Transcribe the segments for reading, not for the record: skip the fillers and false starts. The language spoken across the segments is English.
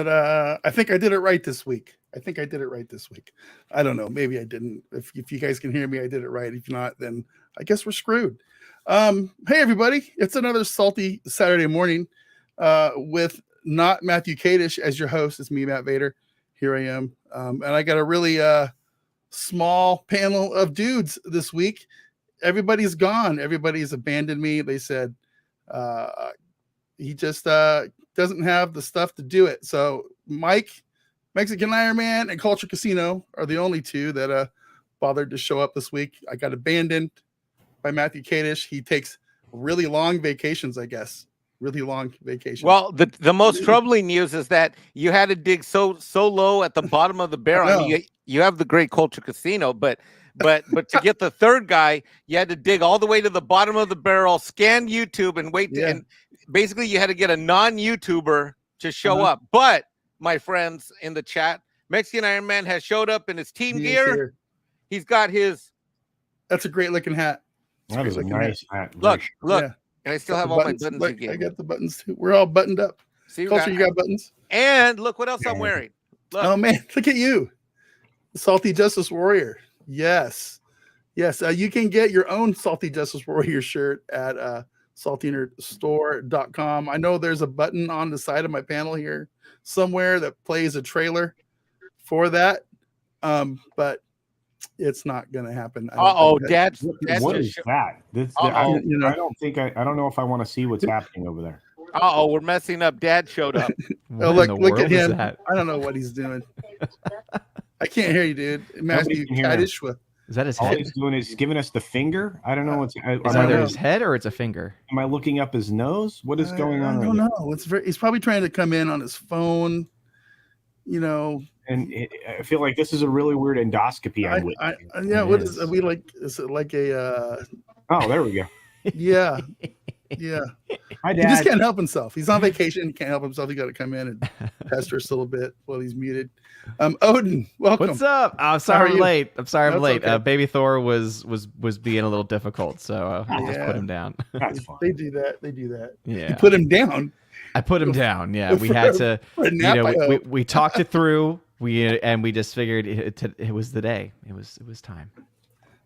said, I think I did it right this week. I don't know. Maybe I didn't. If you guys can hear me, I did it right. If not, then I guess we're screwed. Hey, everybody. It's another salty Saturday morning with not Matthew Kadish as your host. It's me, Matt Vader. Here I am. And I got a really small panel of dudes this week. Everybody's gone. Everybody's abandoned me. They said he just doesn't have the stuff to do it. So Mike, Mexican Iron Man, and Culture Casino are the only two that bothered to show up this week. I got abandoned by Matthew Kadish. He takes really long vacations, I guess. Really long vacations. Well, the most troubling news is that you had to dig so low at the bottom of the barrel. I mean, you have the great Culture Casino, but to get the third guy, you had to dig all the way to the bottom of the barrel, scan YouTube, and wait. And basically, you had to get a non-YouTuber to show up. But my friends in the chat, Mexican Iron Man has showed up in his team gear. He's got his. That's a great looking hat. That is a nice hat. Look. Yeah. And I still have all my buttons. Look, I got the buttons too. We're all buttoned up. See, Culture, you got buttons. And look what else I'm wearing. Look. Oh man, look at you, the Salty Justice Warrior. Yes. You can get your own Salty Justice Warrior shirt at saltynerdstore.com. I know there's a button on the side of my panel here somewhere that plays a trailer for that, but it's not going to happen. Dad's what is that? I don't know if I want to see what's happening over there. We're messing up. Dad showed up. Look at him. I don't know what he's doing. I can't hear you, dude. Matthew Kadish. Is that his head? All he's doing is he's giving us the finger. I don't know what's. Is either his head or it's a finger? Am I looking up his nose? What is going on? I don't know. He's probably trying to come in on his phone. You know. And I feel like this is a really weird endoscopy. What is? Are we like? Is it like a? Oh, there we go. Yeah. Hi, Dad. He just can't help himself. He's on vacation. He can't help himself. He got to come in and pester us a little bit while he's muted. Odin, welcome. What's up? I'm sorry I'm late. I'm late. Okay. Baby Thor was being a little difficult, so I just put him down. That's fine. They do that. Yeah. You put him down. I put him down. Yeah, we had to. We talked it through. We just figured it was the day. It was time.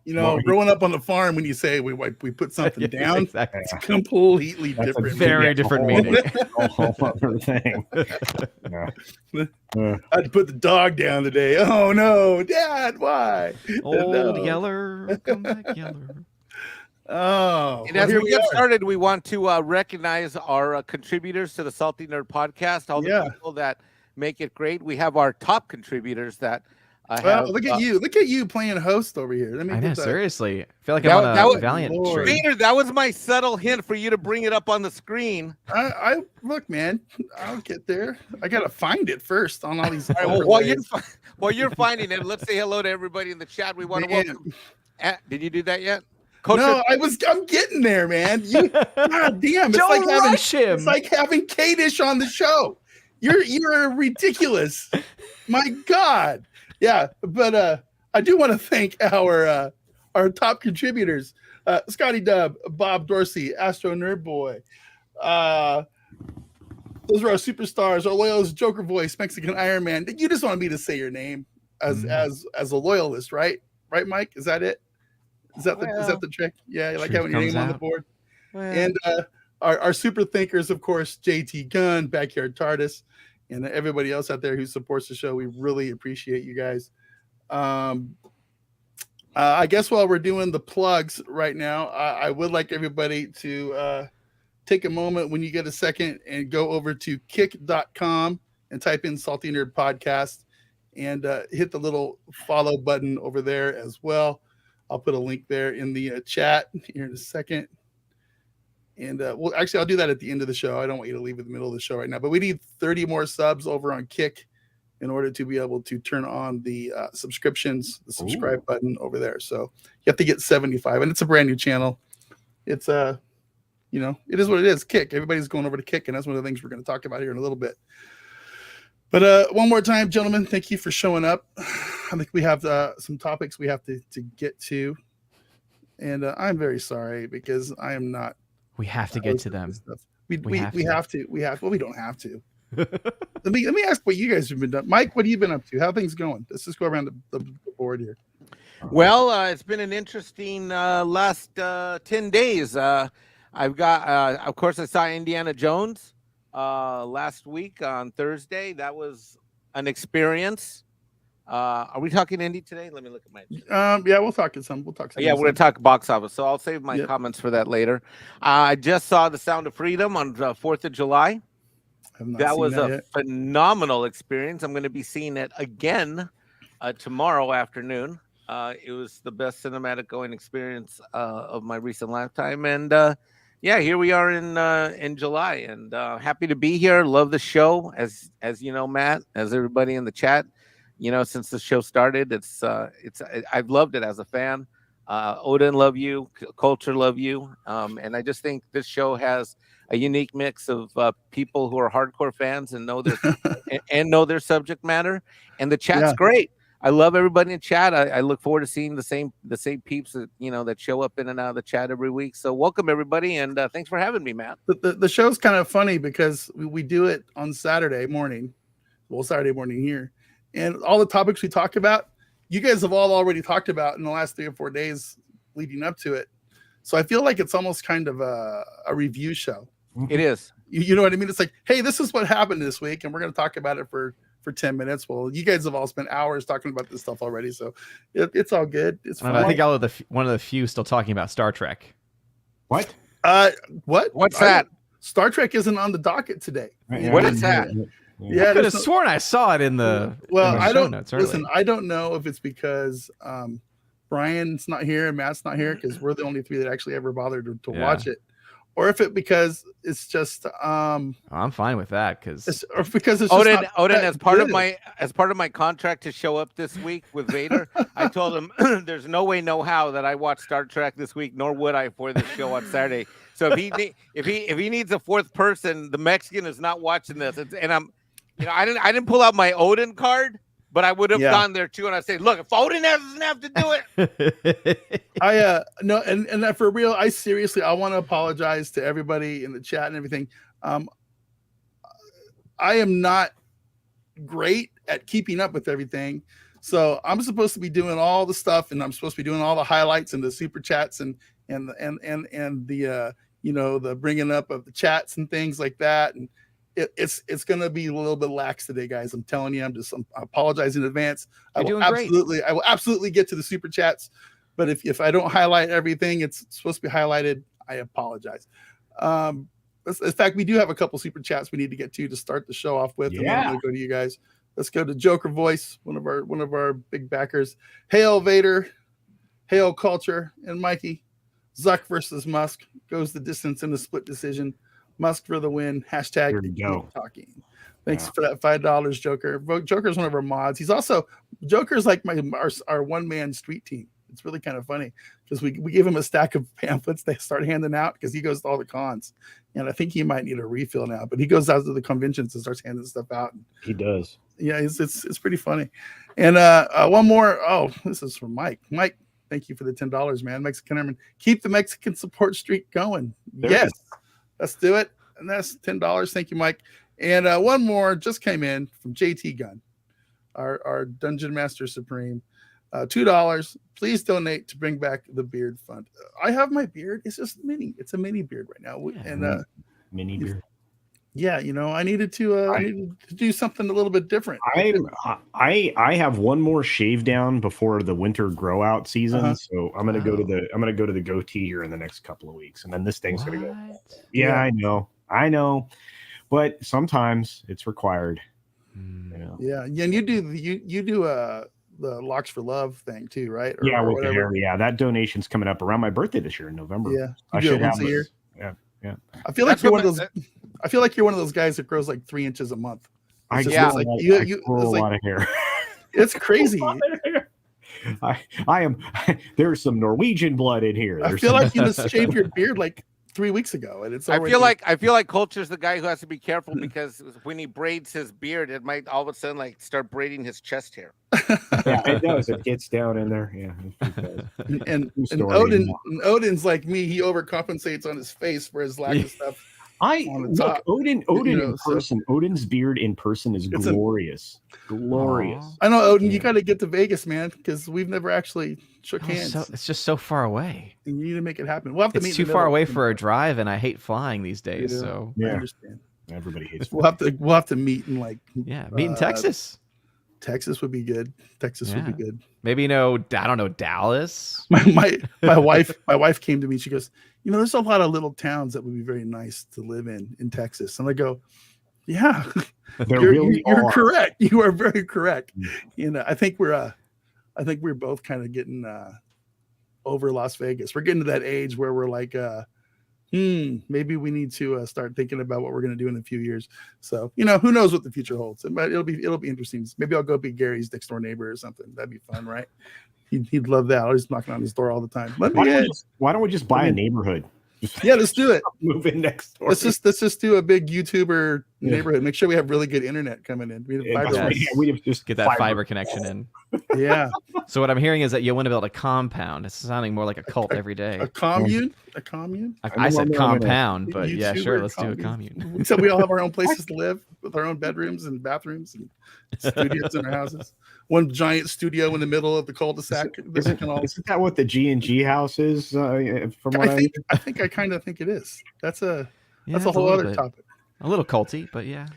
Growing up on the farm, when you say we put something down, exactly. It's completely different. Very different meaning. A whole other thing. I had to put the dog down today. Oh no, Dad, why? Old Yeller, come back, Yeller. Oh, and as we get started, we want to recognize our contributors to the Salty Nerd Podcast. All the people that make it great. We have our top contributors that. Look at you playing host over here. I know, seriously. I feel like I'm on a Valiant shirt. Peter, that was my subtle hint for you to bring it up on the screen. I look, man. I'll get there. I gotta find it first on all these. While you're finding it, let's say hello to everybody in the chat. We want to welcome. Did you do that yet? Coach no, I'm getting there, man. God damn! It's like having Kadish on the show. You're ridiculous. My God. Yeah, but I do want to thank our top contributors, Scotty Dub, Bob Dorsey, Astronerdboy. Those are our superstars, our loyalists, Joker Voice, Mexican Iron Man. You just want me to say your name as a loyalist, right? Right, Mike? Is that it? Is that the trick? Yeah, you like having your name on the board. And our super thinkers, of course, JT Gunn, Backyard TARDIS. And everybody else out there who supports the show, we really appreciate you guys. I guess while we're doing the plugs right now, I would like everybody to take a moment when you get a second and go over to kick.com and type in Salty Nerd Podcast and hit the little follow button over there as well. I'll put a link there in the chat here in a second. And I'll do that at the end of the show. I don't want you to leave in the middle of the show right now, but we need 30 more subs over on Kick in order to be able to turn on the subscriptions, the subscribe button over there. So you have to get 75, and it's a brand new channel. It's it is what it is. Kick. Everybody's going over to Kick, and that's one of the things we're going to talk about here in a little bit. But one more time, gentlemen, thank you for showing up. I think we have some topics we have to get to, and I'm very sorry because I am not. We have to get to them. We have to. Well, we don't have to. Let me ask what you guys have been doing. Mike, what have you been up to? How are things going? Let's just go around the board here. Well, it's been an interesting last 10 days. I've got, of course, I saw Indiana Jones last week on Thursday. That was an experience. Are we talking Indy today? Let me look at my. Yeah, we'll talk some. Yeah, we're gonna talk box office, so I'll save my comments for that later. I just saw The Sound of Freedom on 4th of July. That was a phenomenal experience. I'm going to be seeing it again tomorrow afternoon. It was the best cinematic going experience of my recent lifetime, and yeah, here we are in July, and happy to be here. Love the show, as you know, Matt, as everybody in the chat. You know, since the show started, I've loved it as a fan. Odin, love you. Culture, love you. And I just think this show has a unique mix of people who are hardcore fans and know their subject matter. And the chat's great. I love everybody in chat. I look forward to seeing the same peeps that that show up in and out of the chat every week. So welcome everybody, and thanks for having me, Matt. The show's kind of funny because we do it on Saturday morning. Well, Saturday morning here. And all the topics we talk about, you guys have all already talked about in the last 3 or 4 days leading up to it. So I feel like it's almost kind of a review show. It is. You know what I mean? It's like, hey, this is what happened this week, and we're going to talk about it for 10 minutes. Well, you guys have all spent hours talking about this stuff already, so it's all good. It's fun. I think one of the few still talking about Star Trek. What? What? What's that? Star Trek isn't on the docket today. What is that? Yeah, I could have sworn I saw it in the. Well, in the I don't notes listen. I don't know if it's because Brian's not here and Matt's not here because we're the only 3 that actually ever bothered to watch it, or if it because it's just. I'm fine with that because Odin as part of my contract to show up this week with Vader. I told him there's no way, no how that I watch Star Trek this week, nor would I for this show on Saturday. So if he needs a 4th person, the Mexican is not watching this. And I'm. I didn't pull out my Odin card, but I would have gone there too. And I say, look, if Odin doesn't have to do it, no, and for real, I want to apologize to everybody in the chat and everything. I am not great at keeping up with everything, so I'm supposed to be doing all the stuff, and I'm supposed to be doing all the highlights and the super chats and the the bringing up of the chats and things like that, and. It's going to be a little bit lax today, guys. I'm telling you. I apologize in advance. I will absolutely get to the super chats, but if I don't highlight everything, it's supposed to be highlighted. I apologize. In fact, we do have a couple super chats we need to get to start the show off with. Yeah. And then we'll go to you guys. Let's go to Joker Voice, one of our big backers. Hail Vader, hail Culture, and Mikey. Zuck versus Musk goes the distance in a split decision. Musk for the win. Hashtag talking. Thanks for that $5, Joker. Joker's one of our mods. He's also Joker's like our one-man street team. It's really kind of funny because we give him a stack of pamphlets they start handing out because he goes to all the cons. And I think he might need a refill now, but he goes out to the conventions and starts handing stuff out. He does. Yeah, it's pretty funny. And one more. Oh, this is from Mike. Mike, thank you for the $10, man. Mexican Airman. Keep the Mexican support streak going. Yes. Let's do it. And that's $10. Thank you, Mike. And one more just came in from JT Gunn, our Dungeon Master Supreme. $2. Please donate to bring back the beard fund. I have my beard. It's just mini. It's a mini beard right now. And mini beard. Yeah, I needed to do something a little bit different. I have one more shave down before the winter grow out season, so I'm gonna go to the goatee here in the next couple of weeks, and then this thing's gonna go. Yeah, I know, but sometimes it's required. Yeah, and you do the Locks for Love thing too, right? With the hair. Yeah, that donation's coming up around my birthday this year in November. Yeah, I should have a year. Yeah. I feel like you're one of those guys that grows like 3 inches a month. I grow a lot of hair. It's crazy. I am. There's some Norwegian blood in here. I feel like you just shaved your beard like 3 weeks ago, and it's. I feel like Culture's the guy who has to be careful because when he braids his beard, it might all of a sudden like start braiding his chest hair. Yeah, it does. It gets down in there. Yeah. And Odin's like me. He overcompensates on his face for his lack of stuff. on the top. Odin in person. Odin's beard in person is glorious. Glorious. I know, Odin. You got to get to Vegas, man, because we've never actually shook hands. It's just so far away. And you need to make it happen. We'll have to meet. It's too far away for a drive, and I hate flying these days. Yeah, so I understand. Everybody hates. We'll have to meet in like meet in Texas. Texas would be good. Texas would be good. Maybe I don't know, Dallas. My wife came to me. She goes, there's a lot of little towns that would be very nice to live in Texas. And I go, yeah, you're correct. You are very correct. I think we're both kind of getting over Las Vegas. We're getting to that age where we're like, maybe we need to start thinking about what we're going to do in a few years. So, who knows what the future holds. But it'll be interesting. Maybe I'll go be Gary's next door neighbor or something. That'd be fun, right? He'd love that. I was knocking on his door all the time. Why don't we just buy a neighborhood? Yeah, let's do it. Move in next door. Let's just do a big YouTuber neighborhood. Make sure we have really good internet coming in. We just get that fiber connection in. Yeah. So what I'm hearing is that you want to build a compound. It's sounding more like a cult every day. A commune? A commune? I said compound, but yeah, sure. Let's do a commune. So we all have our own places to live with our own bedrooms and bathrooms and studios in our houses. One giant studio in the middle of the cul-de-sac. Isn't that what the G&G house is? From what I kind of think it is. That's a whole other topic. A little culty, but yeah.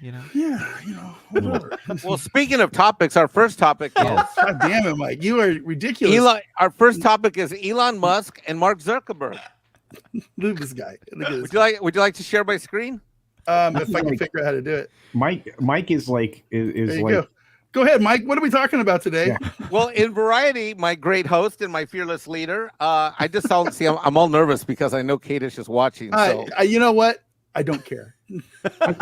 Whatever. Well, speaking of topics, our first topic is God damn it, Mike. You are ridiculous. Our first topic is Elon Musk and Mark Zuckerberg. Look at this guy. Would you like to share my screen? If I can figure out how to do it. Mike is like Go ahead, Mike. What are we talking about today? Yeah. Well, in Variety, my great host and my fearless leader, I just I'm all nervous because I know Kadish is watching. So. You know what? I don't care. I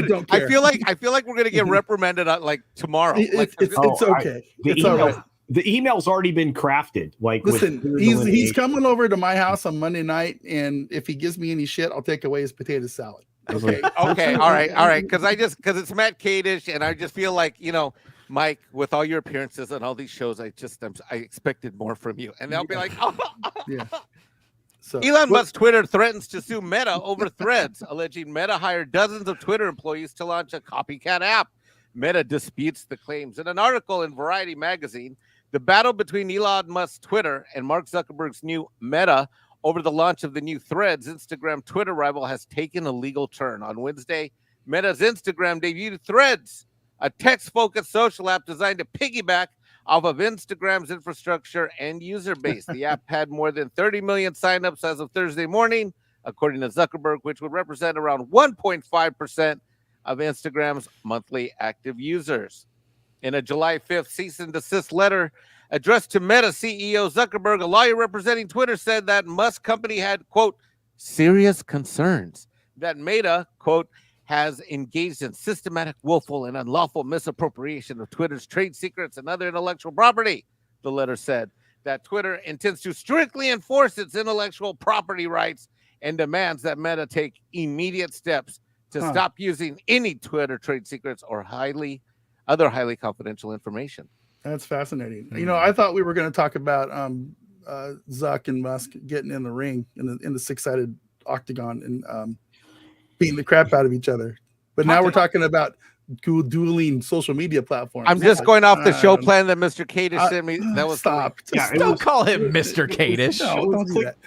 don't care. I feel like we're gonna get reprimanded like tomorrow. It's okay. It's all right. The email's already been crafted. Listen, he's coming over to my house on Monday night, and if he gives me any shit, I'll take away his potato salad. Okay. Okay. All right. Because it's Matt Kadish, and I just feel like Mike, with all your appearances on all these shows, I expected more from you, and they'll be like, oh. Yeah. So, Elon Musk's Twitter threatens to sue Meta over threads, alleging Meta hired dozens of Twitter employees to launch a copycat app. Meta disputes the claims. In an article in Variety magazine, the battle between Elon Musk's Twitter and Mark Zuckerberg's new Meta over the launch of the new Threads Instagram Twitter rival has taken a legal turn. On Wednesday, Meta's Instagram debuted Threads, a text-focused social app designed to piggyback off of Instagram's infrastructure and user base. The app had more than 30 million signups as of Thursday morning, according to Zuckerberg, which would represent around 1.5% of Instagram's monthly active users. In a July 5th cease and desist letter addressed to Meta CEO Zuckerberg, a lawyer representing Twitter said that Musk company had, quote, serious concerns that Meta, quote, has engaged in systematic, willful, and unlawful misappropriation of Twitter's trade secrets and other intellectual property. The letter said that Twitter intends to strictly enforce its intellectual property rights and demands that Meta take immediate steps to stop using any Twitter trade secrets or other highly confidential information. That's fascinating. I thought we were going to talk about Zuck and Musk getting in the ring in the six-sided octagon and beating the crap out of each other. But now we're talking about dueling social media platforms. I'm just going off the show plan that Mr. Kadish sent me. That was stop. Don't call him Mr. Kadish. No, don't do that.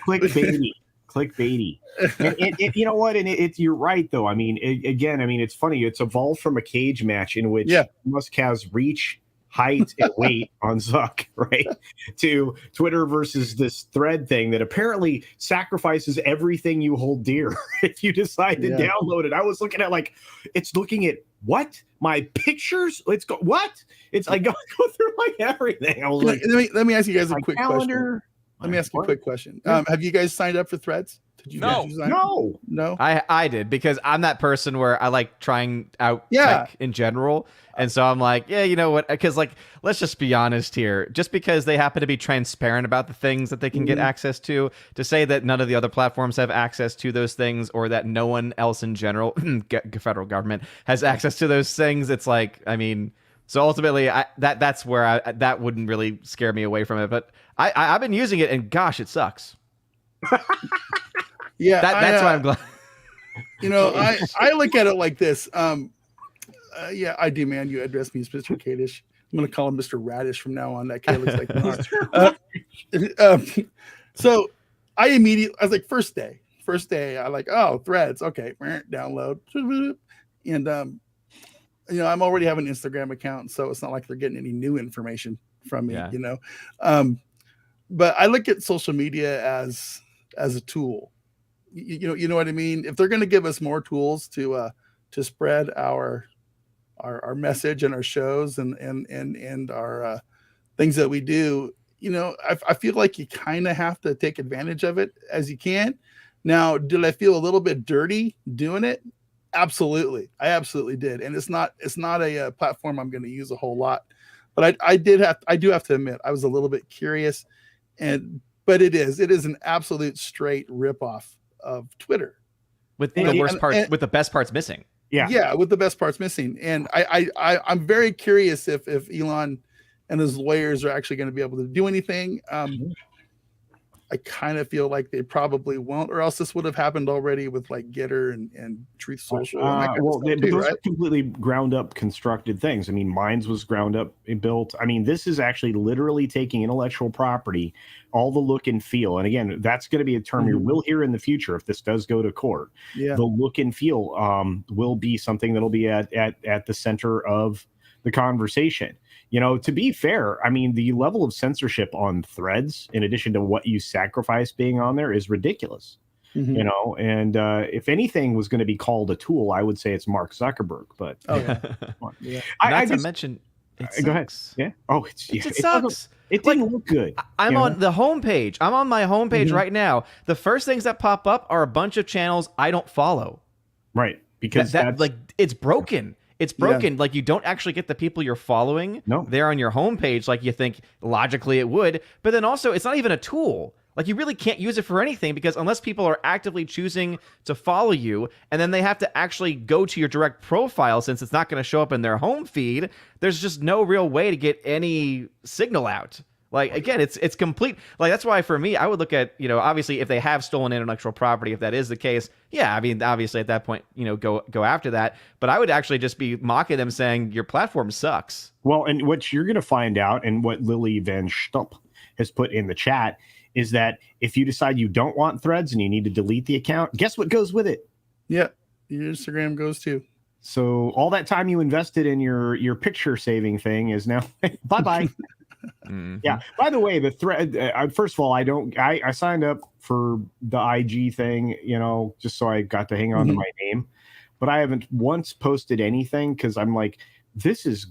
Clickbaity. And you know what? And you're right, though. I mean, it's funny. It's evolved from a cage match in which Musk has reach, height, and weight on Zuck, right? To Twitter versus this thread thing that apparently sacrifices everything you hold dear if you decide to download it. I was looking at it's looking at what? My pictures? Let's go. What? It's like go through everything. I was let me ask you guys a quick question. Let me ask you a quick question. Have you guys signed up for Threads? No. I did, because I'm that person where I like trying out tech in general. And so I'm like, you know what? Because let's just be honest here. Just because they happen to be transparent about the things that they can get access to say that none of the other platforms have access to those things, or that no one else in general, federal government, has access to those things. It's like, I mean, so ultimately that's where that wouldn't really scare me away from it. But I've been using it, and gosh, it sucks. Yeah, that's why I'm glad. I look at it like this. Yeah, I do, man. You address me as Mr. Kadish. I'm going to call him Mr. Radish from now on. That guy looks like so I was like, first day, I like, oh, threads. Okay. Download. And, I'm already have an Instagram account, so it's not like they're getting any new information from me, but I look at social media as a tool. You know what I mean? If they're going to give us more tools to spread our message and our shows and our things that we do, I feel like you kind of have to take advantage of it as you can. Now, did I feel a little bit dirty doing it? Absolutely. I absolutely did. And it's not a platform I'm going to use a whole lot, but I do have to admit, I was a little bit curious, but it is an absolute straight ripoff of Twitter with the worst parts, with the best parts missing. Yeah, with the best parts missing. And I'm very curious if Elon and his lawyers are actually going to be able to do anything. I kind of feel like they probably won't, or else this would have happened already with like Getter and Truth Social. But those are completely ground up constructed things. I mean, Minds was ground up and built. I mean, this is actually literally taking intellectual property, all the look and feel. And again, that's going to be a term you will hear in the future if this does go to court. Yeah. The look and feel will be something that'll be at the center of the conversation. To be fair, I mean, the level of censorship on Threads, in addition to what you sacrifice being on there, is ridiculous. And if anything was going to be called a tool, I would say it's Mark Zuckerberg. But I just mention. Go ahead. Yeah. Oh, it sucks. It didn't look good. I'm on the homepage. I'm on my homepage right now. The first things that pop up are a bunch of channels I don't follow. Right, because that's it's broken. It's broken. Like, you don't actually get the people you're following there on your homepage like you think logically it would. But then also, it's not even a tool. Like, you really can't use it for anything, because unless people are actively choosing to follow you, and then they have to actually go to your direct profile since it's not going to show up in their home feed, there's just no real way to get any signal out. Like, again, it's complete. Like, that's why for me, I would look at, obviously if they have stolen intellectual property, if that is the case, yeah, I mean, obviously at that point, go after that. But I would actually just be mocking them, saying your platform sucks. Well, and what you're going to find out, and what Lily Van Stump has put in the chat, is that if you decide you don't want Threads and you need to delete the account, guess what goes with it? Yeah, your Instagram goes too. So all that time you invested in your picture saving thing is now bye-bye. Yeah. By the way, the thread. First of all, I signed up for the IG thing, just so I got to hang on to my name, but I haven't once posted anything because I'm like, this is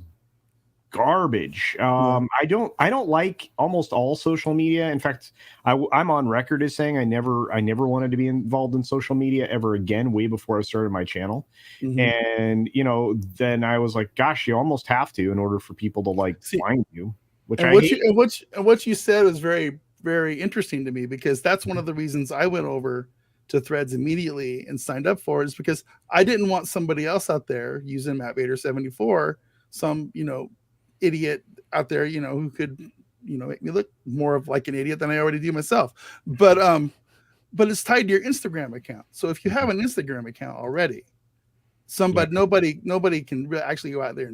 garbage. I don't like almost all social media. In fact, I'm on record as saying I never wanted to be involved in social media ever again, way before I started my channel. And then I was like, gosh, you almost have to in order for people to find you. What you said was very, very interesting to me, because that's one of the reasons I went over to Threads immediately and signed up for it, is because I didn't want somebody else out there using Matt Vader 74, some idiot out there who could make me look more of like an idiot than I already do myself. But it's tied to your Instagram account. So if you have an Instagram account already, nobody can actually go out there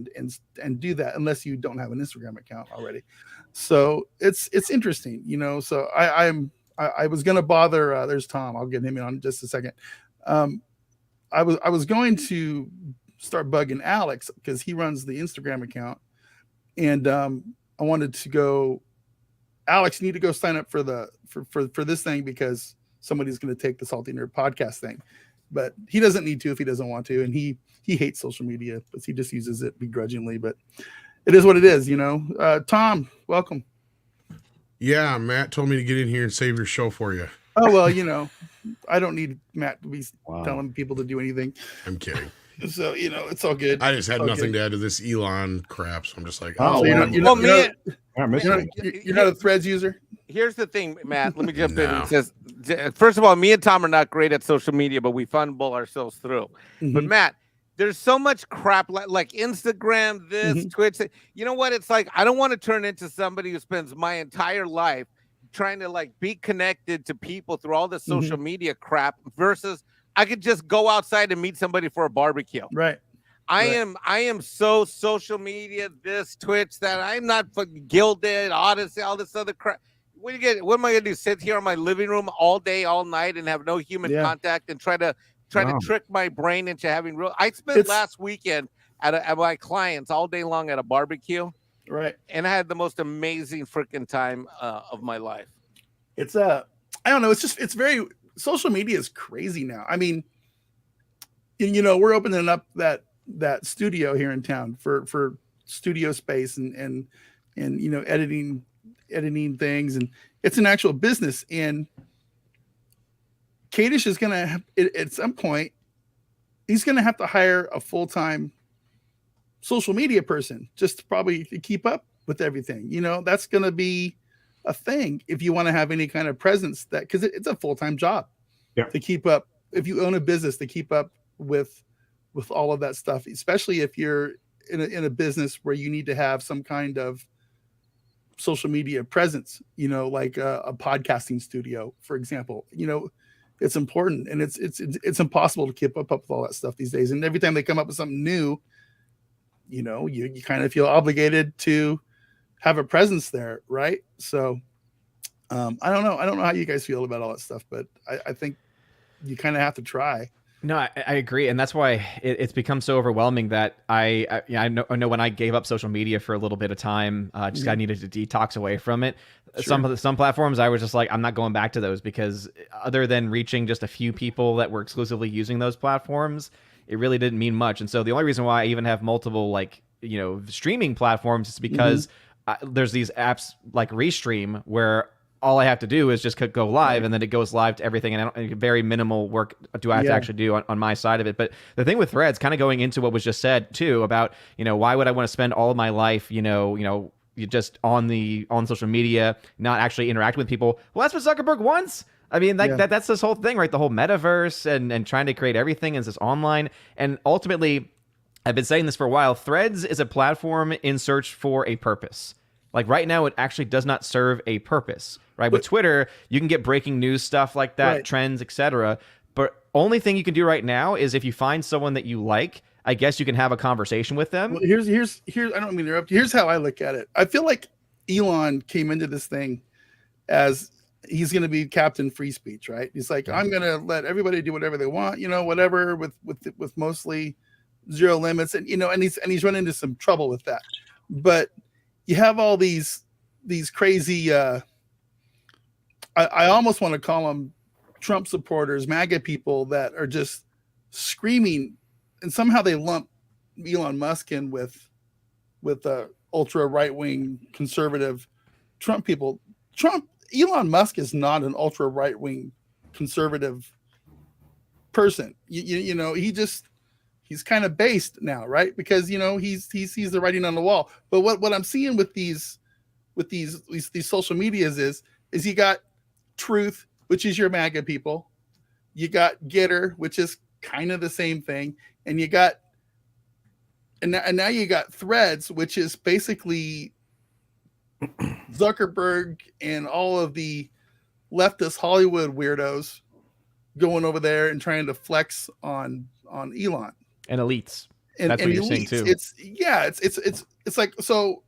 and do that unless you don't have an Instagram account already. So it's interesting, So I was gonna bother. There's Tom. I'll get him in on just a second. I was going to start bugging Alex because he runs the Instagram account, and I wanted to go. Alex, you need to go sign up for this thing because somebody's going to take the Salty Nerd podcast thing. But he doesn't need to if he doesn't want to, and he hates social media, but he just uses it begrudgingly. But it is what it is, Tom, welcome. Yeah, Matt told me to get in here and save your show for you. Oh well, I don't need Matt to be telling people to do anything. I'm kidding. So it's all good. I just had nothing to add to this Elon crap, so I'm just like, you're not a Threads user. Here's the thing, Matt. Let me jump in. It says, first of all, me and Tom are not great at social media, but we fumble ourselves through. But Matt, there's so much crap like Instagram, this, Twitch. You know what? It's like, I don't want to turn into somebody who spends my entire life trying to be connected to people through all this social media crap versus I could just go outside and meet somebody for a barbecue. Right. I am so social media, this Twitch, that I'm not fucking Gilded, Odyssey, all this other crap. What am I gonna do? Sit here in my living room all day, all night, and have no human contact, and try to trick my brain into having real. I spent last weekend at my clients all day long at a barbecue, right? And I had the most amazing freaking time of my life. It's I don't know. It's very social media is crazy now. I mean, we're opening up that studio here in town for studio space and editing things, and it's an actual business. And Kadish is gonna have, at some point, he's gonna have to hire a full-time social media person just to keep up with everything. That's gonna be a thing if you want to have any kind of presence, that because it's a full-time job to keep up. If you own a business, to keep up with all of that stuff, especially if you're in a business where you need to have some kind of social media presence, like a podcasting studio, for example. It's important, and it's impossible to keep up with all that stuff these days. And every time they come up with something new, you kind of feel obligated to have a presence there, right? So I don't know how you guys feel about all that stuff, but I think you kind of have to try. No, I agree, and that's why it's become so overwhelming that I know when I gave up social media for a little bit of time, I needed to detox away from it. Sure. Some platforms I was just like, I'm not going back to those, because other than reaching just a few people that were exclusively using those platforms, it really didn't mean much. And so the only reason why I even have multiple streaming platforms is because there's these apps like Restream where all I have to do is just go live, and then it goes live to everything. And very minimal work do I have to actually do on my side of it. But the thing with Threads, kind of going into what was just said too, about, why would I want to spend all of my life, just on social media, not actually interacting with people? Well, that's what Zuckerberg wants. I mean, that's this whole thing, right? The whole metaverse and trying to create everything is this online. And ultimately, I've been saying this for a while, Threads is a platform in search for a purpose. Like right now, it actually does not serve a purpose, right? With Twitter, you can get breaking news stuff like that, trends, etc. But only thing you can do right now is if you find someone that you like, I guess you can have a conversation with them. Well, here's I don't mean to interrupt. Here's how I look at it. I feel like Elon came into this thing as he's going to be Captain Free Speech, right? He's like, I'm going to let everybody do whatever they want, whatever, with mostly zero limits, and he's run into some trouble with that. But you have all these crazy, I almost want to call them Trump supporters, MAGA people that are just screaming, and somehow they lump Elon Musk in with ultra right-wing conservative Trump people. Elon Musk is not an ultra right-wing conservative person. He's kind of based now, right? Because he sees the writing on the wall. But what I'm seeing with these social medias is you got Truth, which is your MAGA people, you got Getter, which is kind of the same thing, and now you got Threads, which is basically Zuckerberg and all of the leftist Hollywood weirdos going over there and trying to flex on Elon. And elites. That's what you're saying too. It's like, so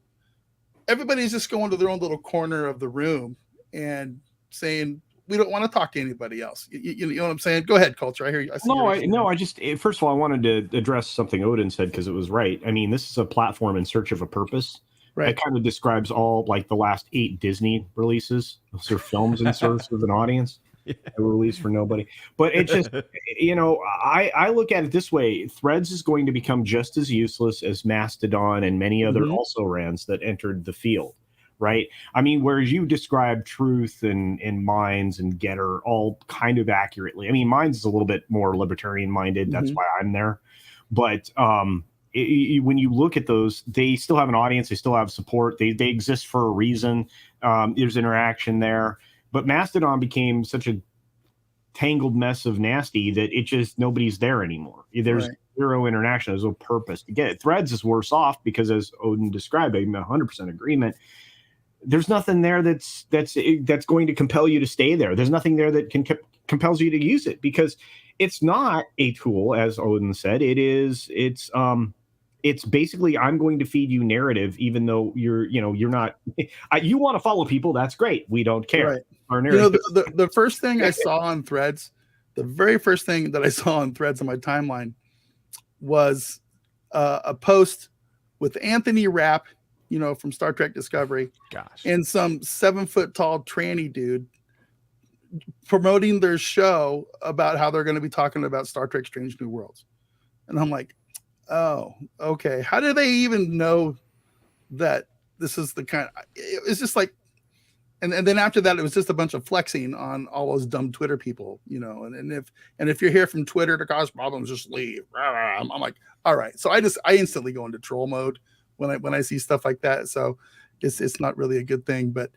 everybody's just going to their own little corner of the room and saying, we don't want to talk to anybody else. You know what I'm saying? Go ahead, Culture. I hear you. I just, first of all, I wanted to address something Odin said, because it was right. I mean, this is a platform in search of a purpose. Right. It kind of describes all, like, the last 8 Disney releases. Those are films in search of an audience. A release for nobody. But it's just, I look at it this way. Threads is going to become just as useless as Mastodon and many other also-rans that entered the field, right? I mean, whereas you describe Truth and Minds and Getter all kind of accurately. I mean, Minds is a little bit more libertarian-minded. That's why I'm there. But when you look at those, they still have an audience. They still have support. They exist for a reason. There's interaction there. But Mastodon became such a tangled mess of nasty that it just, nobody's there anymore. There's zero interaction. There's no purpose to get it. Threads is worse off because, as Odin described, I'm 100% agreement. There's nothing there that's going to compel you to stay there. There's nothing there that compels you to use it, because it's not a tool, as Odin said. It's basically, I'm going to feed you narrative, even though you're not. You want to follow people, that's great. We don't care. Right. Our narrative. The first thing I saw on Threads, the very first thing that I saw on Threads on my timeline was a post with Anthony Rapp, from Star Trek Discovery, and some 7-foot tall tranny dude promoting their show about how they're going to be talking about Star Trek Strange New Worlds. And I'm like, oh, okay. How do they even know that this is the kind it's just like, and then after that, it was just a bunch of flexing on all those dumb Twitter people, and if you're here from Twitter to cause problems, just leave. I'm like, all right. So I instantly go into troll mode when I see stuff like that. So it's not really a good thing, but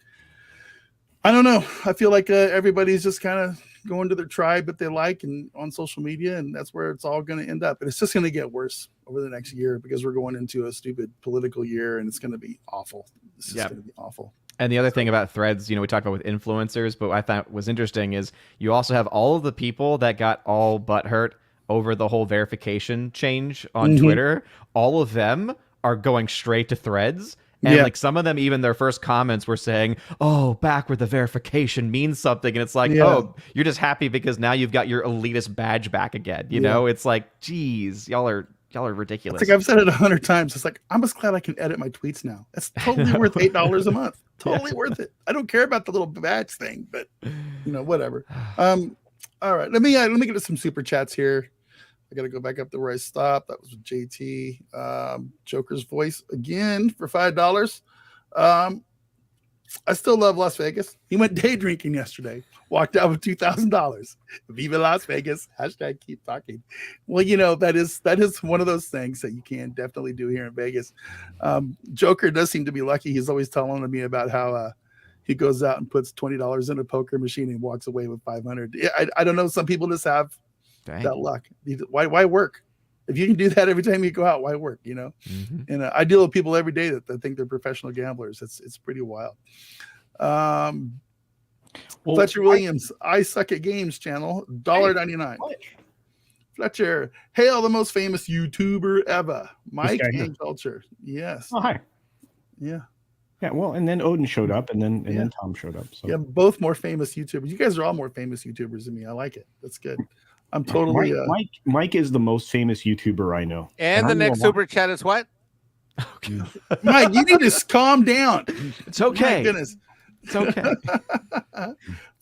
I don't know. I feel like everybody's just kind of going to their tribe that they like and on social media, and that's where it's all going to end up. And it's just going to get worse over the next year because we're going into a stupid political year, and it's going to be awful. It's just going to be awful. And the other thing about Threads, we talked about with influencers, but what I thought was interesting is you also have all of the people that got all butthurt over the whole verification change on Twitter. All of them are going straight to Threads. And like some of them, even their first comments were saying, "Oh, back where the verification means something," and it's like, "Oh, you're just happy because now you've got your elitist badge back again." It's like, "Geez, y'all are ridiculous." It's like I've said it 100 times. It's like I'm just glad I can edit my tweets now. It's totally worth $8 a month. Totally worth it. I don't care about the little badge thing, but whatever. All right, let me get to some super chats here. I got to go back up to where I stopped. That was with JT. Joker's voice again for $5. I still love Las Vegas. He went day drinking yesterday. Walked out with $2,000. Viva Las Vegas. # keep talking. Well, that is one of those things that you can definitely do here in Vegas. Joker does seem to be lucky. He's always telling me about how he goes out and puts $20 in a poker machine and walks away with $500. I don't know. Some people just have that luck. Why work? If you can do that every time you go out, why work? And I deal with people every day that think they're professional gamblers. It's pretty wild. Fletcher Williams, I Suck at Games channel, $1.99. Fletcher, hail the most famous YouTuber ever, Mike and Culture. Yes. Oh, hi. Yeah. Yeah, well, and then Odin showed up, and then Tom showed up. So. Yeah, both more famous YouTubers. You guys are all more famous YouTubers than me. I like it. That's good. I'm totally. Mike is the most famous YouTuber I know. And the next super chat is what? Okay. Mike, you need to calm down. It's okay. My goodness. It's okay.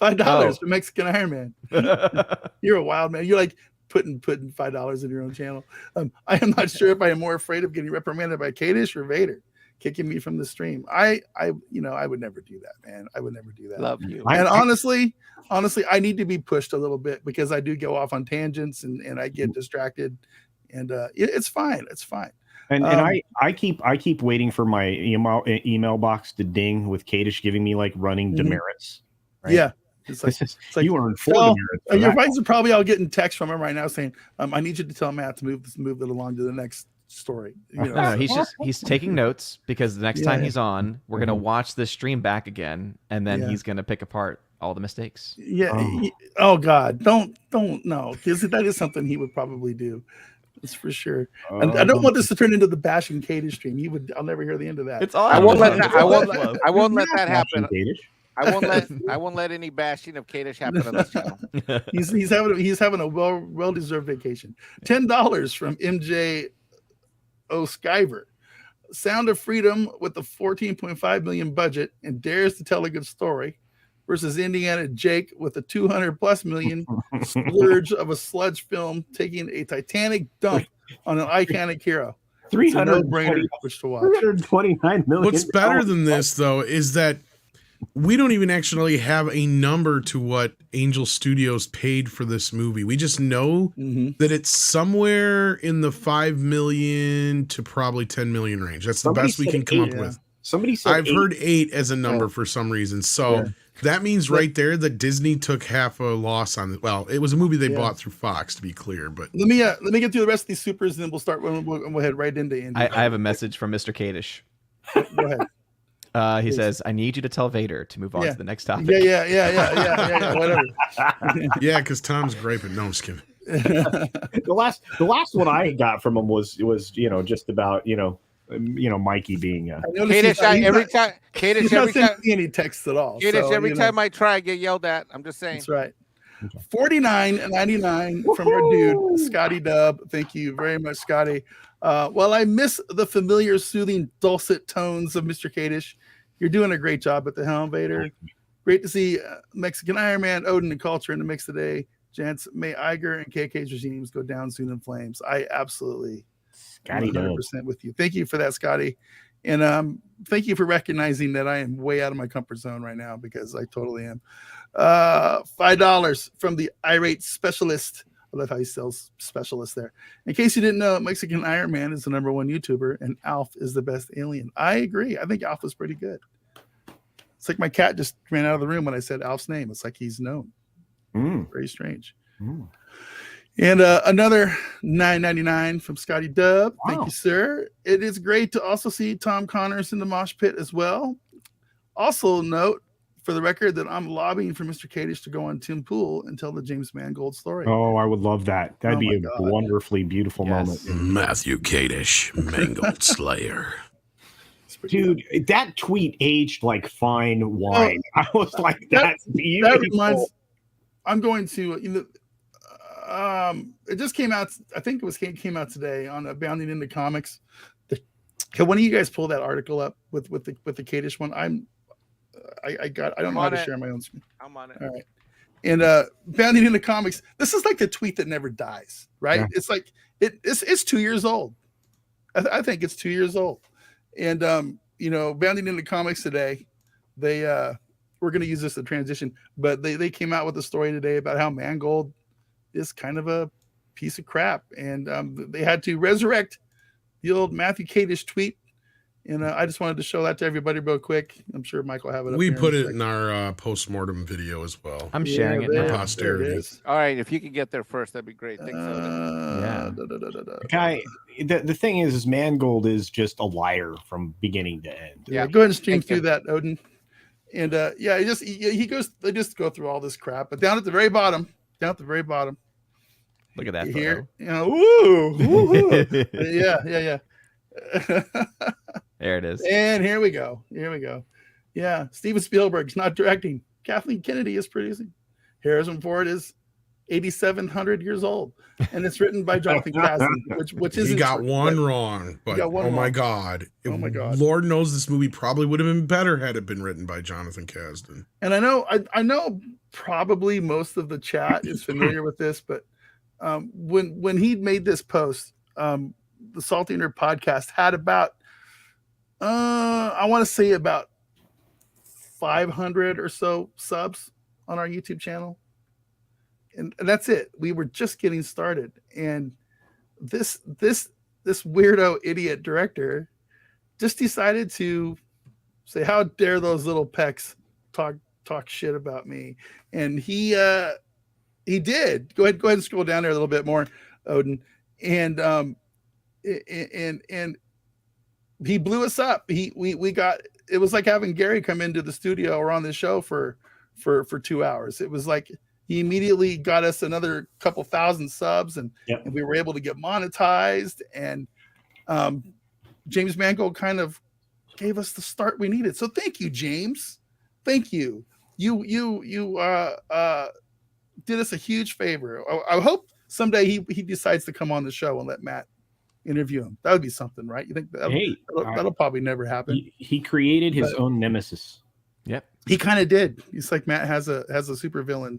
$5 for Mexican Iron Man. You're a wild man. You're like putting $5 in your own channel. I am not sure if I am more afraid of getting reprimanded by Kadish or Vader kicking me from the stream. I would never do that, man. I would never do that. Love you. And honestly, I need to be pushed a little bit because I do go off on tangents and I get distracted, and it's fine. It's fine. And I keep waiting for my email box to ding with Kadish giving me like running demerits. Right? Yeah. It's like you earned 4 demerits. Your friends are probably all getting texts from him right now saying, I need you to tell Matt to move it along to the next story. No, he's taking notes because the next time he's on, we're gonna watch this stream back again, and then he's gonna pick apart all the mistakes. Oh God, don't no, because that is something he would probably do. That's for sure. And I don't want this to turn into the bashing Kadish stream. I'll never hear the end of that. It's all. I won't let that happen. Kadish. I won't let any bashing of Kadish happen on this channel. He's having a well-deserved vacation. $10 from MJ O'Skiver. Sound of Freedom with a $14.5 million budget and dares to tell a good story versus Indiana Jake with a $200+ million splurge of a sludge film taking a titanic dump on an iconic hero. $329 million. What's better than this, though, is that we don't even actually have a number to what Angel Studios paid for this movie. We just know that it's somewhere in the 5 million to probably 10 million range. That's the best we can come up with. Somebody said I've heard 8 as a number for some reason. So that means right there that Disney took half a loss on it. Well, it was a movie they bought through Fox, to be clear. But let me get through the rest of these supers, and then we'll start. We'll head right into Andy. I have a message from Mr. Kadish. Go ahead. He says, "I need you to tell Vader to move on to the next topic." Yeah, whatever. yeah, because Tom's griping. No, I'm just kidding. The last one I got from him was just about Mikey being Kadish, he's not sending me any texts at all. Kadish, So, every time I try, I get yelled at. I'm just saying. That's right. $49.99 from our dude Scotty Dub. Thank you very much, Scotty. Well, I miss the familiar, soothing, dulcet tones of Mr. Kadish. You're doing a great job at the helm, Vader. Great to see Mexican Iron Man, Odin, and Culture in the mix today. Gents, may Iger and KK's regimes go down soon in flames. I absolutely Scotty 100% with you. Thank you for that, Scotty. And thank you for recognizing that I am way out of my comfort zone right now, because I totally am. $5 from the irate specialist. I love how he sells specialist there. In case you didn't know, Mexican Iron Man is the _1 YouTuber, and Alf is the best alien. I agree. I think Alf is pretty good. It's like my cat just ran out of the room when I said Alf's name. It's like he's known. Very strange. And another $9.99 from Scotty Dub. Wow. Thank you, sir. It is great to also see Tom Connors in the mosh pit as well. Also note, for the record, that I'm lobbying for Mr. Kadish to go on Tim Pool and tell the James Mangold story. Oh, I would love that. That'd be a wonderfully beautiful moment. Matthew Kadish, Mangold Slayer. Dude, that tweet aged like fine wine. I was like, that's beautiful. That reminds. I'm going to, it just came out. I think came out today on Bounding into Comics. Can one of you guys pull that article up with the Kadish one? I don't know how to share my own screen. I'm on it. All right. And Bounding into Comics. This is like the tweet that never dies, right? Yeah. It's like it's 2 years old. I think it's 2 years old. And Bounding into Comics today, we're going to use this to transition, but they came out with a story today about how Mangold is kind of a piece of crap, and they had to resurrect the old Matthew Kadish tweet, and I just wanted to show that to everybody real quick. I'm sure Mike will have it up. We put it in our post-mortem video as well. I'm sharing it now. Posterity. All right, if you could get there first, that'd be great. Thanks. Guy, the thing is Mangold is just a liar from beginning to end. Yeah, go ahead and stream through that, Odin. And he goes. They just go through all this crap, but down at the very bottom. Look at that here. Photo. Yeah. There it is. And here we go. Yeah, Steven Spielberg's not directing. Kathleen Kennedy is producing. Harrison Ford is 8,700 years old, and it's written by Jonathan Kasdan, which is. He got one wrong, but my God. Lord knows this movie probably would have been better had it been written by Jonathan Kasdan. And I know probably most of the chat is familiar with this, but when he made this post, the Salty Nerd podcast had about I want to say about 500 or so subs on our YouTube channel. And that's it. We were just getting started. And this weirdo idiot director just decided to say, how dare those little pecks talk shit about me. And he did. Go ahead and scroll down there a little bit more, Odin. And he blew us up. We got, it was like having Gary come into the studio or on the show for 2 hours. It was like he immediately got us another couple thousand subs, and we were able to get monetized. And James Mangold kind of gave us the start we needed. So thank you, James. Thank you. You did us a huge favor. I hope someday he decides to come on the show and let Matt interview him. That would be something, right? You think that'll probably never happen? He created his own nemesis. Yep, he kind of did. It's like Matt has a super villain,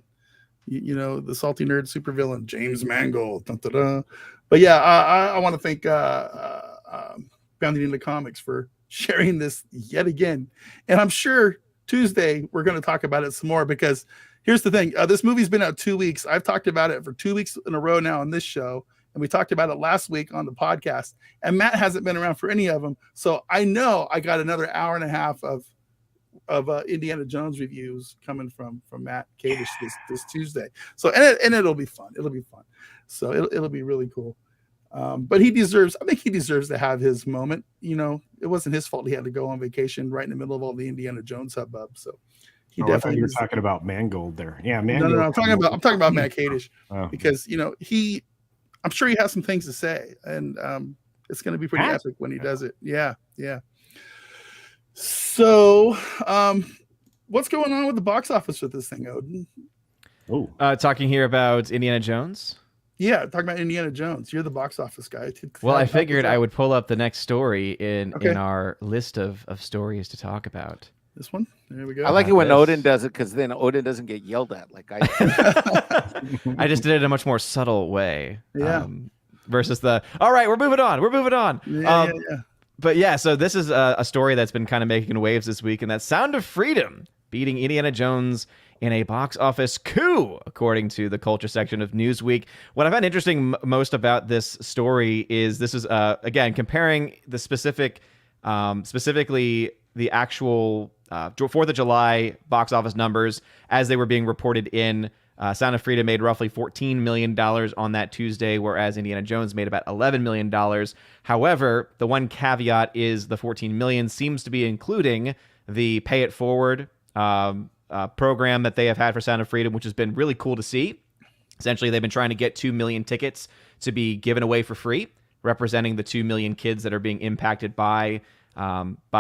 the Salty Nerd super villain, James Mangold. Dun, dun, dun. But yeah, I want to thank Bounding into Comics for sharing this yet again, and I'm sure Tuesday we're going to talk about it some more, because here's the thing: this movie's been out 2 weeks. I've talked about it for 2 weeks in a row now on this show. And we talked about it last week on the podcast, and Matt hasn't been around for any of them. So I know I got another hour and a half of Indiana Jones reviews coming from Matt Kadish this Tuesday. So, and it'll be fun. It'll be fun. So it'll be really cool. But I think he deserves to have his moment. It wasn't his fault he had to go on vacation right in the middle of all the Indiana Jones hubbub. So He I thought you were is, talking about Mangold there. Yeah, no, Mangold. no, I'm talking about Matt Kadish, Oh. because I'm sure he has some things to say, and it's going to be pretty epic when he does it. Yeah. So, what's going on with the box office with this thing, Odin? Oh, Talking here about Indiana Jones. Yeah, talking about Indiana Jones. You're the box office guy. Well, I figured I would pull up the next story in Okay. our list of stories to talk about. This one. There we go. I like it when This. Odin does it, because then Odin doesn't get yelled at like I do. I just did it in a much more subtle way. Yeah. Versus all right, we're moving on. Yeah. But yeah, so this is a story that's been kind of making waves this week, and that's Sound of Freedom beating Indiana Jones in a box office coup, according to the culture section of Newsweek. What I found interesting most about this story is this is, again, comparing the specifically the actual 4th of July box office numbers as they were being reported in. Sound of Freedom made roughly $14 million on that Tuesday, whereas Indiana Jones made about $11 million. However, the one caveat is the $14 million seems to be including the Pay It Forward program that they have had for Sound of Freedom, which has been really cool to see. Essentially, they've been trying to get 2 million tickets to be given away for free, representing the 2 million kids that are being impacted by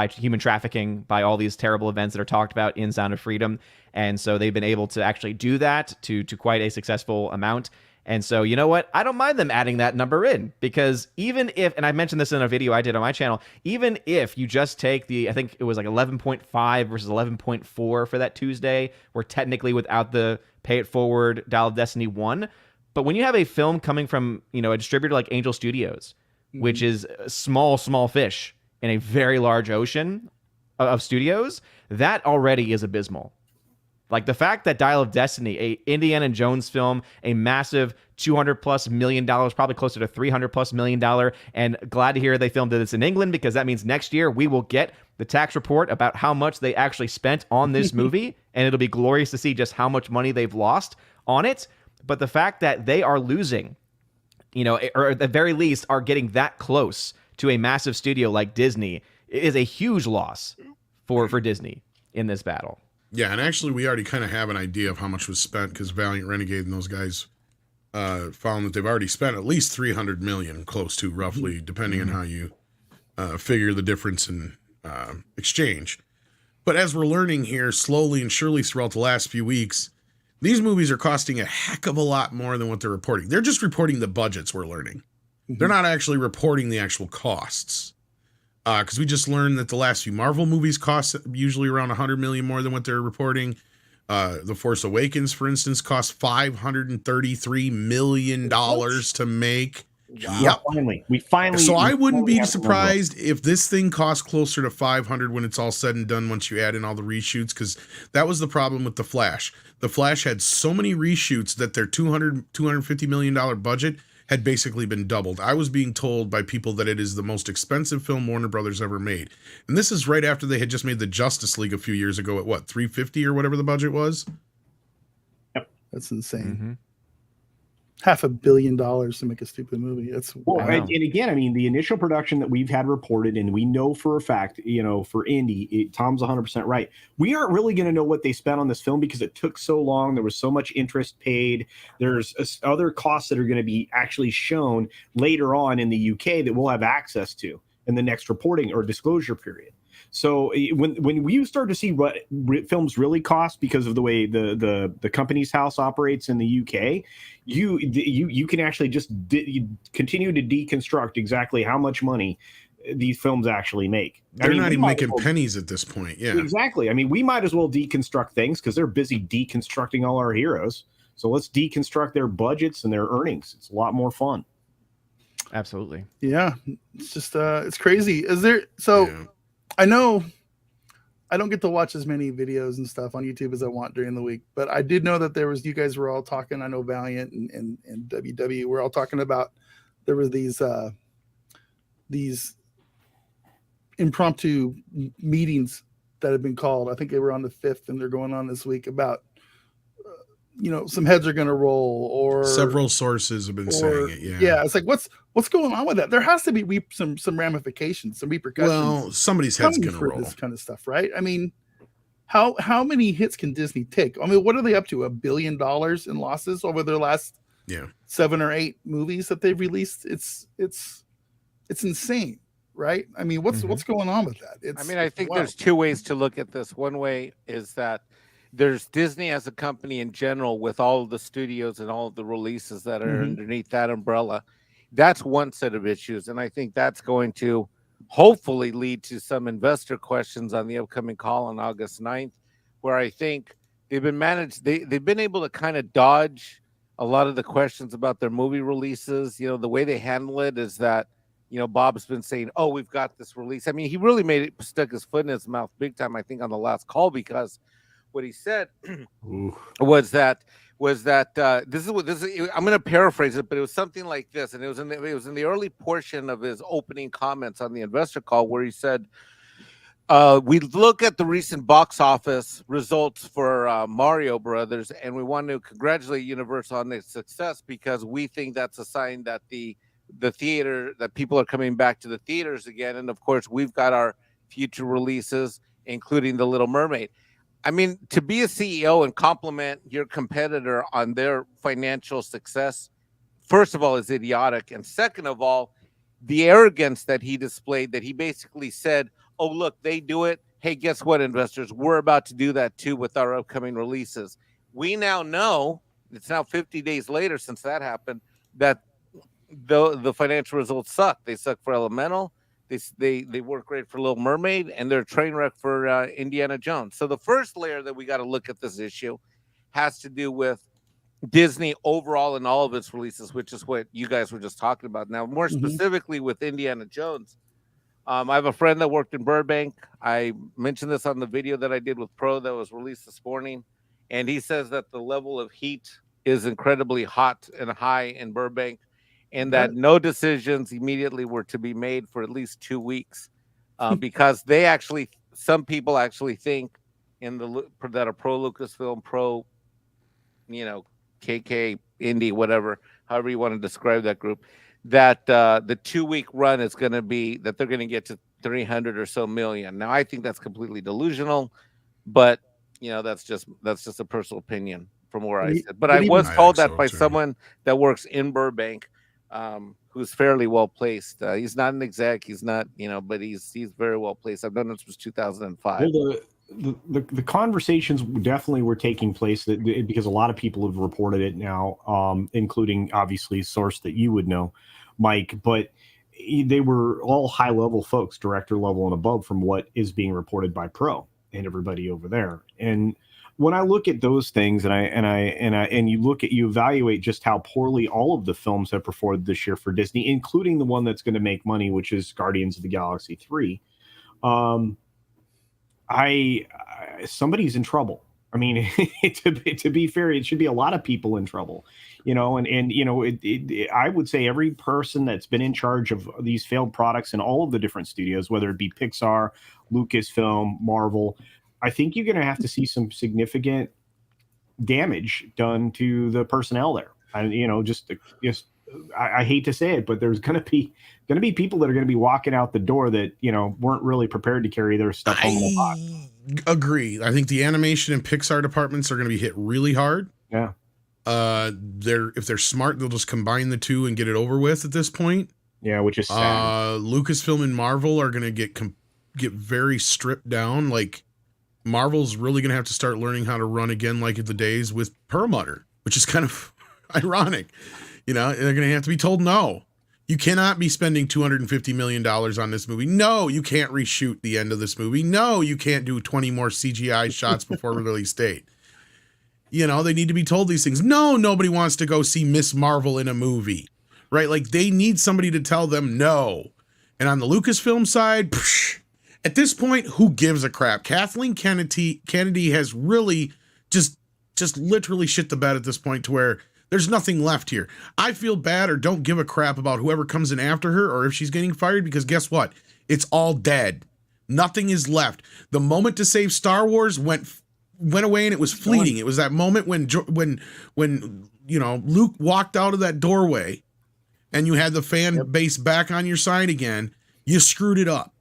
human trafficking, by all these terrible events that are talked about in Sound of Freedom. And so they've been able to actually do that to quite a successful amount. And so, you know what? I don't mind them adding that number in, because even if, and I mentioned this in a video I did on my channel, even if you just take I think it was like 11.5 versus 11.4 for that Tuesday, where technically without the Pay It Forward, Dial of Destiny 1. But when you have a film coming from, a distributor like Angel Studios, which is a small fish in a very large ocean of studios, that already is abysmal. Like the fact that Dial of Destiny, a Indiana Jones film, a massive $200+ million, probably closer to $300+ million, and glad to hear they filmed this in England, because that means next year we will get the tax report about how much they actually spent on this movie, and it'll be glorious to see just how much money they've lost on it. But the fact that they are losing, or at the very least are getting that close to a massive studio like Disney, is a huge loss for Disney in this battle. Yeah, and actually we already kind of have an idea of how much was spent, because Valiant Renegade and those guys found that they've already spent at least 300 million, close to roughly, depending on how you figure the difference in exchange. But as we're learning here slowly and surely throughout the last few weeks, these movies are costing a heck of a lot more than what they're reporting. They're just reporting the budgets, we're learning. They're not actually reporting the actual costs. Because we just learned that the last few Marvel movies cost usually around 100 million more than what they're reporting. The Force Awakens, for instance, cost $533 million to make. Wow. Yep. We finally. So I wouldn't be surprised if this thing costs closer to 500 when it's all said and done, once you add in all the reshoots, because that was the problem with The Flash. The Flash had so many reshoots that their $250 million budget had basically been doubled. I was being told by people that it is the most expensive film Warner Brothers ever made. And this is right after they had just made the Justice League a few years ago at what, 350 or whatever the budget was? Yep. That's insane. $500 million to make a stupid movie. That's wow. And again, I mean, the initial production that we've had reported, and we know for a fact, for Indy, Tom's 100% right. We aren't really going to know what they spent on this film because it took so long. There was so much interest paid. There's other costs that are going to be actually shown later on in the UK that we'll have access to in the next reporting or disclosure period. So when we start to see what films really cost because of the way the company's house operates in the UK, you can actually just continue to deconstruct exactly how much money these films actually make. They're not even making pennies at this point. Yeah, exactly. I mean, we might as well deconstruct things because they're busy deconstructing all our heroes. So let's deconstruct their budgets and their earnings. It's a lot more fun. Absolutely. Yeah, it's just it's crazy. Is there Yeah. I know I don't get to watch as many videos and stuff on YouTube as I want during the week, but I did know that you guys were all talking. I know Valiant and WW were all talking about there were these impromptu meetings that have been called. I think they were on the 5th and they're going on this week about some heads are going to roll, or several sources have been saying it. Yeah. It's like, what's going on with that? There has to be some ramifications, some repercussions. Well, somebody's head's going to roll. This kind of stuff, right? I mean, how many hits can Disney take? I mean, what are they up to? $1 billion in losses over their last 7 or 8 movies that they've released? It's insane, right? I mean, what's going on with that? I think there's 2 ways to look at this. One way is that there's Disney as a company in general, with all of the studios and all of the releases that are underneath that umbrella. That's one set of issues, and I think that's going to hopefully lead to some investor questions on the upcoming call on August 9th, where I think they've been able to kind of dodge a lot of the questions about their movie releases. You know, the way they handle it is that, you know, Bob's been saying, "Oh, we've got this release." I mean, he really stuck his foot in his mouth big time, I think, on the last call, because what he said was that this is I'm going to paraphrase it, but it was something like this, and it was in the early portion of his opening comments on the investor call, where he said, "We look at the recent box office results for Mario Brothers, and we want to congratulate Universal on its success, because we think that's a sign that the theater, that people are coming back to the theaters again, and of course we've got our future releases, including The Little Mermaid." I mean, to be a CEO and compliment your competitor on their financial success, first of all, is idiotic. And second of all, the arrogance that he displayed, that he basically said, "Oh, look, they do it. Hey, guess what, investors? We're about to do that too with our upcoming releases." We now know, it's now 50 days later since that happened, that the financial results suck. They suck for Elemental. They work great for Little Mermaid, and they're a train wreck for Indiana Jones. So the first layer that we got to look at this issue has to do with Disney overall in all of its releases, which is what you guys were just talking about. Now, more specifically with Indiana Jones, I have a friend that worked in Burbank. I mentioned this on the video that I did with Pro that was released this morning, and he says that the level of heat is incredibly hot and high in Burbank, and that no decisions immediately were to be made for at least 2 weeks, because some people actually think that are pro Lucasfilm, pro, you know, KK, Indie, whatever, however you want to describe that group, that the 2-week run is going to be that they're going to get to 300 or so million. Now, I think that's completely delusional, but you know, that's just a personal opinion from where I sit. But I was told that by someone that works in Burbank, who's fairly well placed. He's not an exec, he's not, you know, but he's very well placed. I've known him since 2005. Well, the conversations definitely were taking place because a lot of people have reported it now, including obviously a source that you would know, Mike, but they were all high level folks, director level and above, from what is being reported by Pro and everybody over there. And when I look at those things and you evaluate just how poorly all of the films have performed this year for Disney, including the one that's going to make money, which is Guardians of the Galaxy 3, somebody's in trouble. I mean, to be fair, it should be a lot of people in trouble, you know, and you know, I would say every person that's been in charge of these failed products in all of the different studios, whether it be Pixar, Lucasfilm, Marvel, I think you're going to have to see some significant damage done to the personnel there. And, you know, I hate to say it, but there's going to be people that are going to be walking out the door that, you know, weren't really prepared to carry their stuff home in a box. Agree. I think the animation and Pixar departments are going to be hit really hard. Yeah. If they're smart, they'll just combine the two and get it over with at this point. Yeah, which is sad. Lucasfilm and Marvel are going to get very stripped down. Like, Marvel's really going to have to start learning how to run again, like in the days with Perlmutter, which is kind of ironic. You know, they're going to have to be told, no, you cannot be spending $250 million on this movie. No, you can't reshoot the end of this movie. No, you can't do 20 more CGI shots before release date. You know, they need to be told these things. No, nobody wants to go see Miss Marvel in a movie, right? Like, they need somebody to tell them no. And on the Lucasfilm side, at this point, who gives a crap? Kathleen Kennedy has really just literally shit the bed at this point, to where there's nothing left here. I feel bad or don't give a crap about whoever comes in after her or if she's getting fired, because guess what? It's all dead. Nothing is left. The moment to save Star Wars went away, and it was fleeting. It was that moment when you know, Luke walked out of that doorway and you had the fan base back on your side again. You screwed it up.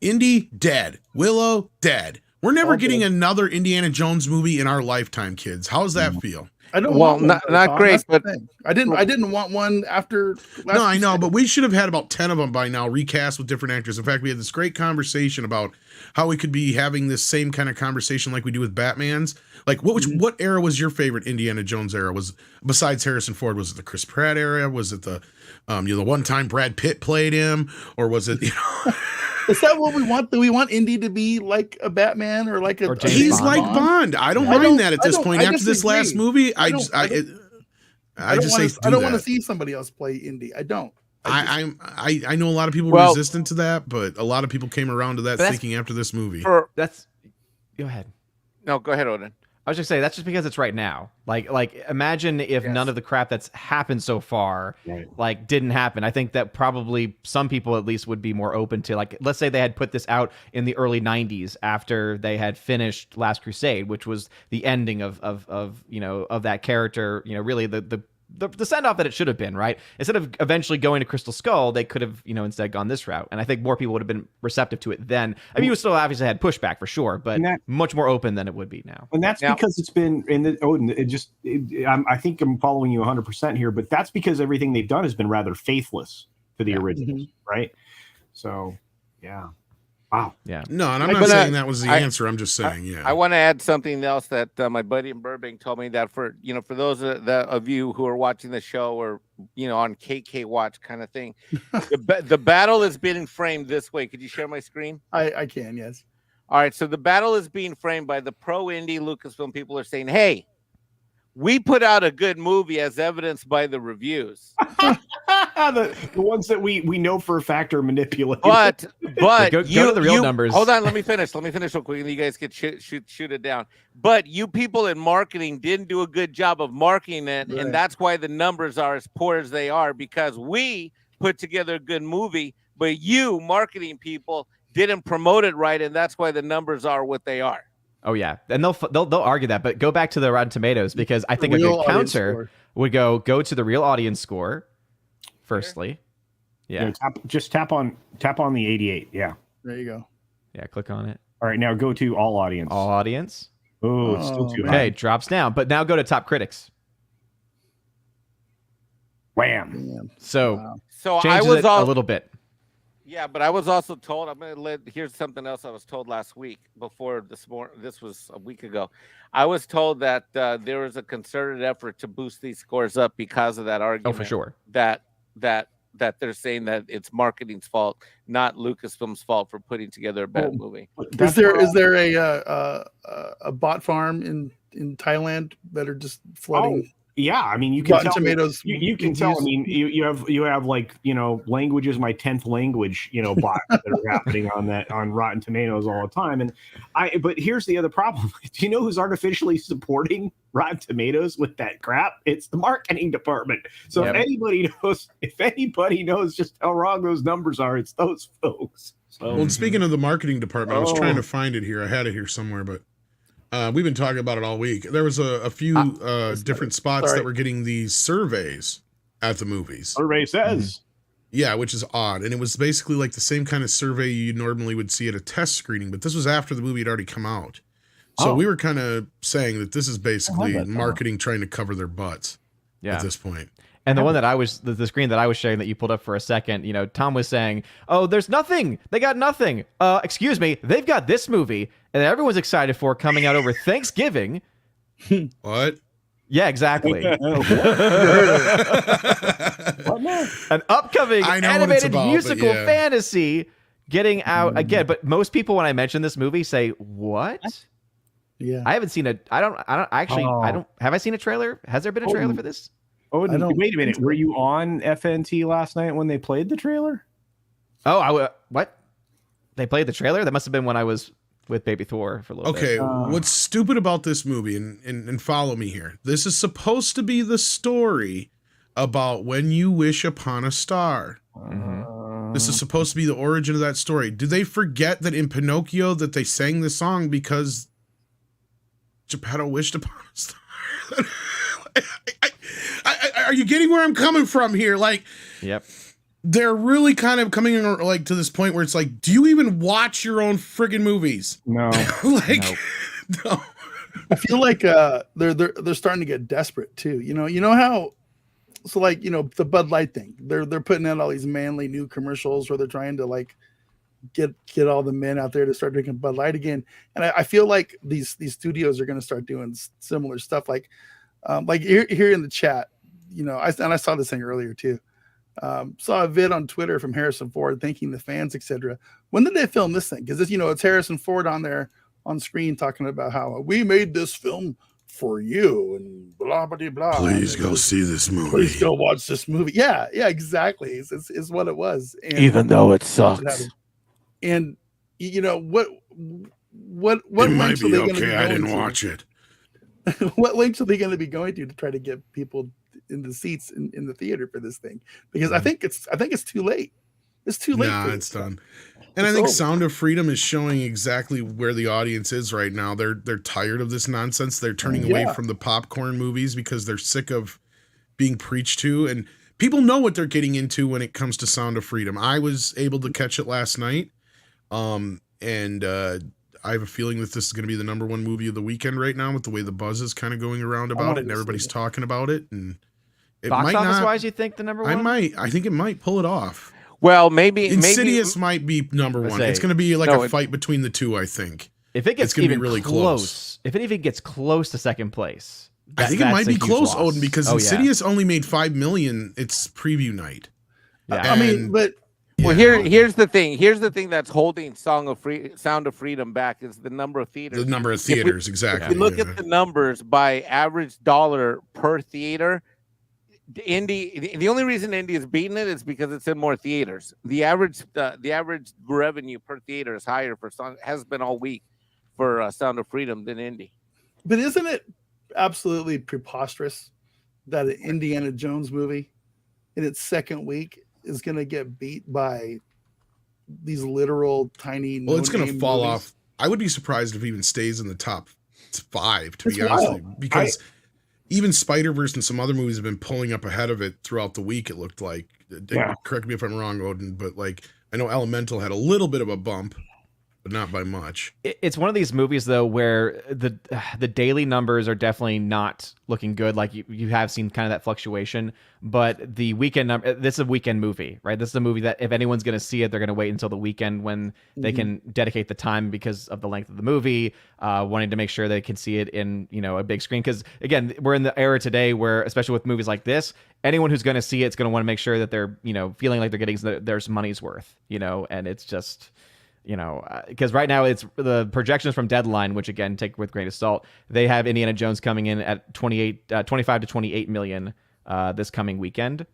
Indy, dead. Willow, dead. We're never getting another Indiana Jones movie in our lifetime, kids. How does that feel? I don't Well, want one, not Tom. great, That's the but thing. I didn't want one after. No, I know, but we should have had about 10 of them by now, recast with different actors. In fact, we had this great conversation about how we could be having this same kind of conversation like we do with Batman's. Like, what era was your favorite Indiana Jones era? Was besides Harrison Ford? Was it the Chris Pratt era? Was it the the one time Brad Pitt played him, or was it Is that what we want? Do we want Indy to be like a Batman or like a? He's Bond? Like Bond. I don't mind that at this point. After this last movie, I don't want to see somebody else play Indy. I don't. I know a lot of people were resistant to that, but a lot of people came around to that thinking after this movie. Go ahead. No, go ahead, Odin. I was just saying that's just because it's right now. Like imagine if none of the crap that's happened so far, like didn't happen. I think that probably some people at least would be more open to, like, let's say they had put this out in the early '90s after they had finished Last Crusade, which was the ending of that character. Really the send off that it should have been, right? Instead of eventually going to Crystal Skull, they could have, instead gone this route. And I think more people would have been receptive to it then. I mean, you still obviously had pushback for sure, but much more open than it would be now. And that's because it's been I think I'm following you 100% here, but that's because everything they've done has been rather faithless to the originals, right? So, yeah. Wow. Yeah. No, and I'm not saying that was the answer. I'm just saying, I want to add something else that my buddy in Burbank told me, that for those of you who are watching the show or on KK Watch kind of thing, the battle is being framed this way. Could you share my screen? I can, yes. All right. So the battle is being framed by the pro indie Lucasfilm people are saying, "Hey, we put out a good movie as evidenced by the reviews." the ones that we know for a fact are manipulated. But go to the real numbers. Hold on, let me finish real quick, and you guys can shoot it down. But you people in marketing didn't do a good job of marketing it, and that's why the numbers are as poor as they are, because we put together a good movie, but you marketing people didn't promote it right, and that's why the numbers are what they are. Oh yeah, and they'll argue that, but go back to the Rotten Tomatoes, because I think a good counter would go to the real audience score. Firstly, just tap on the 88. Yeah, there you go. Yeah, click on it. All right, now go to all audience. All audience. Oh, it's still too high. Okay, drops down, but now go to top critics. Wham. So I was a little bit. Yeah, but I was also told, here's something else I was told last week before this was a week ago. I was told that there was a concerted effort to boost these scores up because of that argument. Oh, for sure. That they're saying that it's marketing's fault, not Lucasfilm's fault for putting together a bad movie. Is there a bot farm in Thailand that are just flooding? Yeah, I mean, you can tell. Tomatoes. You can tell. I mean, you have like language is my 10th language. Bots that are happening on Rotten Tomatoes all the time. But here's the other problem. Do you know who's artificially supporting Rotten Tomatoes with that crap? It's the marketing department. So if anybody knows just how wrong those numbers are, it's those folks. So, well, speaking of the marketing department, I was trying to find it here. I had it here somewhere, but. We've been talking about it all week. There was a few different spots that were getting these surveys at the movies. Survey says. Yeah, which is odd. And it was basically like the same kind of survey you normally would see at a test screening, but this was after the movie had already come out. So we were kind of saying that this is basically marketing trying to cover their butts at this point. And the one that the screen that I was sharing that you pulled up for a second, Tom was saying, "Oh, there's nothing. They got nothing. Excuse me, they've got this movie and everyone's excited for coming out over Thanksgiving." What? Yeah, exactly. An upcoming animated musical fantasy getting out again. But most people, when I mention this movie, say, "What?" Yeah, I haven't seen it. I don't. Have I seen a trailer? Has there been a trailer for this? Oh, wait a minute. Were you on FNT last night when they played the trailer? Oh, what? They played the trailer? That must have been when I was with Baby Thor for a little bit. Okay, what's stupid about this movie, and follow me here. This is supposed to be the story about When You Wish Upon a Star. This is supposed to be the origin of that story. Do they forget that in Pinocchio that they sang the song because Geppetto wished upon a star? Are you getting where I'm coming from here? Like, yep. they're really kind of coming in like to this point where it's like, do you even watch your own friggin' movies? No. Like, no. I feel like they're starting to get desperate too. You know how, so like, the Bud Light thing, they're putting out all these manly new commercials where they're trying to like get all the men out there to start drinking Bud Light again. And I feel like these studios are going to start doing similar stuff. Like here in the chat, I saw this thing earlier too. Saw a vid on Twitter from Harrison Ford thanking the fans, etc. When did they film this thing? Because it's Harrison Ford on there on screen talking about how we made this film for you and blah blah blah. Please go see this movie. Please go watch this movie. Yeah, exactly. Is what it was. And even though it sucks. And what it might be okay. I didn't watch it. What lengths are they going to be going to try to get people in the seats in the theater for this thing? Because I think it's too late. It's too late. Nah, it's done. And I think Sound of Freedom is showing exactly where the audience is right now. They're tired of this nonsense. They're turning away from the popcorn movies because they're sick of being preached to. And people know what they're getting into when it comes to Sound of Freedom. I was able to catch it last night. And I have a feeling that this is going to be the number one movie of the weekend right now with the way the buzz is kind of going around about it and everybody's talking about it. And it box might office not, wise, you think the number one? I think it might pull it off. Well, maybe Insidious might be number one. It's going to be like a fight between the two, I think. If it gets even really close, if it even gets close to second place, I think it might be close, Odin, because Insidious only made $5 million its preview night. Yeah. I mean, but well, here's the thing. Here's the thing that's holding Sound of Freedom back is the number of theaters. The number of theaters, exactly. If you look at the numbers by average dollar per theater, the only reason Indy is beating it is because it's in more theaters. The average revenue per theater is higher has been all week for Sound of Freedom than Indy. But isn't it absolutely preposterous that an Indiana Jones movie in its second week is going to get beat by these literal tiny? Well, it's going to fall off. I would be surprised if it even stays in the top 5, to be honest with you, because even Spider-Verse and some other movies have been pulling up ahead of it throughout the week, it looked like. Correct me if I'm wrong, Odin, but like I know Elemental had a little bit of a bump, but not by much. It's one of these movies, though, where the daily numbers are definitely not looking good. Like you have seen kind of that fluctuation, but the weekend number, this is a weekend movie, right? This is a movie that if anyone's going to see it, they're going to wait until the weekend when they can dedicate the time because of the length of the movie, wanting to make sure they can see it in, a big screen. Because again, we're in the era today where, especially with movies like this, anyone who's going to see it's going to want to make sure that they're, feeling like they're getting their money's worth, and it's just, because right now it's the projections from Deadline, which again, take with a grain of salt. They have Indiana Jones coming in at 25 to 28 million this coming weekend.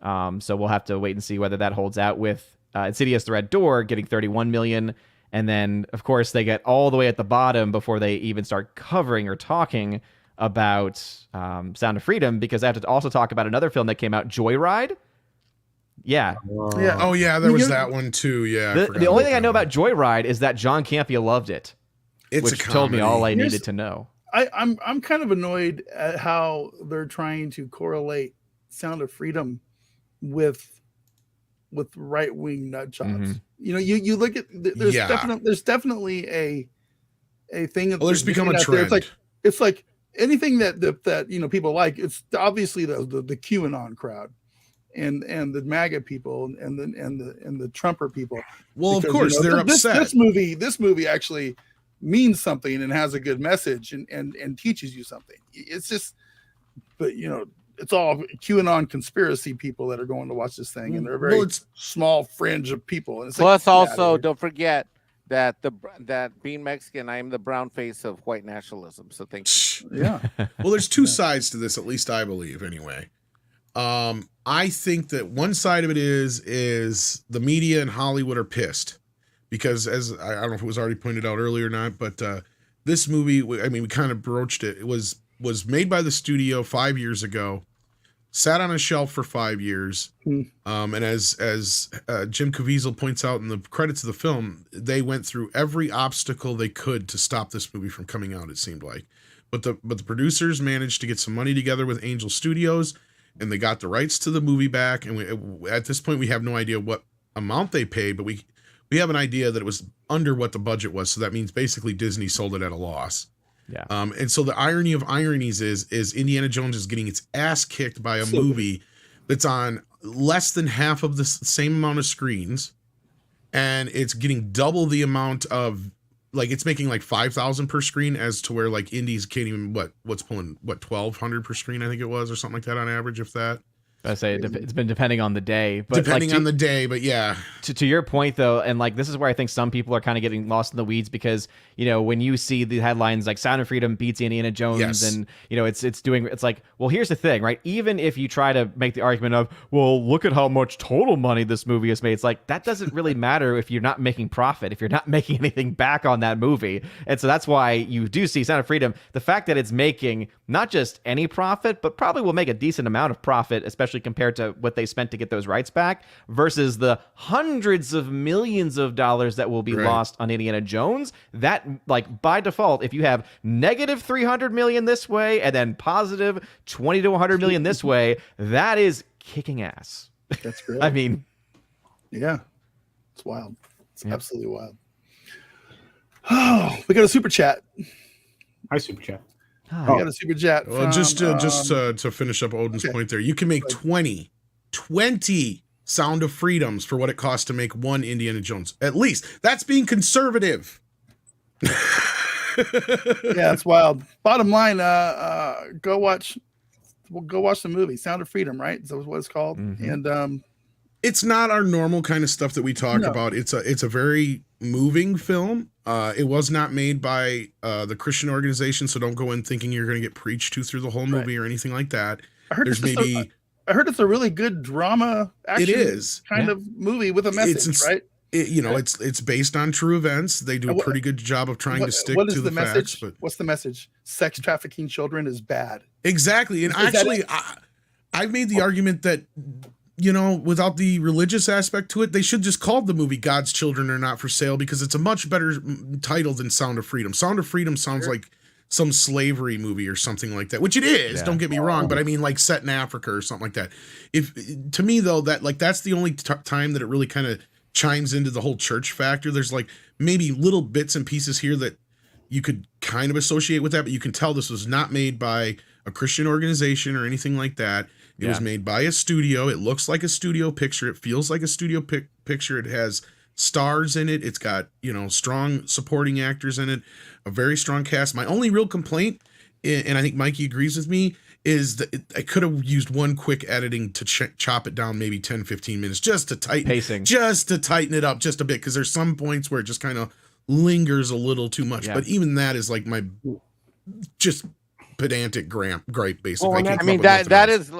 So we'll have to wait and see whether that holds out with Insidious: The Red Door getting 31 million. And then, of course, they get all the way at the bottom before they even start covering or talking about Sound of Freedom, because I have to also talk about another film that came out, Joyride. Yeah. Yeah. Oh, yeah. There was that one too. Yeah. The only thing I know about Joyride is that John Campea loved it, which told me all I needed to know. I'm kind of annoyed at how they're trying to correlate Sound of Freedom with right wing nut jobs. You look at there's definitely a thing. There's become a trend. It's like anything that people like. It's obviously the QAnon crowd. And the MAGA people and the Trumper people. Well, because, of course, they're upset. This movie actually means something and has a good message and teaches you something. It's just, but it's all QAnon conspiracy people that are going to watch this thing, and they're a very small fringe of people. And it's plus, also, don't forget that that being Mexican, I am the brown face of white nationalism. So thank you. Yeah. Well, there's two sides to this, at least I believe, anyway. I think that one side of it is the media and Hollywood are pissed because, as I don't know if it was already pointed out earlier or not, but this movie, we kind of broached it. It was made by the studio 5 years ago, sat on a shelf for 5 years, and as Jim Caviezel points out in the credits of the film, they went through every obstacle they could to stop this movie from coming out. It seemed like, but the producers managed to get some money together with Angel Studios. and they got the rights to the movie back. And at this point, we have no idea what amount they paid, but we have an idea that it was under what the budget was. So that means basically Disney sold it at a loss. Yeah. And so the irony of ironies is Indiana Jones is getting its ass kicked by a movie that's on less than half of the same amount of screens, and it's getting double the amount of, like, it's making like 5,000 per screen, as to where like indies can't even what's pulling 1,200 per screen, I think it was, or something like that on average, if that. I say it's been depending on the day, but depending on the day, but yeah. To your point though, and like this is where I think some people are kind of getting lost in the weeds, because when you see the headlines like Sound of Freedom beats Indiana Jones, and it's like, well, here's the thing, right? Even if you try to make the argument of, well, look at how much total money this movie has made, it's like that doesn't really matter if you're not making profit, if you're not making anything back on that movie. And so that's why you do see Sound of Freedom, the fact that it's making not just any profit, but probably will make a decent amount of profit, especially compared to what they spent to get those rights back, versus the hundreds of millions of dollars that will be lost on Indiana Jones. That, like, by default, if you have negative 300 million this way and then positive 20 to 100 million this way, that is kicking ass. That's great. I mean, yeah, it's wild. It's absolutely wild. Oh, we got a super chat. Hi, super chat. We got a super chat. Well, just to finish up Odin's point there, you can make 20 Sound of Freedoms for what it costs to make one Indiana Jones. At least that's being conservative. Yeah, it's wild. Bottom line, go watch the movie Sound of Freedom, right? Is that what it's called? Mm-hmm. And it's not our normal kind of stuff that we talk about. It's a very moving film. It was not made by the Christian organization, so don't go in thinking you're going to get preached to through the whole movie or anything like that. I heard it's a really good drama action kind of movie with a message, right? It's based on true events. They do a pretty good job of trying to stick to the message? facts. But what's the message? Sex trafficking children is bad. Exactly. And actually, I've made the argument that, without the religious aspect to it, they should just call the movie God's Children Are Not for Sale, because it's a much better title than Sound of Freedom. Sound of Freedom sounds like some slavery movie or something like that, which it is, don't get me wrong, but I mean, like, set in Africa or something like that. To me though, that's the only time that it really kind of chimes into the whole church factor. There's like maybe little bits and pieces here that you could kind of associate with that, but you can tell this was not made by a Christian organization or anything like that. It was made by a studio. It looks like a studio picture. It feels like a studio picture. It has stars in it. It's got, strong supporting actors in it, a very strong cast. My only real complaint, and I think Mikey agrees with me, is that I could have used one quick editing to chop it down maybe 10, 15 minutes just to tighten it up just a bit, because there's some points where it just kind of lingers a little too much. But even that is like my just pedantic gripe, basically. Well, I mean that is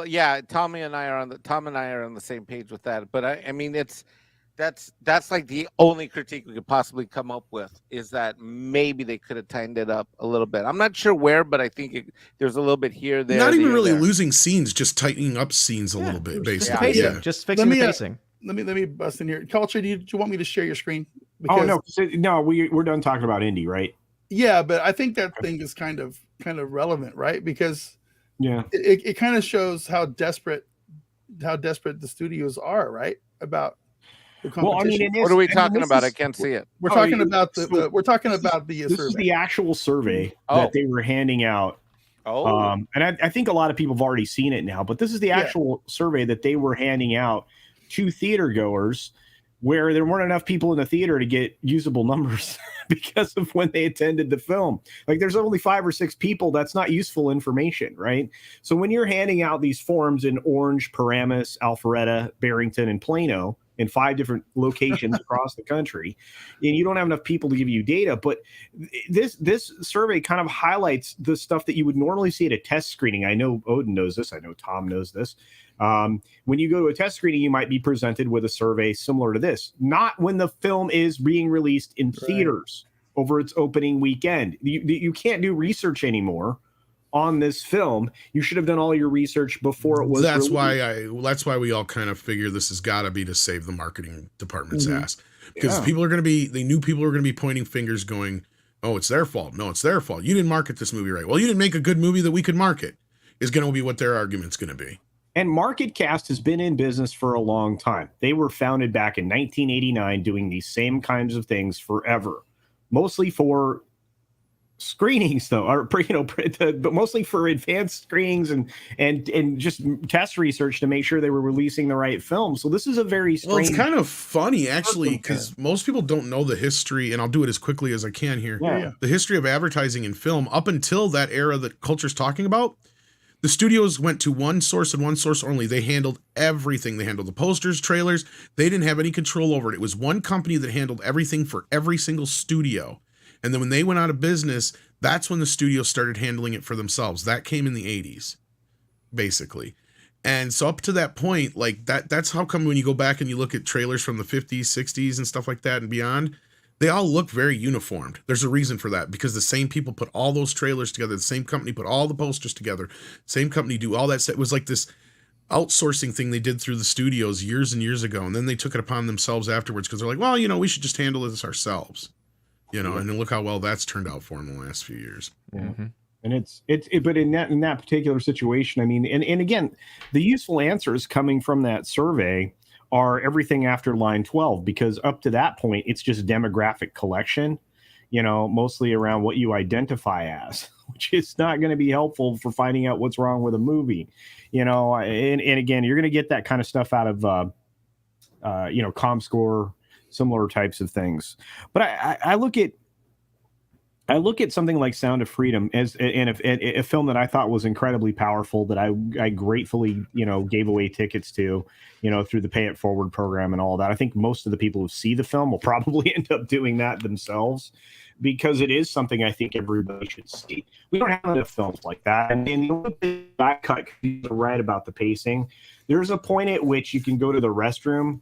Tom and I are on the same page with that. But I mean that's like the only critique we could possibly come up with, is that maybe they could have tightened it up a little bit. I'm not sure where, but I think there's a little bit here, there. Not even really losing scenes, just tightening up scenes a little bit, basically. Just fixing the pacing. Let me bust in here. Culture, do you want me to share your screen? Because, no, we're done talking about Indy, right? Yeah, but I think that thing is kind of relevant, right? Because it kind of shows how desperate the studios are, right? About the competition. What are we talking about? I can't see it. We're talking about the this survey. Is the actual survey that they were handing out. And I think a lot of people have already seen it now, but this is the actual survey that they were handing out to theater goers, where there weren't enough people in the theater to get usable numbers because of when they attended the film. Like, there's only 5 or 6 people. That's not useful information, right? So when you're handing out these forms in Orange, Paramus, Alpharetta, Barrington, and Plano, in 5 different locations across the country, and you don't have enough people to give you data, but this survey kind of highlights the stuff that you would normally see at a test screening. I know Odin knows this. I know Tom knows this. When you go to a test screening, you might be presented with a survey similar to this. Not when the film is being released in theaters over its opening weekend. You can't do research anymore on this film. You should have done all your research before it was released. That's why we all kind of figure this has got to be to save the marketing department's ass, because they knew people were going to be pointing fingers going, oh, it's their fault. No, it's their fault. You didn't market this movie right. Well, you didn't make a good movie that we could market, is going to be what their argument's going to be. And MarketCast has been in business for a long time. They were founded back in 1989 doing these same kinds of things forever, mostly for screenings though, or but mostly for advanced screenings and just test research to make sure they were releasing the right film. So this is a very strange. Well, it's kind of funny actually, because most people don't know the history, and I'll do it as quickly as I can here. Yeah. The history of advertising in film up until that era that Culture's talking about. The studios went to one source and one source only. They handled everything. They handled the posters, trailers. They didn't have any control over it. It was one company that handled everything for every single studio. And then when they went out of business, that's when the studios started handling it for themselves. That came in the 80s, basically. And so up to that point, like that's how come when you go back and you look at trailers from the 50s, 60s and stuff like that and beyond, they all look very uniformed. There's a reason for that, because the same people put all those trailers together. The same company put all the posters together. Same company do all that. It was like this outsourcing thing they did through the studios years and years ago. And then they took it upon themselves afterwards because they're like, well, we should just handle this ourselves. And then look how well that's turned out for them in the last few years. Yeah. Mm-hmm. And but in that particular situation, I mean, and again, the useful answers coming from that survey are everything after line 12, because up to that point, it's just demographic collection, mostly around what you identify as, which is not going to be helpful for finding out what's wrong with a movie, and again, you're going to get that kind of stuff out of, ComScore, similar types of things. But I look at something like Sound of Freedom as a film that I thought was incredibly powerful, that I gratefully, gave away tickets to, through the Pay It Forward program and all that. I think most of the people who see the film will probably end up doing that themselves, because it is something I think everybody should see. We don't have enough films like that. And the only thing I cut, you're right about the pacing. There's a point at which you can go to the restroom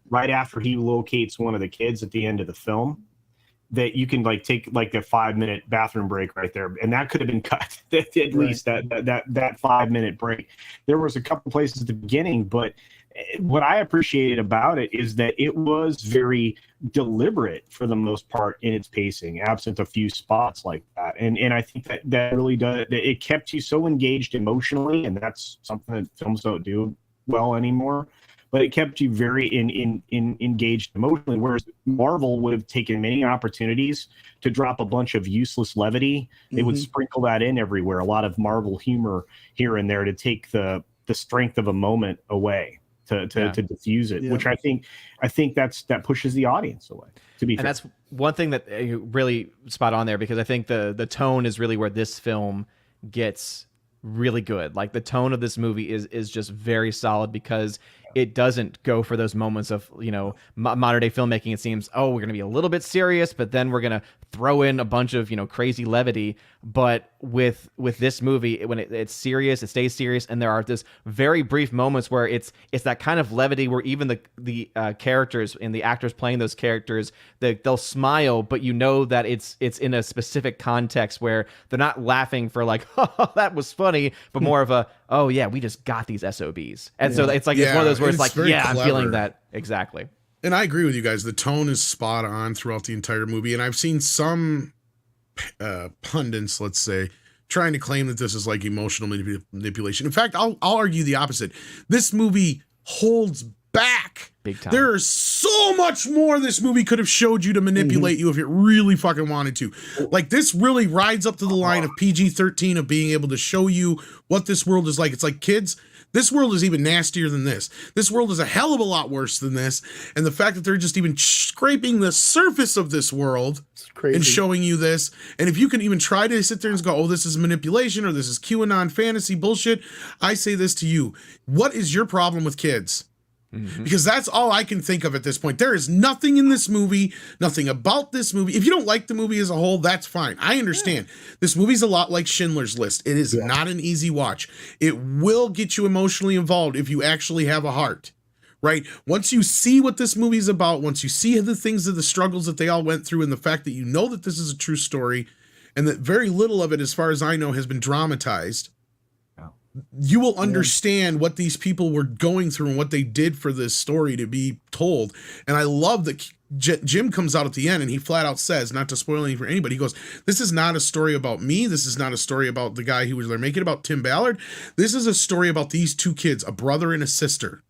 right after he locates one of the kids at the end of the film, that you can take a 5-minute bathroom break right there. And that could have been cut at least that 5-minute break. There was a couple places at the beginning, but what I appreciated about it is that it was very deliberate for the most part in its pacing, absent a few spots like that. And I think that really does, it kept you so engaged emotionally, and that's something that films don't do well anymore. But it kept you very engaged emotionally, whereas Marvel would have taken many opportunities to drop a bunch of useless levity. They would sprinkle that in everywhere, a lot of Marvel humor here and there to take the strength of a moment away, to diffuse it, which I think that pushes the audience away. To be fair. That's one thing that really spot on there, because I think the tone is really where this film gets really good. Like the tone of this movie is just very solid, because it doesn't go for those moments of, modern day filmmaking. It seems, we're going to be a little bit serious, but then we're going to throw in a bunch of, crazy levity. But with this movie, when it's serious, it stays serious. And there are this very brief moments where it's that kind of levity where even the characters and the actors playing those characters, they'll smile, but that it's in a specific context where they're not laughing for like, oh, that was funny, but more of a, oh yeah, we just got these SOBs. And so it's like, it's one of those where it's like, yeah, clever. I'm feeling that. Exactly. And I agree with you guys. The tone is spot on throughout the entire movie. And I've seen some pundits, let's say, trying to claim that this is like emotional manipulation. In fact, I'll argue the opposite. This movie holds back. Big time. There is so much more this movie could have showed you to manipulate you if it really fucking wanted to. Like, this really rides up to the line of PG-13 of being able to show you what this world is like. It's like, kids, this world is even nastier than this. This world is a hell of a lot worse than this. And the fact that they're just even scraping the surface of this world and showing you this. And if you can even try to sit there and go, oh, this is manipulation or this is QAnon fantasy bullshit, I say this to you. What is your problem with kids? Because that's all I can think of at this point. There is nothing in this movie, nothing about this movie. If you don't like the movie as a whole, that's fine. I understand. This movie's a lot like Schindler's List. It is not an easy watch. It will get you emotionally involved if you actually have a heart, right? Once you see what this movie is about, once you see the things of the struggles that they all went through, and the fact that you know that this is a true story, and that very little of it, as far as I know, has been dramatized, you will understand what these people were going through and what they did for this story to be told. And I love that Jim comes out at the end and he flat out says, not to spoil anything for anybody, he goes, this is not a story about me. This is not a story about the guy who was there making about Tim Ballard. This is a story about these two kids, a brother and a sister.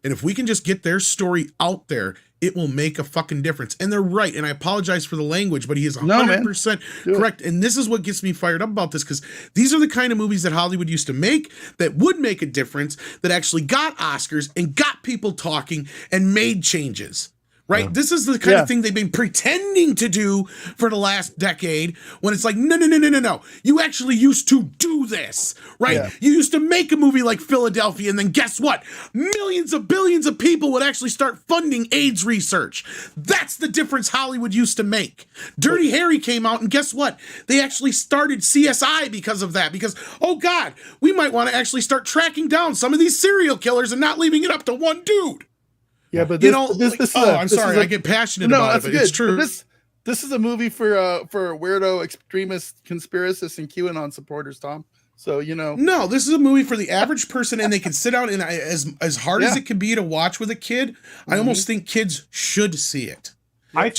And if we can just get their story out there, it will make a fucking difference. And they're right. And I apologize for the language, but he is 100% correct. And this is what gets me fired up about this, because these are the kind of movies that Hollywood used to make that would make a difference, that actually got Oscars and got people talking and made changes. Right? Yeah. This is the kind of thing they've been pretending to do for the last decade, when it's like, no. You actually used to do this, right? Yeah. You used to make a movie like Philadelphia, and then guess what? Millions of billions of people would actually start funding AIDS research. That's the difference Hollywood used to make. Dirty Harry came out, and guess what? They actually started CSI because of that, because, oh God, we might want to actually start tracking down some of these serial killers and not leaving it up to one dude. Yeah, but I'm sorry, I get passionate about it, but it's true. This is a movie for weirdo extremist conspiracists and QAnon supporters, Tom. So, No, this is a movie for the average person, and they can sit down, and as hard as it can be to watch with a kid, I almost think kids should see it.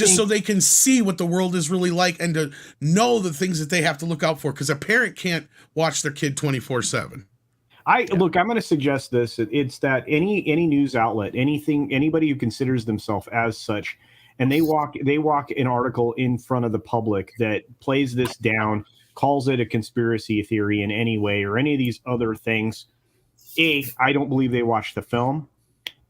So they can see what the world is really like, and to know the things that they have to look out for, because a parent can't watch their kid 24/7. Look, I'm going to suggest this. It's that any news outlet, anybody who considers themselves as such, and they walk an article in front of the public that plays this down, calls it a conspiracy theory in any way, or any of these other things. A, I don't believe they watched the film,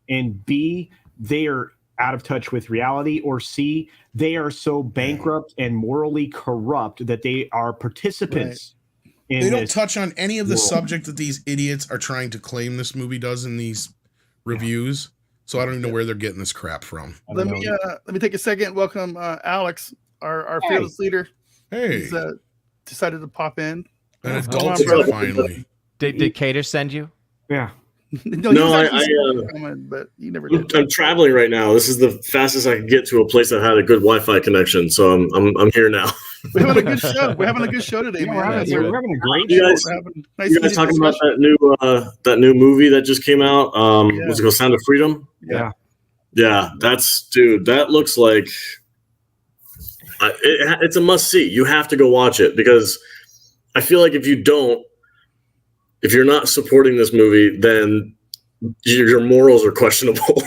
and B, they are out of touch with reality, or C, they are so bankrupt and morally corrupt that they are participants. Right. They don't touch on any of the subject that these idiots are trying to claim this movie does in these reviews. So I don't even know where they're getting this crap from. Let me take a second. Welcome Alex, our fearless leader. Hey, he's decided to pop in. An adult finally. Did Kadish send you? Yeah. But you never did. I'm traveling right now. This is the fastest I can get to a place that had a good Wi-Fi connection. So I'm here now. We're having a good show. We're having a good show today, man. We're having a great show. You guys talking about that new movie that just came out? What's it called? Sound of Freedom? Yeah. Yeah, that looks like it's a must see. You have to go watch it, because I feel like if you're not supporting this movie, then your morals are questionable.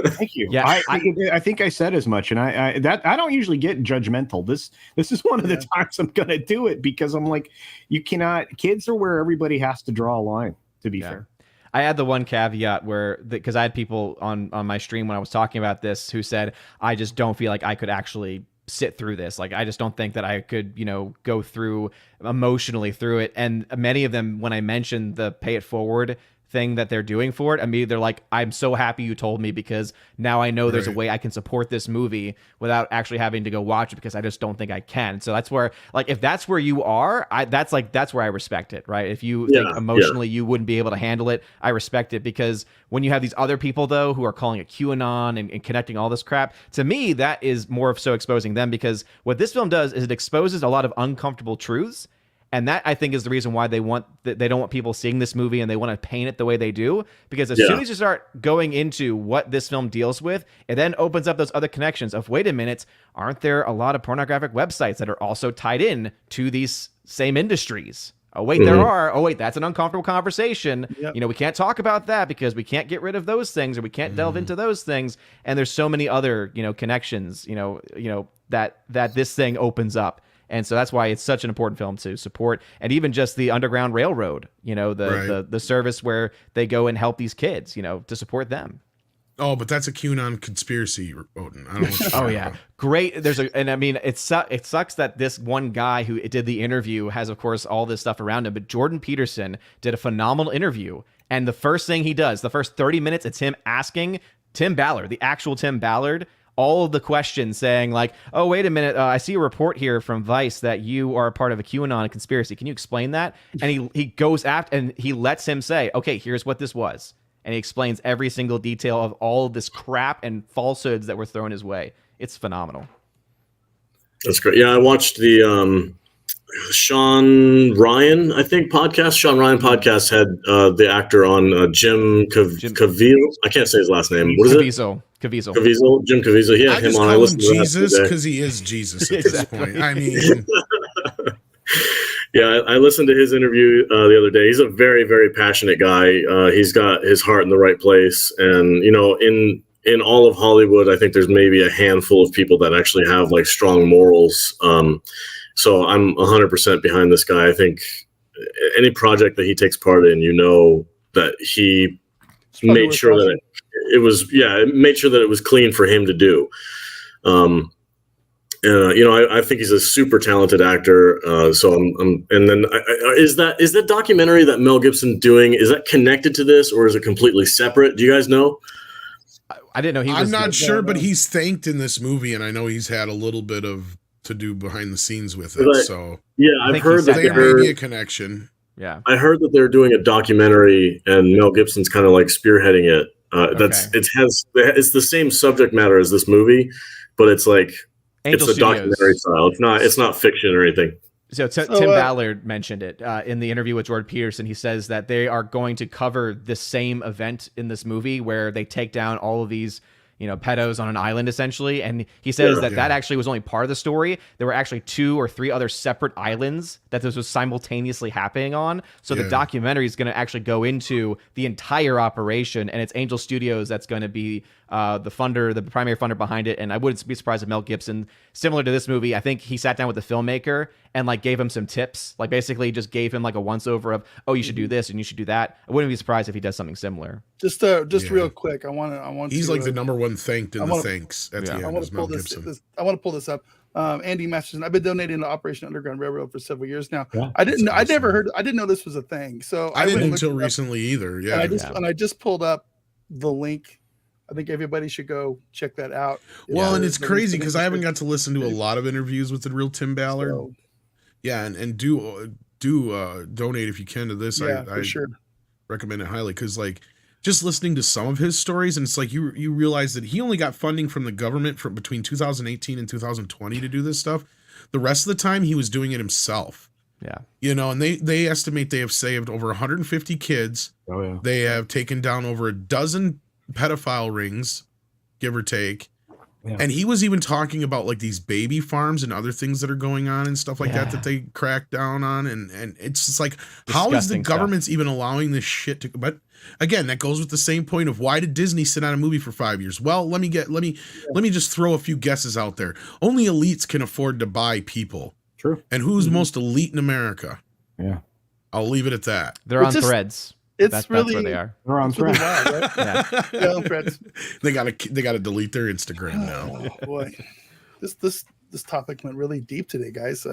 Thank you. Yeah, I think I said as much, and I don't usually get judgmental. This is one of the times I'm gonna do it, because I'm like, you cannot. Kids are where everybody has to draw a line. To be fair, I had the one caveat where, because I had people on my stream when I was talking about this who said, I just don't feel like I could actually sit through this. Like, I just don't think that I could, go through emotionally through it. And many of them, when I mentioned the pay it forward thing that they're doing for it, immediately they're like, I'm so happy you told me, because now I know there's a way I can support this movie without actually having to go watch it, because I just don't think I can. So that's where, like, if that's where you are, that's where I respect it, right? If you think emotionally you wouldn't be able to handle it, I respect it. Because when you have these other people, though, who are calling it QAnon and connecting all this crap, to me, that is more of so exposing them, because what this film does is it exposes a lot of uncomfortable truths. And that, I think, is the reason why they don't want people seeing this movie, and they want to paint it the way they do. Because as soon as you start going into what this film deals with, it then opens up those other connections of, wait a minute, aren't there a lot of pornographic websites that are also tied in to these same industries? Oh, wait, there are. Oh, wait, that's an uncomfortable conversation. Yep. We can't talk about that because we can't get rid of those things, or we can't delve into those things. And there's so many other, connections, that this thing opens up. And so that's why it's such an important film to support. And even just the Underground Railroad, the service where they go and help these kids, to support them. Oh, but that's a QAnon conspiracy, Odin. I don't know what Oh, yeah. About. Great. It sucks that this one guy who did the interview has, of course, all this stuff around him. But Jordan Peterson did a phenomenal interview. And the first thing he does, the first 30 minutes, it's him asking Tim Ballard, the actual Tim Ballard, all of the questions, saying like, oh, wait a minute, I see a report here from Vice that you are a part of a QAnon conspiracy. Can you explain that? And he goes after, and he lets him say, okay, here's what this was. And he explains every single detail of all of this crap and falsehoods that were thrown his way. It's phenomenal. That's great. Yeah, I watched the Sean Ryan, I think podcast. Sean Ryan podcast had the actor on Jim Caviezel. I can't say his last name. What is Caviezel. it? Caviezel. Jim Caviezel. Yeah, I just him on. I call him listened to that Jesus today. because he is Jesus at Exactly. this point. I mean, Yeah, I listened to his interview the other day. He's a very, very passionate guy. He's got his heart in the right place, and you know, in all of Hollywood, I think there's maybe a handful of people that actually have like strong morals. So I'm 100% behind this guy. I think any project that he takes part in, you know, that he made sure that it was, made sure that it was clean for him to do. You know, I think he's a super talented actor. So and then is that documentary that Mel Gibson doing, is that connected to this or is it completely separate? Do you guys know? I didn't know he was. I'm not sure, but he's thanked in this movie, and I know he's had a little bit of to do behind the scenes with it. So yeah, I've heard that there may be a connection. Yeah, I heard that they're doing a documentary, and Mel Gibson's kind of like spearheading it. It's the same subject matter as this movie, but it's like Angel it's a Studios. documentary style. It's not fiction or anything. So Tim Ballard mentioned it in the interview with Jordan Peterson. He says that they are going to cover the same event in this movie where they take down all of these, you know, pedos on an island essentially. And he says that actually was only part of the story. There were actually 2 or 3 other separate islands that this was simultaneously happening on. So the documentary is going to actually go into the entire operation, and it's Angel Studios that's going to be the primary funder behind it. And I wouldn't be surprised if Mel Gibson, similar to this movie, I think he sat down with the filmmaker and like gave him some tips, like basically just gave him like a once over of, oh, you should do this and you should do that. I wouldn't be surprised if he does something similar. Just real quick, I want. He's to, like the number one thanked in the thanks at the end. I want to pull this up. Andy Masterson. I've been donating to Operation Underground Railroad for several years now. Yeah, I didn't know this was a thing. So I didn't until recently either. Yeah, and I just pulled up the link. I think everybody should go check that out. Well, and it's crazy because I haven't got to listen to a lot of interviews with the real Tim Ballard. So, and do donate if you can to this. I for sure recommend it highly because like just listening to some of his stories, and it's like you realize that he only got funding from the government from between 2018 and 2020 to do this stuff. The rest of the time he was doing it himself. Yeah. You know, and they estimate they have saved over 150 kids. Oh yeah. They have taken down over a dozen pedophile rings, give or take. Yeah. And he was even talking about like these baby farms and other things that are going on and stuff like that they crack down on. And it's just like, how is the government's even allowing this shit to, but again, that goes with the same point of why did Disney sit on a movie for 5 years? Well, let me just throw a few guesses out there. Only elites can afford to buy people. True. And who's most elite in America? Yeah. I'll leave it at that. They're on Threads. That's where they are. They're on Really wild, right? Yeah. Threads. They gotta delete their Instagram now. Oh, boy, this topic went really deep today, guys.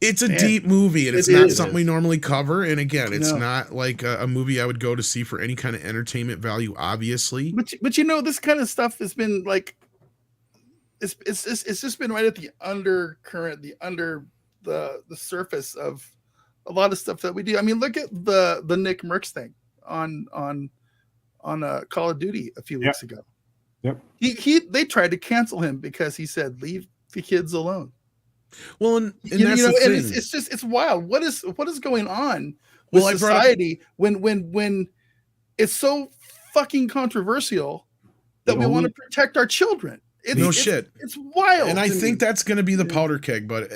It's a deep movie, and it's not something we normally cover. And again, it's not like a movie I would go to see for any kind of entertainment value, obviously. But you know, this kind of stuff has been like, it's just been right at the undercurrent, the surface of a lot of stuff that we do. I mean, look at the Nick Merckx thing on Call of Duty a few weeks ago. Yep. They tried to cancel him because he said leave the kids alone. Well, and that's the thing. It's wild. What is going on with society when it's so fucking controversial that we want to protect our children? It's wild. And I think that's going to be the powder keg. But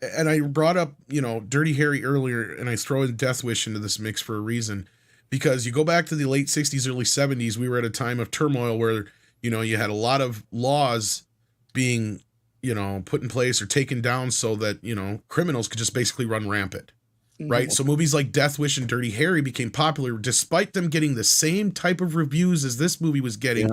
and I brought up Dirty Harry earlier, and I throw in Death Wish into this mix for a reason, because you go back to the late 60s, early 70s, we were at a time of turmoil where you had a lot of laws being put in place or taken down so that criminals could just basically run rampant. Right. So movies like Death Wish and Dirty Harry became popular despite them getting the same type of reviews as this movie was getting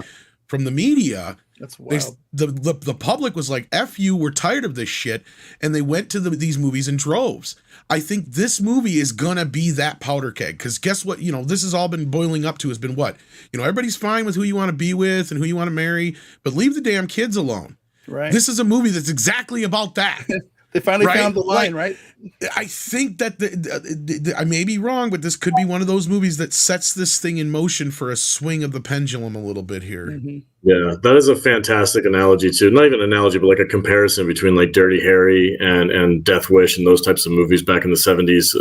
from the media. That's wild. The public was like, F you, we're tired of this shit. And they went to these movies in droves. I think this movie is going to be that powder keg. Because guess what? This has all been boiling up to has been what? Everybody's fine with who you want to be with and who you want to marry, but leave the damn kids alone. Right. This is a movie that's exactly about that. They finally found the line, right? I think that I may be wrong, but this could be one of those movies that sets this thing in motion for a swing of the pendulum a little bit here. Mm-hmm. Yeah, that is a fantastic analogy too. Not even an analogy, but like a comparison between like Dirty Harry and Death Wish and those types of movies back in the 70s.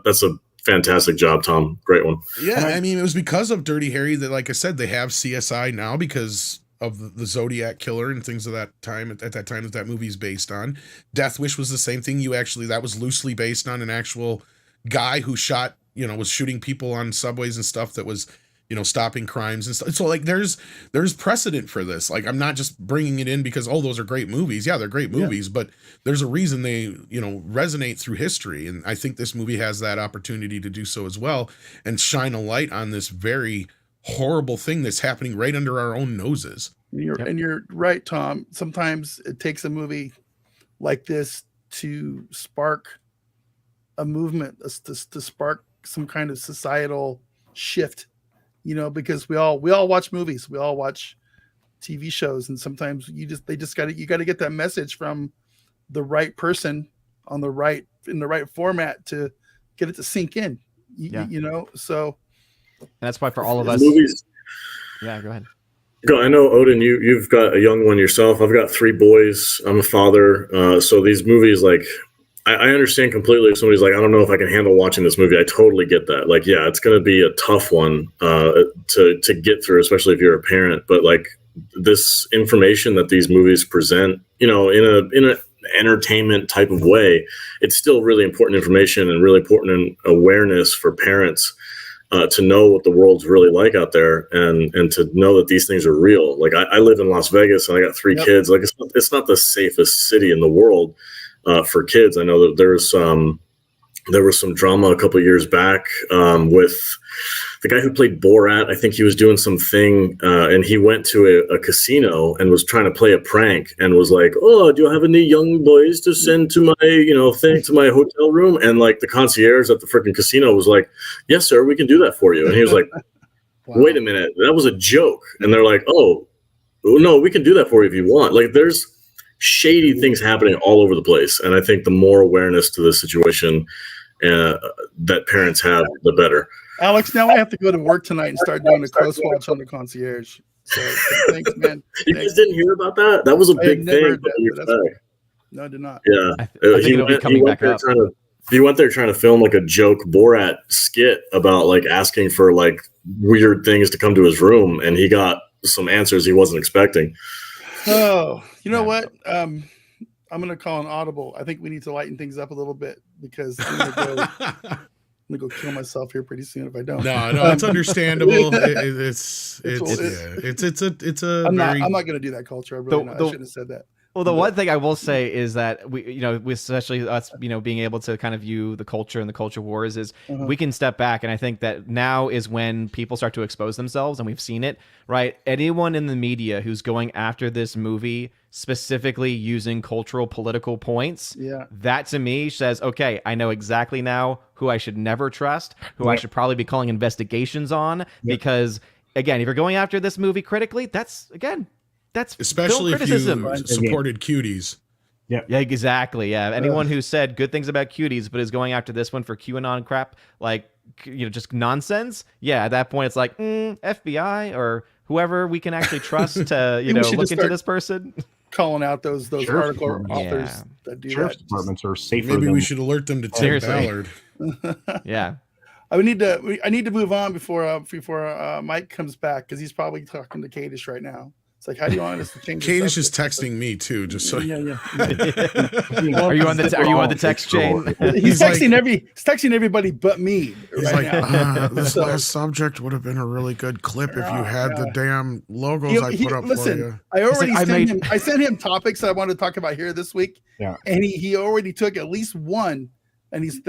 That's a fantastic job, Tom. Great one. Yeah, I mean, it was because of Dirty Harry that, like I said, they have CSI now because of the Zodiac killer and things of that time, at that time that movie's based on. Death Wish was the same thing. That was loosely based on an actual guy who shot, was shooting people on subways and stuff that was, stopping crimes and stuff. So like there's precedent for this. Like, I'm not just bringing it in because, those are great movies. Yeah, they're great movies, but there's a reason they, resonate through history. And I think this movie has that opportunity to do so as well and shine a light on this very horrible thing that's happening right under our own noses. And you're right, Tom. Sometimes it takes a movie like this to spark a movement, to spark some kind of societal shift, because we all watch movies, we all watch TV shows, and sometimes you got to get that message from the right person in the right format to get it to sink in. So. And that's why for all of us, movies. Yeah, go ahead. I know, Odin, you've got a young one yourself. I've got 3 boys. I'm a father. So these movies, like, I understand completely if somebody's like, I don't know if I can handle watching this movie. I totally get that. Like, yeah, it's going to be a tough one to get through, especially if you're a parent. But like this information that these movies present, in an entertainment type of way, it's still really important information and really important awareness for parents. To know what the world's really like out there and to know that these things are real. Like I live in Las Vegas and I got 3 kids. Like it's not the safest city in the world for kids. I know that there was some drama a couple of years back with the guy who played Borat. I think he was doing something and he went to a casino and was trying to play a prank and was like, "Oh, do you have any young boys to send to my, thing to my hotel room?" And like the concierge at the freaking casino was like, "Yes, sir, we can do that for you." And he was like, wow. Wait a minute, that was a joke. And they're like, "Oh, no, we can do that for you if you want." Like there's shady things happening all over the place. And I think the more awareness to this situation that parents have, the better. Alex, now I have to go to work tonight and start doing a close watch on the concierge. So thanks, man. You guys didn't hear about that? That was a big thing. No, I did not. Yeah. I think it'll be coming back up. He went there trying to film like a joke Borat skit about like asking for like weird things to come to his room, and he got some answers he wasn't expecting. Oh, you know what? I'm gonna call an audible. I think we need to lighten things up a little bit because I'm gonna go kill myself here pretty soon if I don't. No, it's understandable. It's I'm not gonna do that culture. I really I shouldn't have said that. Well, the one thing I will say is that we especially us, being able to kind of view the culture and the culture wars is we can step back. And I think that now is when people start to expose themselves, and we've seen it, right? Anyone in the media who's going after this movie specifically using cultural political points, that to me says, okay, I know exactly now who I should never trust, who I should probably be calling investigations on, because again, if you're going after this movie critically, that's especially if you supported cuties. Yeah, exactly. Yeah, anyone who said good things about cuties but is going after this one for QAnon crap, like just nonsense. Yeah, at that point it's like FBI or whoever we can actually trust to look into this person. Calling out those article authors that do Sheriff's that. Departments are safer. Maybe we should alert them to Tim Ballard. Yeah. I need to move on before Mike comes back because he's probably talking to Kadish right now. It's like, how do you want us to change? Kadish is texting me too, just so. Yeah. Are you on the text chain? He's texting everybody but me. He's right this last subject would have been a really good clip if you had the damn logos I put up for you. I sent him topics that I wanted to talk about here this week. Yeah, and he already took at least one, and he's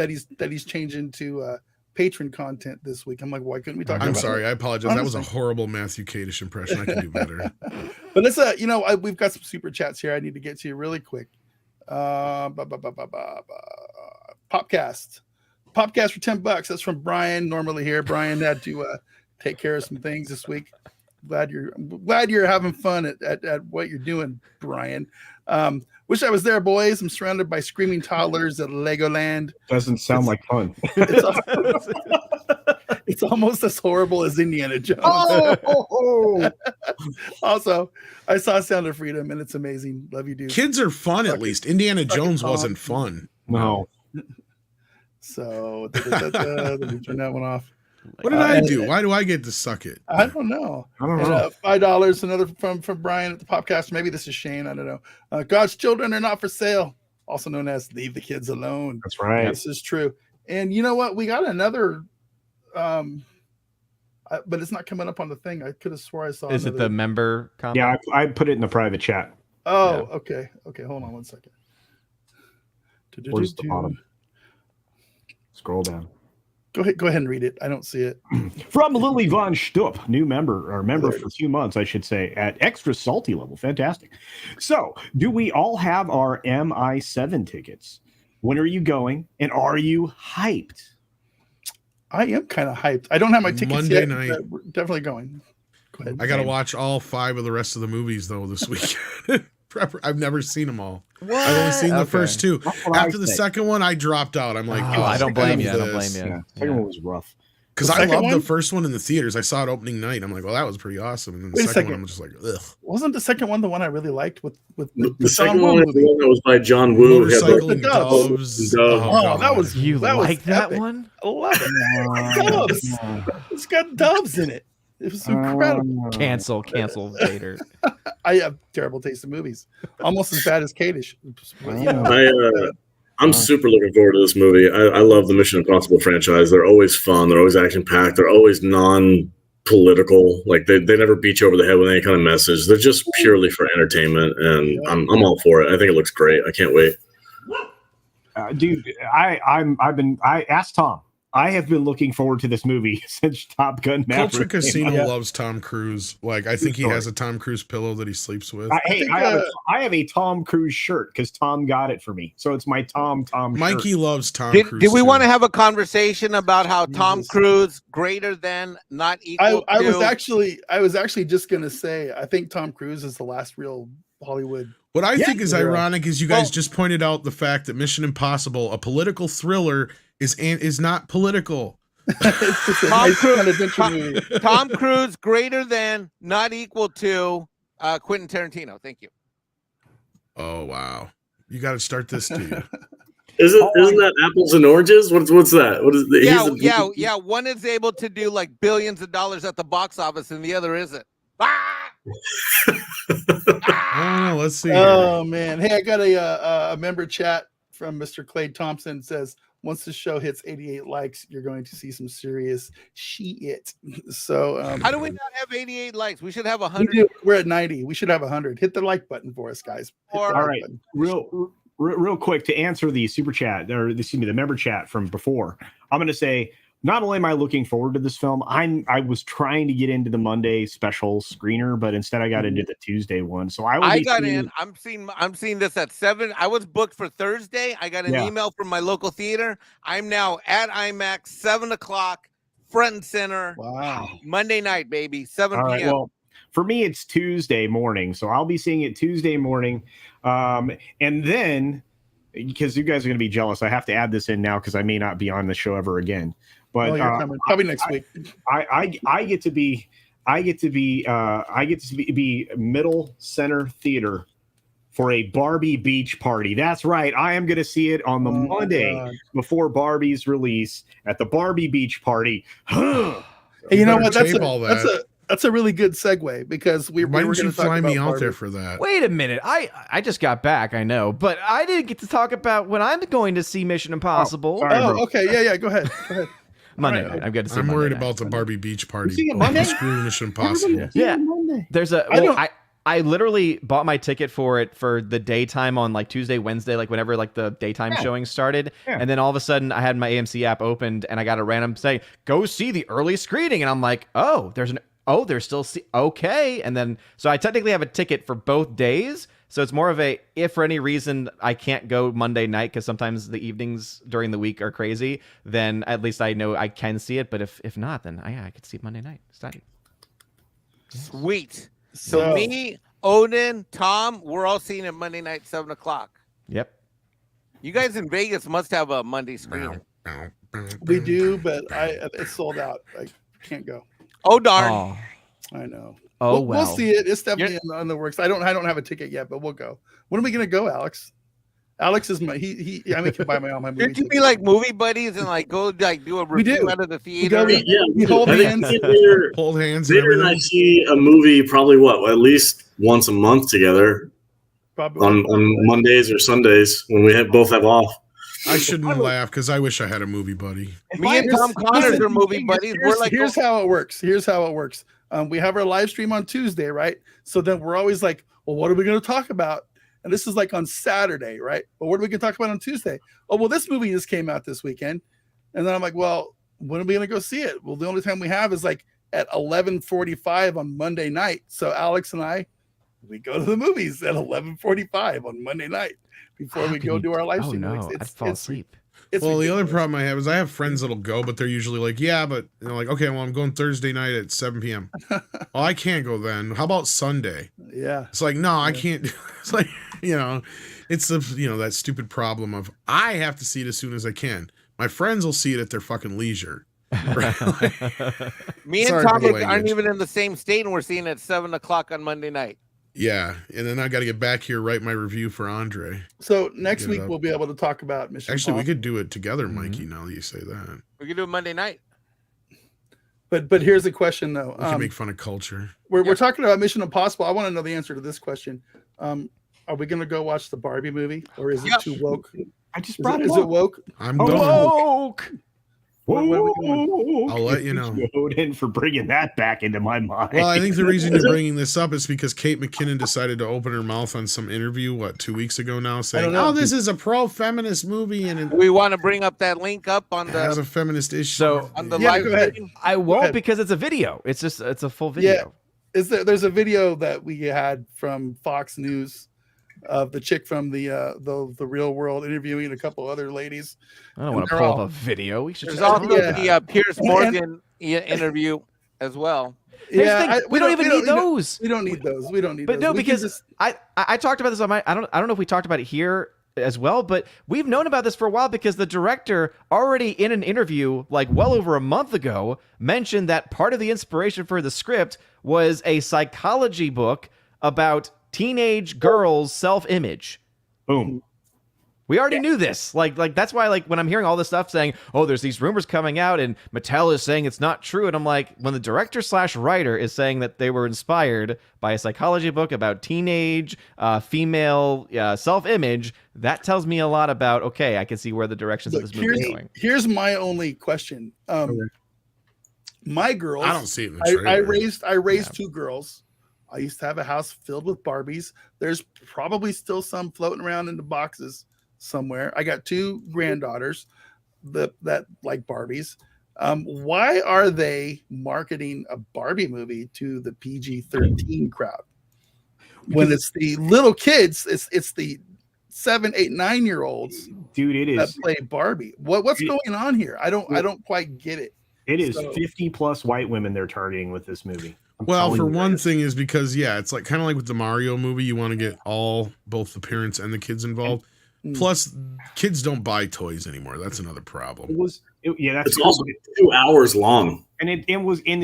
changing to patron content this week. I'm like, why couldn't we talk about it? I'm sorry, I apologize. Honestly. That was a horrible Matthew Kadish impression. I can do better. But let's we've got some super chats here I need to get to really quick. Popcast for $10. That's from Brian, normally here. Brian had to take care of some things this week. Glad you're having fun at what you're doing, Brian. Wish I was there, boys. I'm surrounded by screaming toddlers at Legoland. Doesn't sound like fun. It's almost as horrible as Indiana Jones. Also, I saw Sound of Freedom, and it's amazing. Love you, dude. Kids are fun, at least. Indiana Jones wasn't fun. No. So let me turn that one off. What did I do? Why do I get to suck it? I don't know. I don't know. $5. Another from Brian at the Popcast. Maybe this is Shane. I don't know. God's children are not for sale. Also known as Leave the Kids Alone. That's right. This is true. And you know what? We got another. But it's not coming up on the thing. I could have swore I saw. Is it the member comment? Yeah, I put it in the private chat. Oh, yeah. Okay. Hold on one second. Where's the bottom? Scroll down. Go ahead and read it. I don't see it. From Lily Von Stupp, new member for 2 months, I should say, at extra salty level. Fantastic. So, do we all have our MI7 tickets? When are you going? And are you hyped? I am kind of hyped. I don't have my tickets Monday yet. night. But we're definitely going. Go ahead. I got to watch all 5 of the rest of the movies, though, this week. I've never seen them all. What? I've only seen the first 2. After the said. second one, I dropped out. I'm like, I don't blame you. I don't blame Yeah, you. second one was rough. Because The I second loved the one? first one in the theaters. I saw it opening night. I'm like, well, that was pretty awesome. And then the Wait a second second. one, I'm just like, ugh. Wasn't the second one the one I really liked with The second John Woo one was the movie? one that was by John Woo. He had Motorcycling the doves. Doves. Oh, Oh, that God. was You that was like that epic. one? I love it. Doves. It's got doves in it. It was incredible. Cancel Vader. I have terrible taste in movies, almost as bad as Kadish. You know, I'm super looking forward to this movie. I love the Mission Impossible franchise. They're always fun. They're always action packed. They're always non-political. Like they never beat you over the head with any kind of message. They're just purely for entertainment, and I'm all for it. I think it looks great. I can't wait. Dude, I asked Tom. I have been looking forward to this movie since Top Gun Maverick. Culture Casino came out. loves Tom Cruise. Like, I think he has a Tom Cruise pillow that he sleeps with. I have a Tom Cruise shirt because Tom got it for me. So it's my Tom Mikey shirt. loves Tom Cruise. Did we too. want to have a conversation about how Tom Cruise greater than, not equal I to? was actually just gonna say I think Tom Cruise is the last real Hollywood. What I think is Yeah. ironic is you guys just pointed out the fact that Mission Impossible, a political thriller, is not political. It's a Tom nice Cruise- kind of adventure movie. Tom Cruise greater than, not equal to Quentin Tarantino. Thank you. Oh wow, you got to start this too. Isn't that apples and oranges? What's that? What is the, Yeah. One is able to do like billions of dollars at the box office, and the other isn't. Ah! Oh, let's see. Oh man, hey, I got a member chat from Mr. Clay Thompson. Says once the show hits 88 likes, you're going to see some serious shit. So How do we not have 88 likes? We should have 100. we're at 90. We should have 100. Hit the like button for us, guys. Hit the All like right. button. Real quick to answer the super chat or the member chat from before. I'm going to say not only am I looking forward to this film, I was trying to get into the Monday special screener, but instead I got into the Tuesday one. So I got in. I'm seeing this at 7. I was booked for Thursday. I got an email from my local theater. I'm now at IMAX 7:00, front and center. Wow. Monday night, baby, 7 All p.m. right, well, for me, it's Tuesday morning, so I'll be seeing it Tuesday morning, and then because you guys are going to be jealous, I have to add this in now because I may not be on the show ever again. But you're coming. Probably next week. I get to be middle center theater for a Barbie beach party. That's right. I am going to see it on the Monday before Barbie's release at the Barbie beach party. Hey, you know what? Tape That's a really good segue because Why didn't you fly me out there for that? Wait a minute. I just got back, I know, but I didn't get to talk about when I'm going to see Mission Impossible. sorry, bro. Okay. Yeah. Go ahead. Monday night. I'm going to see. I'm Monday worried night. about the Barbie beach party. see it Monday? Screw Mission Impossible. Yeah. There's a. I literally bought my ticket for it for the daytime on like Tuesday, Wednesday, like whenever like the daytime showing started. Yeah. And then all of a sudden I had my AMC app opened and I got a random say, go see the early screening. And I'm like, there's still okay. And then, so I technically have a ticket for both days. So it's more of a, if for any reason I can't go Monday night, because sometimes the evenings during the week are crazy, then at least I know I can see it. But if not, then I could see it Monday night. It's not. Sweet. So me, Odin, Tom, we're all seeing it Monday night, 7:00. Yep. You guys in Vegas must have a Monday screening. We do, but it's sold out. I can't go. Oh darn! Oh, I know. oh We'll see it. It's definitely in the works. I don't have a ticket yet, but we'll go. When are we gonna go, Alex? Alex is my he I can buy all my movie. Did you be like movie buddies and like go like do a review out of the theater? We hold hands. Hold hands. Vader and I see a movie probably at least once a month together. Probably on Mondays or Sundays when we both have off. I shouldn't laugh because I wish I had a movie buddy. Me and Tom Connors are movie buddies. We're like, here's how it works. We have our live stream on Tuesday, right? So then we're always like, well, what are we going to talk about? And this is like on Saturday, right? But what are we going to talk about on Tuesday? Oh, well, this movie just came out this weekend. And then I'm like, well, when are we going to go see it? Well, the only time we have is like at 11:45 on Monday night. So Alex and I, we go to the movies at 11:45 on Monday night before we go do our live stream. Oh no, I'd fall asleep. Well, the other problem I have is I have friends that'll go, but they're usually like, yeah, but like, okay, well, I'm going Thursday night at 7 p.m. Well, I can't go then. How about Sunday? Yeah. It's like, no, I can't. It's like, it's that stupid problem of I have to see it as soon as I can. My friends will see it at their fucking leisure. Right? Me and Tom aren't even in the same state, and we're seeing it at 7:00 on Monday night. Yeah, and then I got to get back here, write my review for Andre. So next week we'll be able to talk about Mission Actually, Impossible. we could do it together, Mikey. Now that you say that, we could do it Monday night. But here's the question though. We can make fun of culture. We're talking about Mission Impossible. I want to know the answer to this question. Are we going to go watch the Barbie movie, or is it too woke? I just brought it Is up. it woke? I'm going. Woke. I'll let you know. Odin for bringing that back into my mind. Well, I think the reason you're bringing this up is because Kate McKinnon decided to open her mouth on some interview, 2 weeks ago now, saying, "Oh, this is a pro-feminist movie," and we want to bring up that link up on it the has a feminist issue. So on the live stream. I won't because it's a video. It's a full video. Yeah. There's a video that we had from Fox News of the chick from the Real World interviewing a couple other ladies. I don't want to pull up a video. We should There's just also the Piers Morgan interview as well. Yeah, we don't even need those. We don't need those. We don't need those. But no, We because I talked about this on my I don't know if we talked about it here as well, but we've known about this for a while because the director already in an interview like well over a month ago mentioned that part of the inspiration for the script was a psychology book about teenage girls' self-image. Boom. We already knew this. Like that's why when I'm hearing all this stuff saying, oh, there's these rumors coming out and Mattel is saying it's not true. And I'm like, when the director/writer is saying that they were inspired by a psychology book about teenage female self-image, that tells me a lot about, okay, I can see where the directions of this movie is going. Here's my only question. My girls, I don't see it in the trailer. I raised two girls. I used to have a house filled with Barbies. There's probably still some floating around in the boxes somewhere. I got two granddaughters that like Barbies. Why are they marketing a Barbie movie to the PG-13 crowd when it's the little kids? It's the 7, 8, 9-year-olds, dude. It is that play Barbie. What's going on here? I don't quite get it. It is 50 plus white women they're targeting with this movie. Well, for one thing is because it's like kind of like with the Mario movie, you want to get both the parents and the kids involved. Plus, kids don't buy toys anymore. That's another problem. It's also 2 hours long, and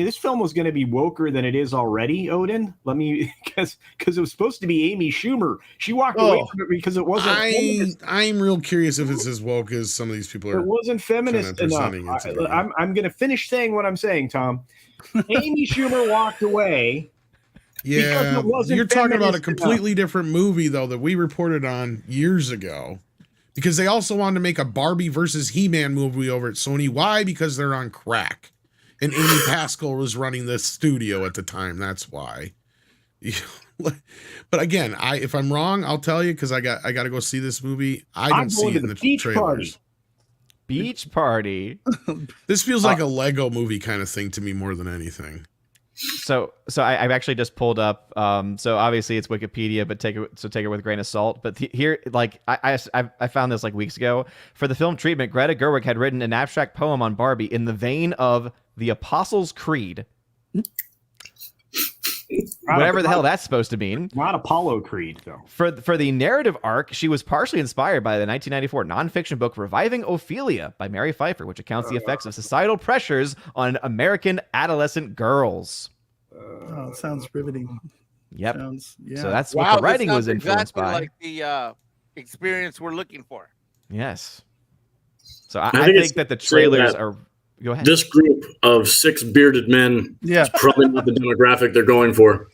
this film was going to be woker than it is already. Odin, because it was supposed to be Amy Schumer. She walked away from it because it wasn't. I'm real curious if it's as woke as some of these people are. It wasn't feminist enough. I'm going to finish saying what I'm saying, Tom. Amy Schumer walked away. Yeah, you're talking about a completely different movie, though, that we reported on years ago. Because they also wanted to make a Barbie versus He-Man movie over at Sony. Why? Because they're on crack. And Amy Pascal was running the studio at the time. That's why. But again, if I'm wrong, I'll tell you because I got to go see this movie. I don't see it in the trailers. Beach party. This feels like a Lego movie kind of thing to me more than anything. So I've actually just pulled up. So obviously it's Wikipedia, but take it with a grain of salt. But here, I found this weeks ago. For the film treatment, Greta Gerwig had written an abstract poem on Barbie in the vein of the Apostles' Creed. whatever the hell that's supposed to mean. Not Apollo Creed, though. For the narrative arc, she was partially inspired by the 1994 nonfiction book Reviving Ophelia by Mary Pfeiffer, which accounts the effects of societal pressures on American adolescent girls. Oh, sounds riveting. Yep. Yeah. So that's what the writing was influenced exactly by. like the experience we're looking for. Yes. So I think that the trailers are. Go ahead. This group of 6 bearded men is probably not the demographic they're going for.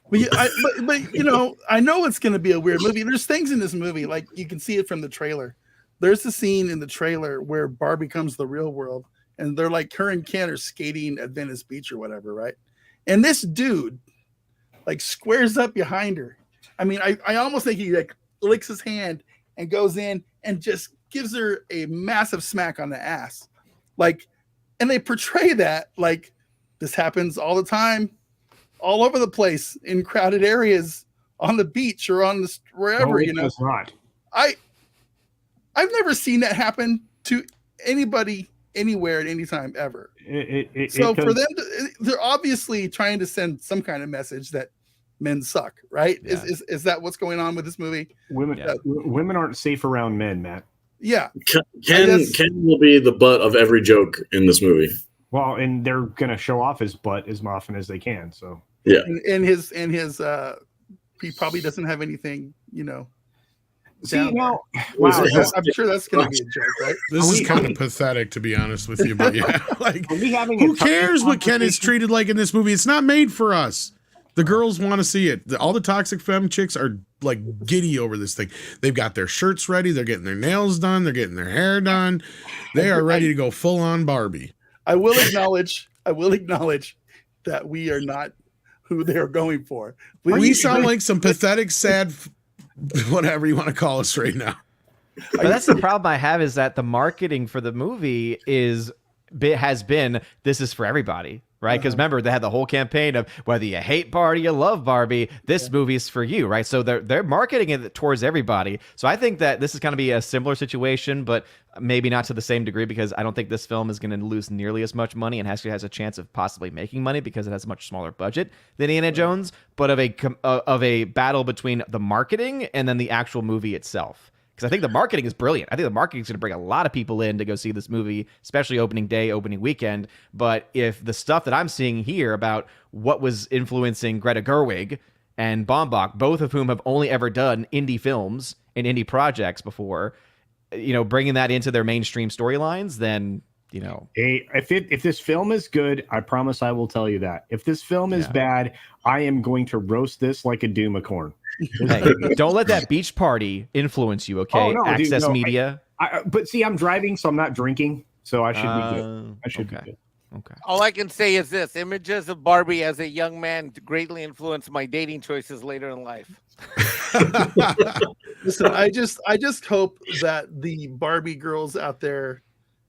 But you know, I know it's going to be a weird movie. There's things in this movie, like you can see it from the trailer. There's the scene in the trailer where Barbie comes to the real world, and they're like, her and Ken are skating at Venice Beach or whatever, right? And this dude like squares up behind her. I mean, I almost think he like licks his hand and goes in and just gives her a massive smack on the ass. Like, and they portray that like this happens all the time, all over the place in crowded areas, on the beach or on the wherever. You know, not. I've never seen that happen to anybody anywhere at any time ever. For them, they're obviously trying to send some kind of message that men suck, right? Yeah. Is that what's going on with this movie? Women aren't safe around men, Matt. Yeah. Ken will be the butt of every joke in this movie. Well, and they're gonna show off his butt as often as they can. So yeah, and his he probably doesn't have anything, you know. See, now, wow, I'm sure that's gonna be a joke, right? This is kind of pathetic, to be honest with you. But yeah, like, who who cares what Ken is treated like in this movie? It's not made for us. The girls want to see it. All the toxic femme chicks are like giddy over this thing. They've got their shirts ready. They're getting their nails done. They're getting their hair done. They are ready to go full on Barbie. I will acknowledge that we are not who they're going for. We sound like some pathetic, sad, whatever you want to call us right now. But that's the problem I have, is that the marketing for the movie has been, this is for everybody. Right, because remember, they had the whole campaign of whether you hate Barbie, you love Barbie, this movie is for you, right? So they're marketing it towards everybody. So I think that this is going to be a similar situation, but maybe not to the same degree, because I don't think this film is going to lose nearly as much money and actually has a chance of possibly making money because it has a much smaller budget than Indiana Jones, but of a battle between the marketing and then the actual movie itself. Because I think the marketing is brilliant. I think the marketing is going to bring a lot of people in to go see this movie, especially opening day, opening weekend. But if the stuff that I'm seeing here about what was influencing Greta Gerwig and Baumbach, both of whom have only ever done indie films and indie projects before, you know, bringing that into their mainstream storylines, then, you know. Hey, if this film is good, I promise I will tell you that. If this film is bad, I am going to roast this like a doom of corn. Hey, don't let that beach party influence you, okay? Oh, no, Access dude, no, media. But see, I'm driving, so I'm not drinking, so I should be good. I should be good. Okay. All I can say is this: images of Barbie as a young man greatly influenced my dating choices later in life. Listen, I just hope that the Barbie girls out there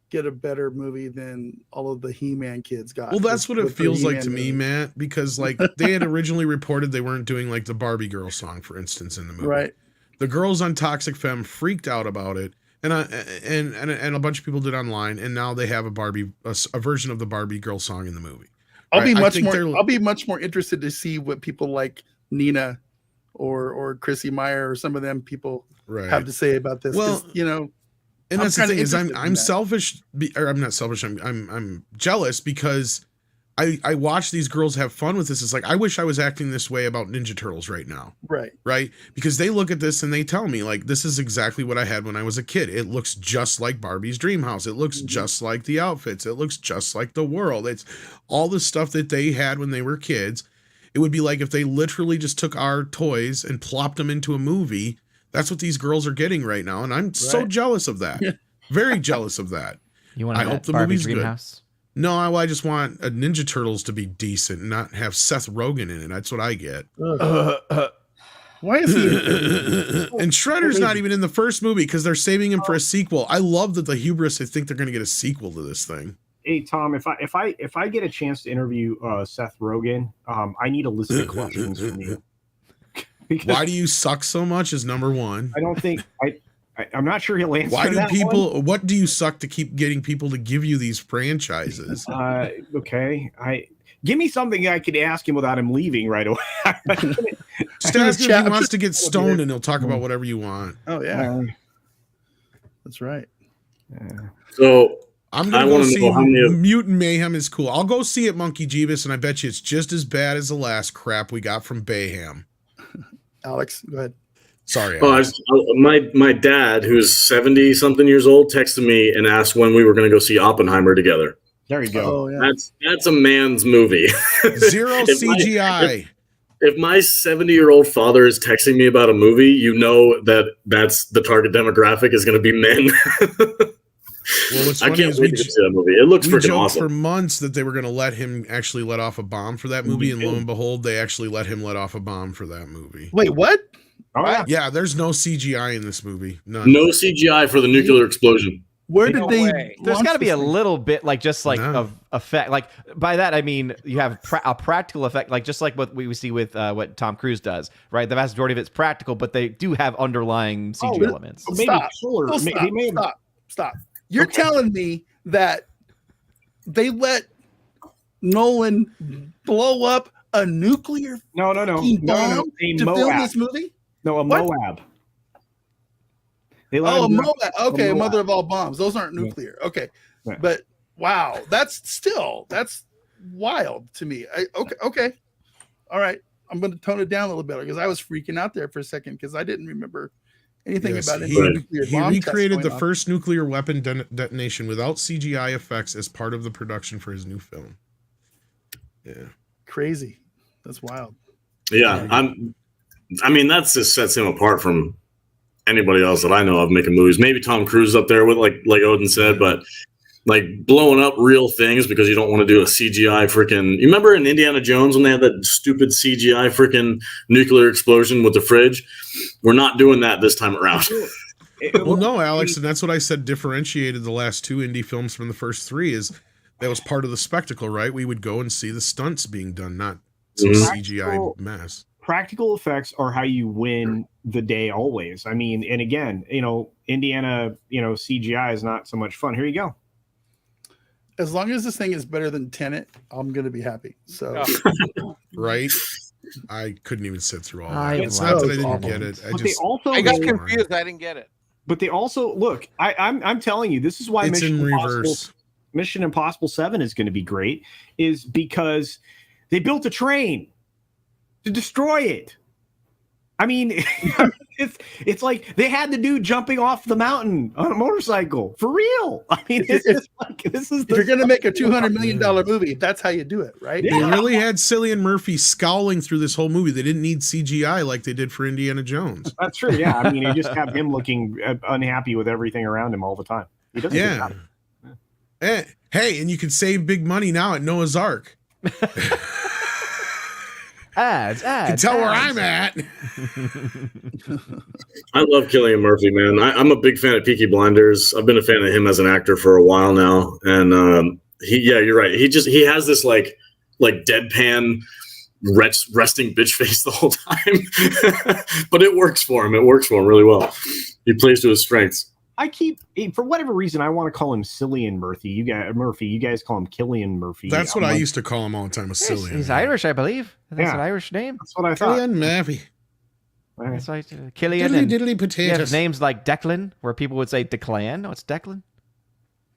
get a better movie than all of the He-Man kids got. Well, that's what it feels like to me, movie. Matt, because like they had originally reported they weren't doing like the Barbie girl song, for instance, in the movie. Right. The girls on Toxic Femme freaked out about it, and a bunch of people did online, and now they have a version of the Barbie girl song in the movie. I'll be much more interested to see what people like Nina or Chrissy Meyer or some of them people have to say about this. Well, you know. And that's the thing, is I'm selfish, or I'm not selfish. I'm jealous because I watch these girls have fun with this. It's like, I wish I was acting this way about Ninja Turtles right now. Right. Because they look at this and they tell me like, this is exactly what I had when I was a kid. It looks just like Barbie's dream house. It looks just like the outfits. It looks just like the world. It's all the stuff that they had when they were kids. It would be like if they literally just took our toys and plopped them into a movie. That's what these girls are getting right now, and I'm so jealous of that. Very jealous of that. You want? I hope the movie's good. House? No, I just want a Ninja Turtles to be decent, and not have Seth Rogen in it. That's what I get. Why is he? And Shredder's not even in the first movie because they're saving him for a sequel. I love that the hubris. I think they're going to get a sequel to this thing. Hey Tom, if I get a chance to interview Seth Rogen, I need a list of questions from you. Why do you suck so much is number one. I don't think I'm not sure he'll answer. Why do that people? one. What do you suck to keep getting people to give you these franchises? Okay, give me something I could ask him without him leaving right away. Just ask him if he wants to get stoned, and he'll talk about whatever you want. Oh yeah, that's right. So I'm gonna go wanna see know how many- Mutant Mayhem is cool. I'll go see it, Monkey Jeebus, and I bet you it's just as bad as the last crap we got from Bayham. Alex, go ahead. Sorry, Oh, Alex. my dad, who's 70 something years old, texted me and asked when we were going to go see Oppenheimer together. There you go. Oh yeah. That's a man's movie. Zero If my- CGI. If my 70-year-old father is texting me about a movie, you know that's the target demographic is going to be men. Well, what's I funny can't is wait to see that movie. It looks we freaking joked for awesome. months that they were going to let him actually let off a bomb for that movie, and lo and behold, they actually let him let off a bomb for that movie. Wait, what? Oh yeah. Yeah, there's no CGI in this movie. None. No CGI for the nuclear explosion. Where No did they? way. There's launch got to be this a thing? little bit like just like No. of effect. Like by that I mean you have a practical effect, like just like what we see with what Tom Cruise does, right? The vast majority of it's practical, but they do have underlying CG but- elements. Maybe Stop. solar. Oh, They may have- stop. You're telling me that they let Nolan blow up a nuclear No. fucking bomb A to film Moab. this movie? No, a What? Moab. They let Oh, him Moab. Okay, Moab. mother of all bombs. Those aren't nuclear. Okay, Yeah. but wow, that's wild to me. Okay, all right. I'm going to tone it down a little bit because I was freaking out there for a second because I didn't remember anything Yes, about any he nuclear bomb tests recreated the going on. first nuclear weapon detonation without CGI effects as part of the production for his new film. Yeah. Crazy. That's wild. Yeah, I mean, that's just sets him apart from anybody else that I know of making movies. Maybe Tom Cruise up there with like Odin said, but like blowing up real things because you don't want to do a CGI freaking. You remember in Indiana Jones when they had that stupid CGI freaking nuclear explosion with the fridge? We're not doing that this time around. Well, no, Alex, and that's what I said differentiated the last two indie films from the first three is that was part of the spectacle, right? We would go and see the stunts being done, not some CGI mess. Practical effects are how you win the day always. I mean, and again, Indiana, CGI is not so much fun. Here you go. As long as this thing is better than Tenet, I'm going to be happy. So, Right? I couldn't even sit through all that. I It's not that I love didn't awful. get it. But they also I got made- confused. I didn't get it. But they also look. I'm telling you, this is why It's in reverse. Mission Impossible 7 is going to be great, is because they built a train to destroy it. I mean, it's like they had the dude jumping off the mountain on a motorcycle for real. I mean, it's just like this is. if you're going to make a $200 million movie, that's how you do it, right? They really had Cillian Murphy scowling through this whole movie. They didn't need CGI like they did for Indiana Jones. That's true. Yeah, I mean, you just have him looking unhappy with everything around him all the time. He doesn't. Yeah. Hey, and you can save big money now at Noah's Ark. Ads. You can tell where I'm at. I love Cillian Murphy, man. I'm a big fan of Peaky Blinders. I've been a fan of him as an actor for a while now, and you're right. He has this like deadpan, resting bitch face the whole time, but it works for him. It works for him really well. He plays to his strengths. I keep, for whatever reason, I want to call him Cillian Murphy. You guys call him Killian Murphy. That's what I'm I like, used to call him all the time. A Cillian. He's Irish, I believe. That's Yeah. an Irish name. That's what I thought. Cillian Murphy. That's right. Killian. Diddly And diddly you have potatoes. names like Declan, where people would say Declan. No, it's Declan.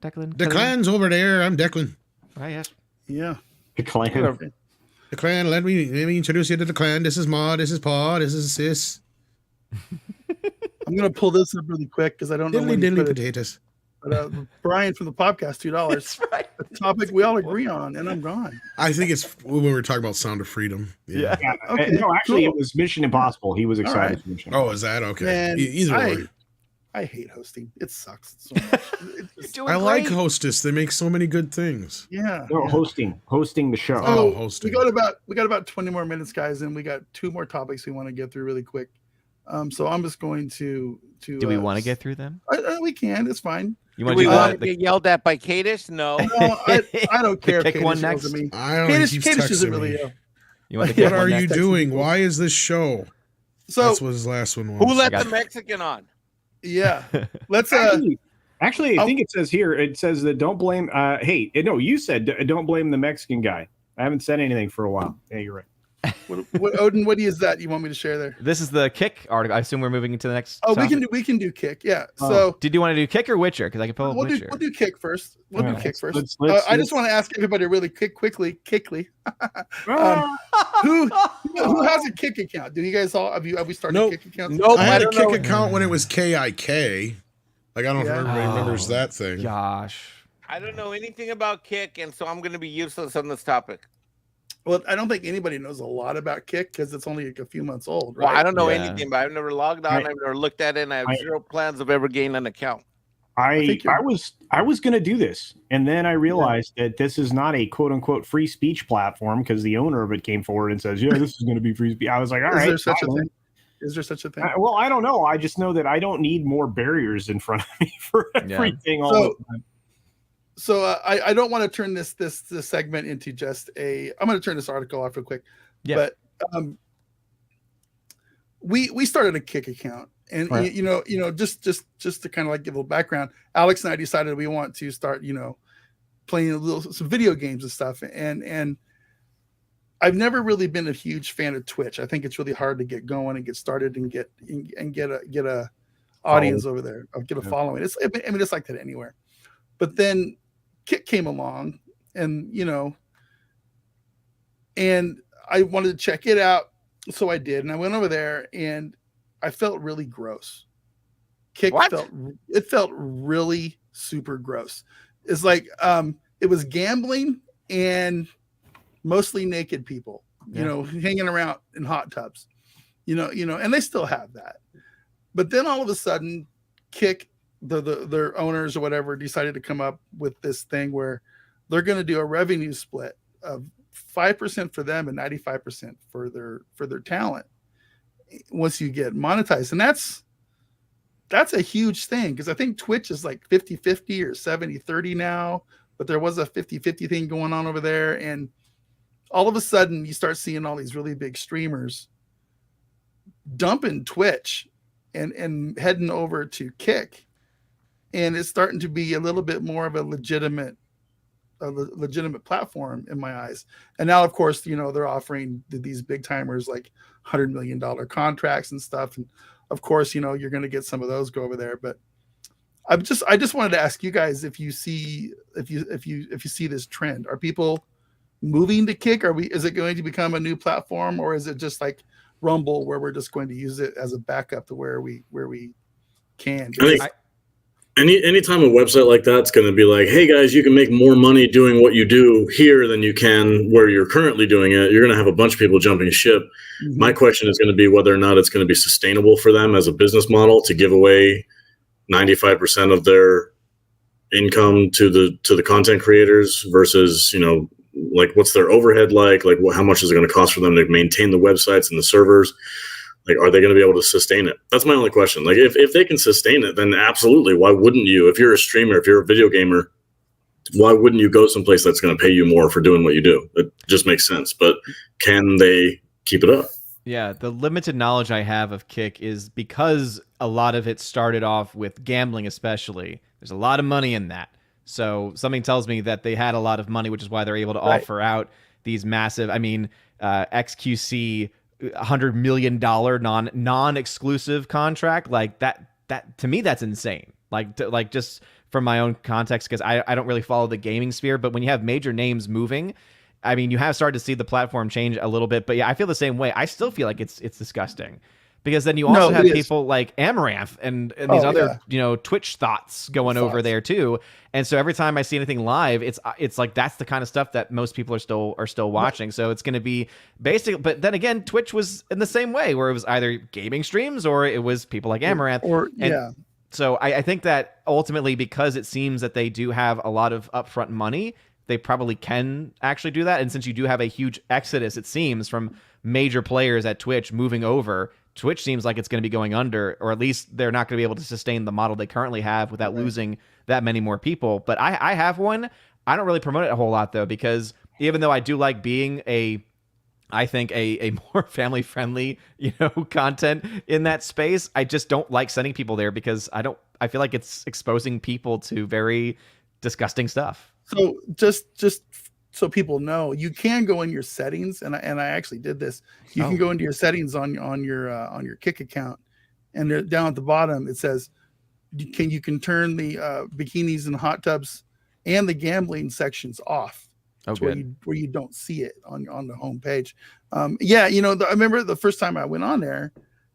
Declan. Declan's over there. I'm Declan. Ah, yes. Yeah. The clan. Declan, let me introduce you to Declan. This is Ma. This is Pa. This is Sis. I'm going to pull this up really quick because I don't know Diddly when you diddly put it. potatoes. But, Brian from the podcast, $2. That's right. A topic we all agree on, and I'm gone. I think it's when we were talking about Sound of Freedom. Yeah. Yeah, Okay, no, actually, cool. it was Mission Impossible. He was excited right. for Mission Oh, is that okay? Man, Either way. I hate hosting. It sucks so much. It's just- I like Hostess. They make so many good things. yeah. No, yeah. hosting the show. Oh, So hosting. we got about 20 more minutes, guys, and we got two more topics we want to get through really quick. So I'm just going to. Do we want to get through them? We can. It's fine. You Do want we to want to do get yelled at by Kadish? No. No, I don't care. Pick if one Kadish next. yells at me. I don't know. He keeps Kadish isn't texting really. me. You want to What get What one are next? you doing? Why is this show? So That's what his last one was. Who let got the it. Mexican on? Yeah. Let's Actually, I think it says here. It says that don't blame. Hey, no, you said don't blame the Mexican guy. I haven't said anything for a while. Yeah, you're right. Odin, what is that you want me to share there? This is the Kick article. I assume we're moving into the next. Oh, topic. we can do Kick. Yeah. So did you want to do Kick or Witcher? Because I can pull up Witcher. We'll do Kick first. We'll do Kick first. Let's I just want to ask everybody really quickly. Who has a Kick account? Do you guys all have we started Nope. Kick accounts? Nope. I had a don't Kick know. account when it was KIK. Like, I don't know if everybody remembers that thing. Gosh. I don't know anything about Kick, and so I'm going to be useless on this topic. Well, I don't think anybody knows a lot about Kick because it's only like a few months old, right? Well, I don't know Yeah. anything, but I've never logged on. I've never looked at it, and I have zero plans of ever gaining an account. I was going to do this, and then I realized that this is not a quote unquote free speech platform because the owner of it came forward and says, "Yeah, this is going to be free speech." I was like, "All right." Is there such a thing? Is there such a thing? Well, I don't know. I just know that I don't need more barriers in front of me for everything all the time. So I don't want to turn this segment into just a. I'm going to turn this article off real quick. Yeah. But we started a Kick account, and Right. you know just to kind of like give a little background. Alex and I decided we want to start playing some video games and stuff, and I've never really been a huge fan of Twitch. I think it's really hard to get going and get started and get a audience over there, or get a following. It's like that anywhere. But then Kick came along, and I wanted to check it out, so I did, and I went over there, and I felt really gross. Kick felt really super gross. It's like it was gambling and mostly naked people, hanging around in hot tubs, and they still have that. But then all of a sudden, Kick, their owners or whatever, decided to come up with this thing where they're going to do a revenue split of 5% for them and 95% for their talent once you get monetized. And that's a huge thing, because I think Twitch is like 50-50 or 70-30 now, but there was a 50-50 thing going on over there. And all of a sudden you start seeing all these really big streamers dumping Twitch and heading over to Kick. And it's starting to be a little bit more of a legitimate platform in my eyes. And now, of course, they're offering these big timers like $100 million contracts and stuff. And of course, you're going to get some of those go over there. But I just wanted to ask you guys if you see this trend. Are people moving to Kick? Is it going to become a new platform, or is it just like Rumble, where we're just going to use it as a backup to where we can? Anytime a website like that's going to be like, hey guys, you can make more money doing what you do here than you can where you're currently doing it, you're going to have a bunch of people jumping ship. Mm-hmm. My question is going to be whether or not it's going to be sustainable for them as a business model to give away 95% of their income to the content creators versus, like what's their overhead like how much is it going to cost for them to maintain the websites and the servers? Like, are they going to be able to sustain it? That's my only question. Like, if they can sustain it, then absolutely. Why wouldn't you? If you're a streamer, if you're a video gamer, why wouldn't you go someplace that's going to pay you more for doing what you do? It just makes sense. But can they keep it up? Yeah, the limited knowledge I have of Kick is because a lot of it started off with gambling, especially. There's a lot of money in that. So something tells me that they had a lot of money, which is why they're able to offer out these massive, XQC $100 million non-exclusive contract. Like that to me, that's insane. Like just from my own context, because I don't really follow the gaming sphere, but when you have major names moving, you have started to see the platform change a little bit. But yeah, I feel the same way. I still feel like it's disgusting, because then you also have people like Amaranth and these other Twitch thoughts going over there too. And so every time I see anything live, it's like that's the kind of stuff that most people are still watching. So it's going to be basic. But then again, Twitch was in the same way, where it was either gaming streams or it was people like Amaranth. So I think that ultimately, because it seems that they do have a lot of upfront money, they probably can actually do that. And since you do have a huge exodus, it seems, from major players at Twitch moving over, Twitch seems like it's going to be going under, or at least they're not going to be able to sustain the model they currently have without losing that many more people. But I have one. I don't really promote it a whole lot, though, because even though I do like being a I think a more family friendly, content in that space. I just don't like sending people there because I feel like it's exposing people to very disgusting stuff. So just so people know, you can go in your settings, and I actually did this. You can go into your settings on your Kick account, and there, down at the bottom it says you can turn the bikinis and hot tubs and the gambling sections off. Where you don't see it on the home page. I remember the first time I went on there,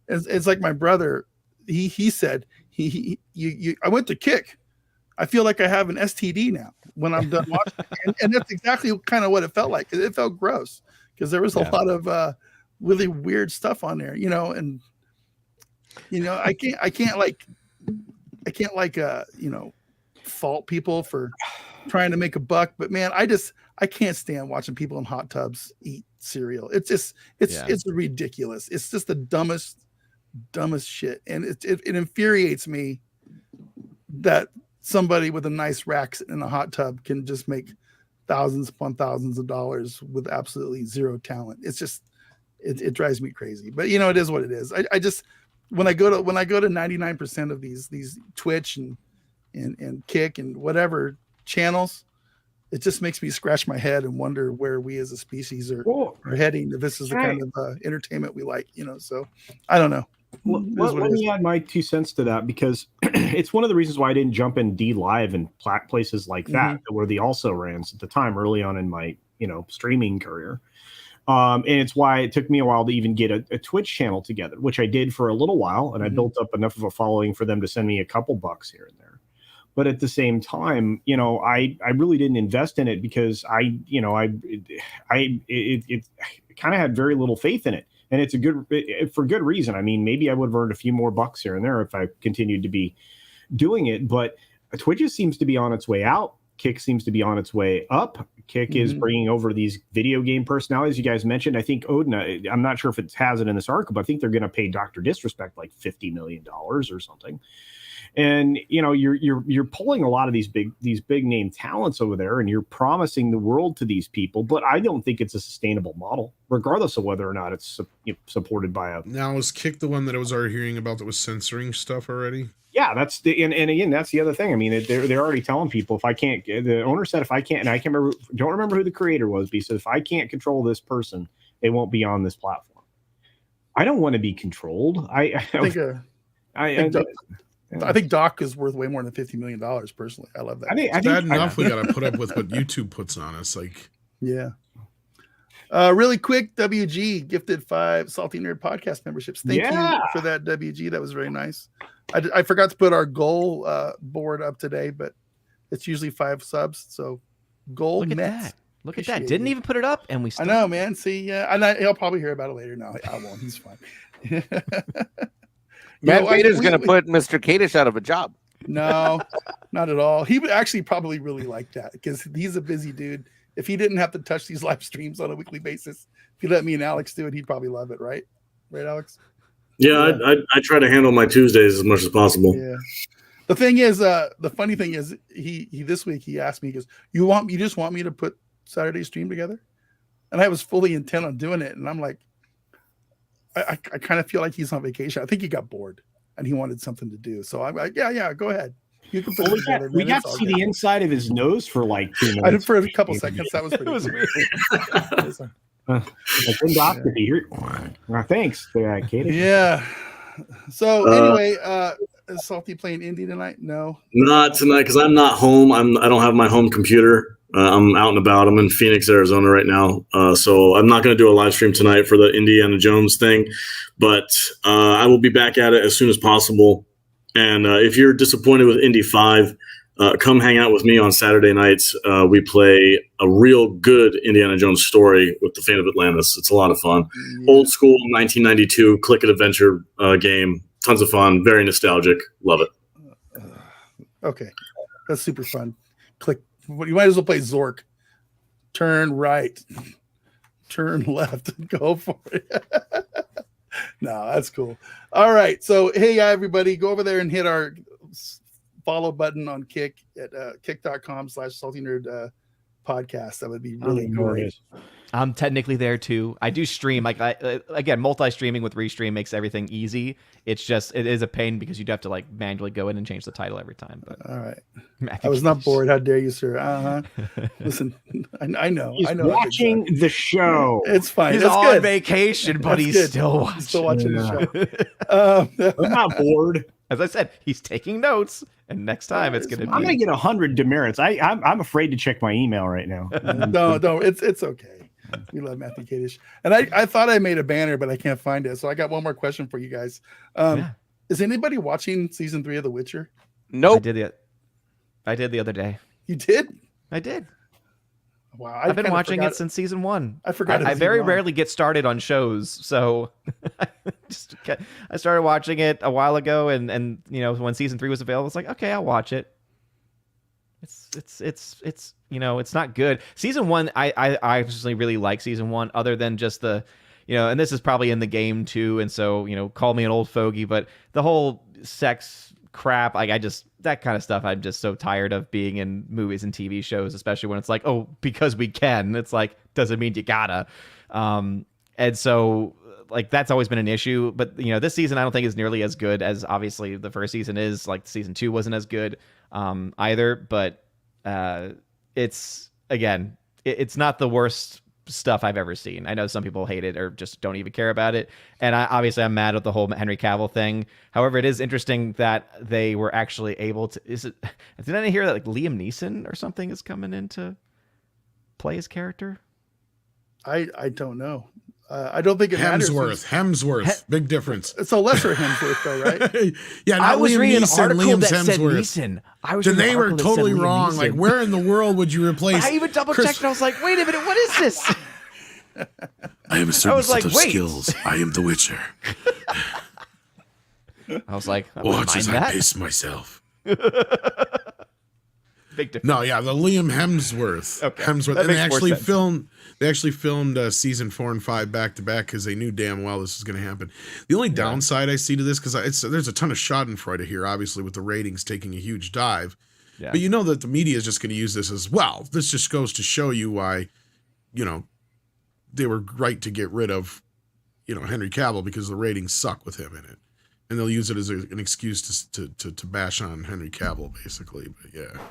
it's like my brother, he said I went to Kick. I feel like I have an STD now when I'm done watching. and that's exactly kind of what it felt like. It felt gross because there was a lot of really weird stuff on there, and I can't fault people for trying to make a buck, but man, I can't stand watching people in hot tubs eat cereal. It's ridiculous. It's just the dumbest shit. And it infuriates me that somebody with a nice rack in a hot tub can just make thousands upon thousands of dollars with absolutely zero talent. It's just, it drives me crazy, but it is what it is. I just, when I go to 99% of these Twitch and Kick and whatever channels, it just makes me scratch my head and wonder where we as a species are heading. If this is the kind of entertainment we like, so I don't know. Let me add my 2 cents to that, because it's one of the reasons why I didn't jump in D Live and places like that were the also rans at the time early on in my streaming career. And it's why it took me a while to even get a Twitch channel together, which I did for a little while, and I built up enough of a following for them to send me a couple bucks here and there. But at the same time, I really didn't invest in it because I kind of had very little faith in it. And it's for good reason. I mean, maybe I would have earned a few more bucks here and there if I continued to be doing it. But Twitch seems to be on its way out. Kick seems to be on its way up. Kick is bringing over these video game personalities you guys mentioned. I think Odin, I'm not sure if it has it in this article, but I think they're going to pay Dr. Disrespect like $50 million or something. And you're pulling a lot of these big name talents over there, and you're promising the world to these people. But I don't think it's a sustainable model, regardless of whether or not it's supported by a. Now, was Kick the one that I was already hearing about that was censoring stuff already? Yeah, that's and again, that's the other thing. I mean, they're already telling people, if I can't, the owner said if I can't, and I don't remember who the creator was, but he said if I can't control this person, they won't be on this platform. I don't want to be controlled. I think Doc is worth way more than $50 million. Personally, I love that. It's bad enough we got to put up with what YouTube puts on us. Really quick, WG gifted 5 Salty Nerd podcast memberships. Thank you for that, WG. That was very nice. I forgot to put our goal board up today, but it's usually 5 subs. So goal. Look at that. Look at that. Didn't even put it up, and we still. I know, man. See, he'll probably hear about it later. No, I won't. He's fine. Matt Vader's going to put Mr. Kadish out of a job. No, not at all. He would actually probably really like that because he's a busy dude. If he didn't have to touch these live streams on a weekly basis, if he let me and Alex do it, he'd probably love it, right? Right, Alex? Yeah. I try to handle my Tuesdays as much as possible. Yeah. The thing is, the funny thing is, he this week he asked me, he goes, "You just want me to put Saturday stream together?" And I was fully intent on doing it, and I'm like, I kind of feel like he's on vacation. I think he got bored and he wanted something to do. So I'm like, yeah, go ahead. You can put it together. We got to see the inside of his nose for like 2 minutes. I did for a couple seconds. That was pretty weird. Thanks, Katie. Yeah. So anyway, is Salty playing indie tonight? No. Not tonight because I'm not home. I don't have my home computer. I'm out and about. I'm in Phoenix, Arizona right now. So I'm not going to do a live stream tonight for the Indiana Jones thing, but I will be back at it as soon as possible. And if you're disappointed with Indy 5, come hang out with me on Saturday nights. We play a real good Indiana Jones story with the Fate of Atlantis. It's a lot of fun. Yeah. Old school 1992 click-it adventure game. Tons of fun. Very nostalgic. Love it. Okay. That's super fun. Click. You might as well play Zork. Turn right. Turn left. Go for it. No, that's cool. All right. So, hey, everybody, go over there and hit our follow button on Kick at kick.com/saltynerd podcast. That would be really great. I'm technically there too. I do stream. Like again, multi-streaming with Restream makes everything easy. It is a pain because you'd have to like manually go in and change the title every time. But all right, I was not bored. How dare you, sir? Listen, I know. He's I know. watching the show. It's fine. He's That's on good. vacation, but he's still watching. He's still watching the show. I'm not bored. As I said, he's taking notes, and next time it's going to be. I'm going to get 100 demerits. I'm afraid to check my email right now. No, it's okay. We love Matthew Kadish. And I thought I made a banner, but I can't find it. So I got one more question for you guys. Is anybody watching season 3 of The Witcher? Nope. I did the other day. You did? I did. Wow. I've been watching it since season 1. I forgot. I very rarely get started on shows, so I started watching it a while ago, and you know, when season 3 was available, it's like, okay, I'll watch it. It's you know, it's not good. Season 1, I actually really like season 1, other than just the, you know, and this is probably in the game too, and so, you know, call me an old fogey, but the whole sex crap, like that kind of stuff, I'm just so tired of being in movies and TV shows, especially when it's like, oh, because we can. It's like, doesn't mean you gotta. And so like that's always been an issue. But you know, this season I don't think is nearly as good as obviously the first season is. Like season 2 wasn't as good either. But it's again, it's not the worst stuff I've ever seen. I know some people hate it or just don't even care about it, and I'm mad at the whole Henry Cavill thing. However, it is interesting that they were actually able to. Did I hear that like Liam Neeson or something is coming in to play his character? I don't know. I don't think it Hemsworth, big difference. It's a lesser Hemsworth, though, right? Yeah, not I was Liam reading Neeson, an article Liam that said Hemsworth. Neeson. Then they were totally wrong. Like, where in the world would you replace? I even double checked and I was like, wait a minute, what is this? I am a certain set like, of wait. skills. I am the Witcher. I was like, Watch as I pace myself. Big difference. No, yeah, the Liam Hemsworth. Okay. Hemsworth. That And makes more sense. they actually filmed season 4 and 5 back to back because they knew damn well this was going to happen. The only downside I see to this, because there's a ton of schadenfreude here, obviously, with the ratings taking a huge dive. Yeah. But you know that the media is just going to use this as, well, this just goes to show you why, you know, they were right to get rid of, you know, Henry Cavill because the ratings suck with him in it. And they'll use it as an excuse to bash on Henry Cavill, basically. But yeah.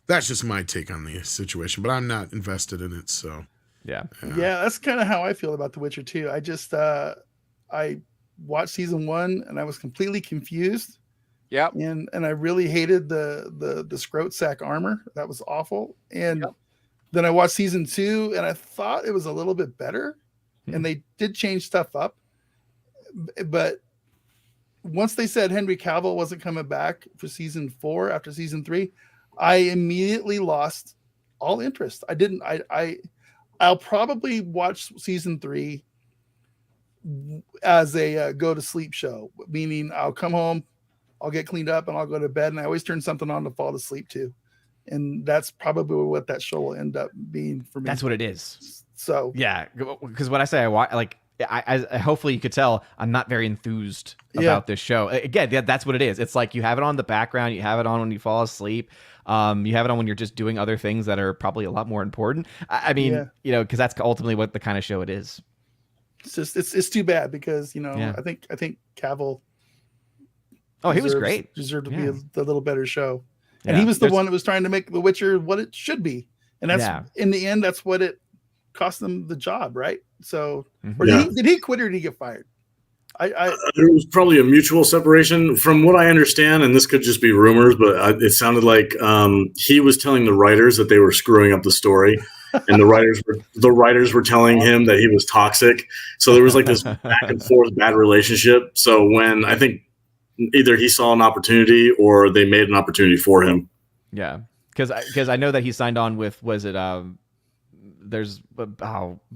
That's just my take on the situation, but I'm not invested in it, so yeah, that's kind of how I feel about The Witcher too. I just I watched season 1 and I was completely confused. Yeah, and I really hated the scrote sack armor. That was awful. And then I watched season 2 and I thought it was a little bit better, and they did change stuff up. But once they said Henry Cavill wasn't coming back for season 4 after season 3. I immediately lost all interest. I'll probably watch season 3 as a go to sleep show, meaning I'll come home, I'll get cleaned up, and I'll go to bed. And I always turn something on to fall to sleep too. And that's probably what that show will end up being for me. That's what it is. So yeah, because when I say I watch, like I hopefully you could tell I'm not very enthused about this show. Again, that's what it is. It's like you have it on the background, you have it on when you fall asleep. You have it on when you're just doing other things that are probably a lot more important. I mean, you know, because that's ultimately what the kind of show it is. It's just it's too bad because, you know, I think Cavill. Oh, he was great. Deserved to be a little better show, and he was the one that was trying to make The Witcher what it should be, and that's in the end that's what it cost them the job, right? So, or did he quit or did he get fired? There was probably a mutual separation from what I understand, and this could just be rumors, but it sounded like he was telling the writers that they were screwing up the story, and the writers were telling him that he was toxic. So there was like this back and forth bad relationship. So when I think either he saw an opportunity or they made an opportunity for him. Yeah, because I know that he signed on with, was it there's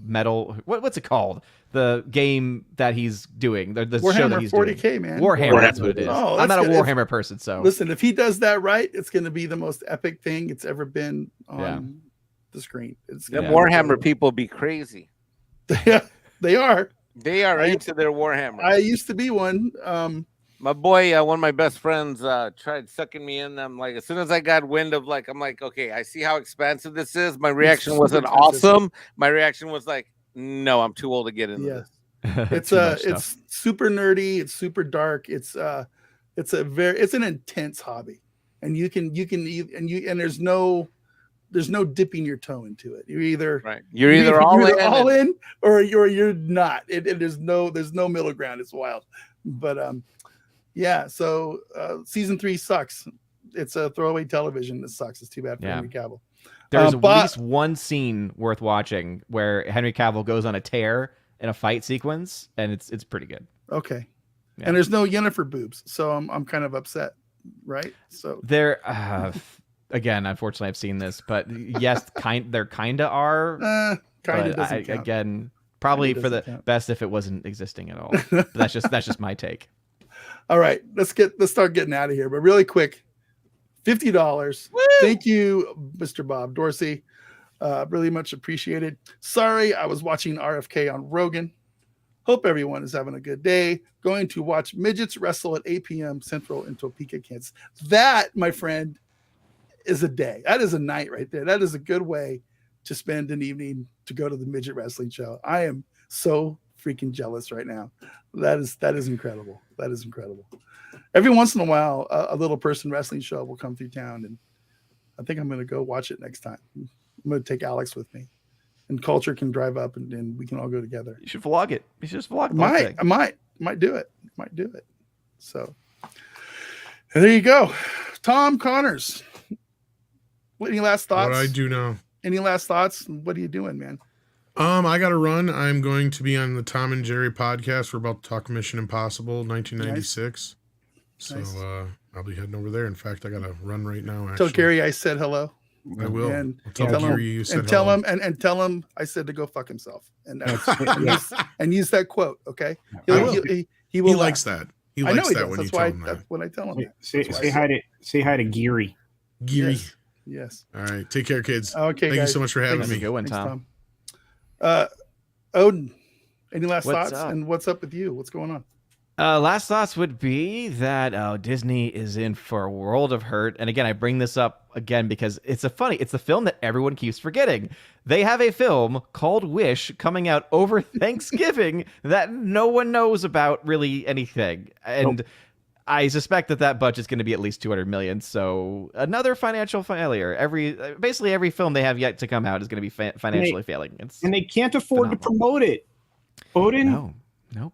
metal, what's it called, the game that he's doing, the Warhammer show that he's 40K, doing. man. Warhammer, that's what it is. Oh, I'm not a Warhammer person, so listen, if he does that right, it's going to be the most epic thing it's ever been on the screen. It's Warhammer people be crazy. They are. They are into their Warhammer. I used to be one. My boy, one of my best friends, tried sucking me in. I'm like, as soon as I got wind of I'm like, okay, I see how expensive this is. My reaction wasn't awesome. My reaction was like, no, I'm too old to get into this. It's super nerdy. It's super dark. It's an intense hobby, and and there's no dipping your toe into it. You're either all in or you're not. There's no middle ground. It's wild, but yeah. So season 3 sucks. It's a throwaway television that sucks. It's too bad for Henry Cavill. There's at least one scene worth watching where Henry Cavill goes on a tear in a fight sequence, and it's pretty good. Okay. Yeah. And there's no Yennefer boobs, so I'm kind of upset, right? So there, again, unfortunately, I've seen this, but yes, there kind of are. Kind of doesn't count. Again, probably for the best if it wasn't existing at all. But that's just my take. All right, let's start getting out of here. But really quick, $50. Thank you, Mr. Bob Dorsey. Really much appreciated. Sorry, I was watching RFK on Rogan. Hope everyone is having a good day. Going to watch midgets wrestle at 8 p.m. Central in Topeka, Kansas. That, my friend, is a day. That is a night right there. That is a good way to spend an evening to go to the midget wrestling show. I am so freaking jealous right now. That is incredible. That is incredible. Every once in a while, a little person wrestling show will come through town, and I think I'm going to go watch it next time. I'm going to take Alex with me, and Culture can drive up, and we can all go together. You should vlog it. You should just vlog the whole thing. I might do it. Might do it. So and there you go. Tom Connors. Any last thoughts? What I do now. Any last thoughts? What are you doing, man? I got to run. I'm going to be on the Tom and Jerry podcast. We're about to talk Mission Impossible 1996. Nice. So I'll be heading over there. In fact, I got to run right now. Actually. Tell Gary I said hello. I will. And tell Gary you said and hello. tell him I said to go fuck himself. And use that quote. Okay. He likes that. He likes that when you tell him that. That's when I tell him that. Say hi to Geary. Geary. Yes. All right. Take care, kids. Okay. Thank you so much for having me. Good one, Tom. Odin, any last thoughts? And what's up with you? What's going on? Last thoughts would be that Disney is in for a world of hurt. And again, I bring this up again because it's the film that everyone keeps forgetting. They have a film called Wish coming out over Thanksgiving that no one knows about really anything. And I suspect that budget's going to be at least $200 million. So another financial failure. Basically every film they have yet to come out is going to be financially failing. And they can't afford to promote it. Odin? No.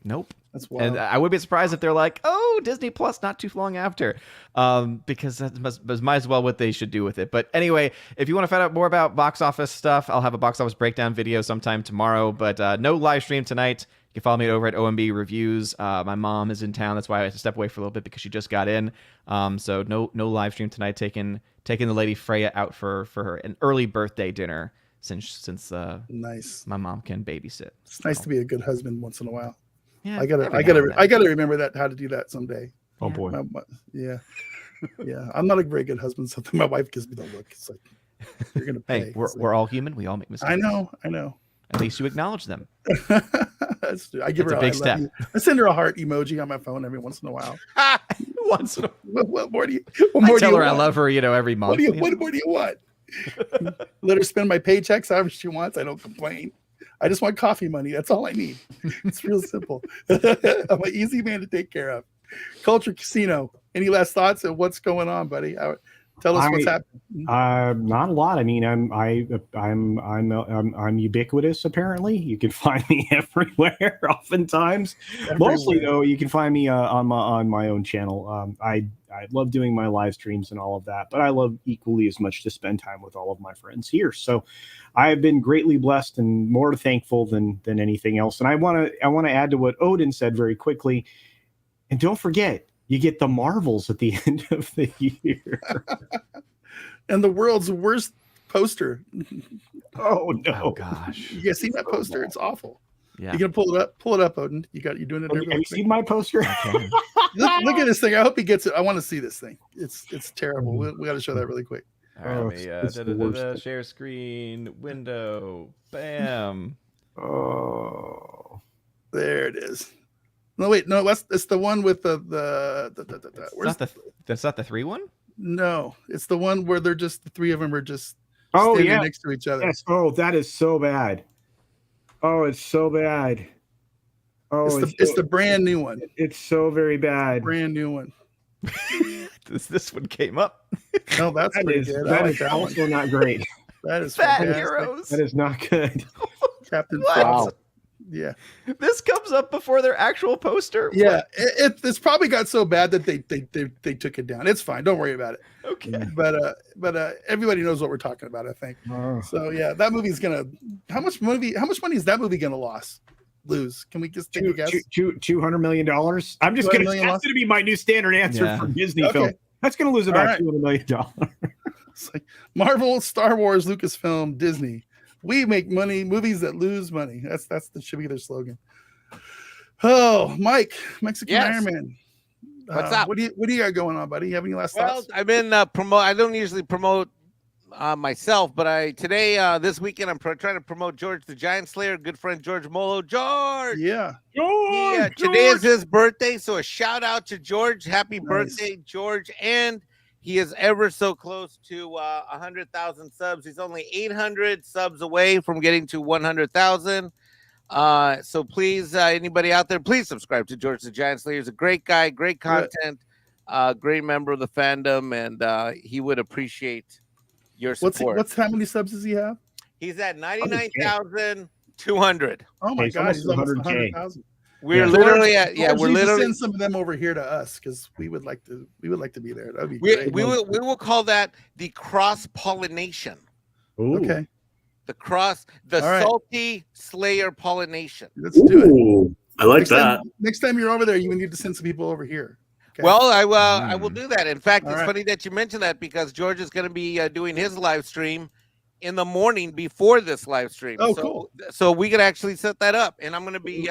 Nope. That's wild. And I would be surprised if they're like, oh, Disney Plus not too long after, because that might as well what they should do with it. But anyway, if you want to find out more about box office stuff, I'll have a box office breakdown video sometime tomorrow. But no live stream tonight. You can follow me over at OMB Reviews. My mom is in town. That's why I had to step away for a little bit because she just got in. So no live stream tonight. Taking the lady Freya out for her an early birthday dinner since nice. My mom can babysit. It's nice to be a good husband once in a while. Yeah, I gotta remember how to do that someday. Oh boy. Yeah. I'm not a very good husband. So my wife gives me the look. It's like you're gonna pay. Hey, we're all human. We all make mistakes. I know. At least you acknowledge them. I give her a big step. I send her a heart emoji on my phone every once in a while. What more do you? I tell her I love her. Every month. What more do you want? Let her spend my paychecks however she wants. I don't complain. I just want coffee money. That's all I need. It's real simple. I'm an easy man to take care of. Culture Casino. Any last thoughts of what's going on, buddy? Tell us what's happening. Not a lot. I mean, I'm ubiquitous. Apparently, you can find me everywhere. Oftentimes, mostly though, you can find me on my own channel. I love doing my live streams and all of that, but I love equally as much to spend time with all of my friends here. So, I have been greatly blessed and more thankful than anything else. And I want to add to what Odin said very quickly. And don't forget, you get the Marvels at the end of the year. And the world's worst poster. Oh no! Oh gosh! You guys seen that poster? It's awful. Yeah. You gonna pull it up? Pull it up, Odin. You're doing it. Have you seen my poster? Look at this thing. I hope he gets it. I want to see this thing. It's terrible. We got to show that really quick. All right, let me share screen window. Bam. Oh, there it is. No, wait, no, it's the one with the That's not the 3 one? No, it's the one where they're just the three of them are just Oh standing yeah, next to each other. yes. Oh, that is so bad. Oh, it's so bad. Oh, It's the brand new one. It's so very bad. Brand new one. This one came up. No, that's pretty good. I That like is that one. also not great. That is Fat fantastic. Heroes. That is not good. Captain What? Wow. Yeah. This comes up before their actual poster. Yeah. It's probably got so bad that they took it down. It's fine. Don't worry about it. Okay. But everybody knows what we're talking about, I think. Oh. So yeah, that movie's gonna how much money is that movie gonna lose? Can we just take a guess? $200 million. I'm just gonna. That's gonna be my new standard answer for Disney film. That's gonna lose about $200 million. It's like Marvel, Star Wars, Lucasfilm, Disney. We make money, movies that lose money. That should be their slogan. Oh, Mike, Mexican Iron Man. What's up? What do you got going on, buddy? You have any last thoughts? I've been I don't usually promote myself, but this weekend I'm trying to promote George the Giant Slayer, good friend George Molo. George. Yeah. George. Today is his birthday, so a shout out to George. Happy birthday, George. And he is ever so close to 100,000 subs. He's only 800 subs away from getting to 100,000. So please, anybody out there, please subscribe to George the Giant Slayer. He's a great guy, great content, great member of the fandom, and he would appreciate your support. How many subs does he have? He's at 99,200. Oh my God, he's almost 100,000. We're literally at we're literally send some of them over here to us because we would like to be there. That'd be great. We will call that the cross pollination. Okay. The salty Slayer pollination. Let's do it. I like that. Next time you're over there, you need to send some people over here. Okay? Well, I will do that. In fact, it's funny that you mentioned that because George is going to be doing his live stream in the morning before this live stream. Oh, cool. So we could actually set that up, and I'm going to be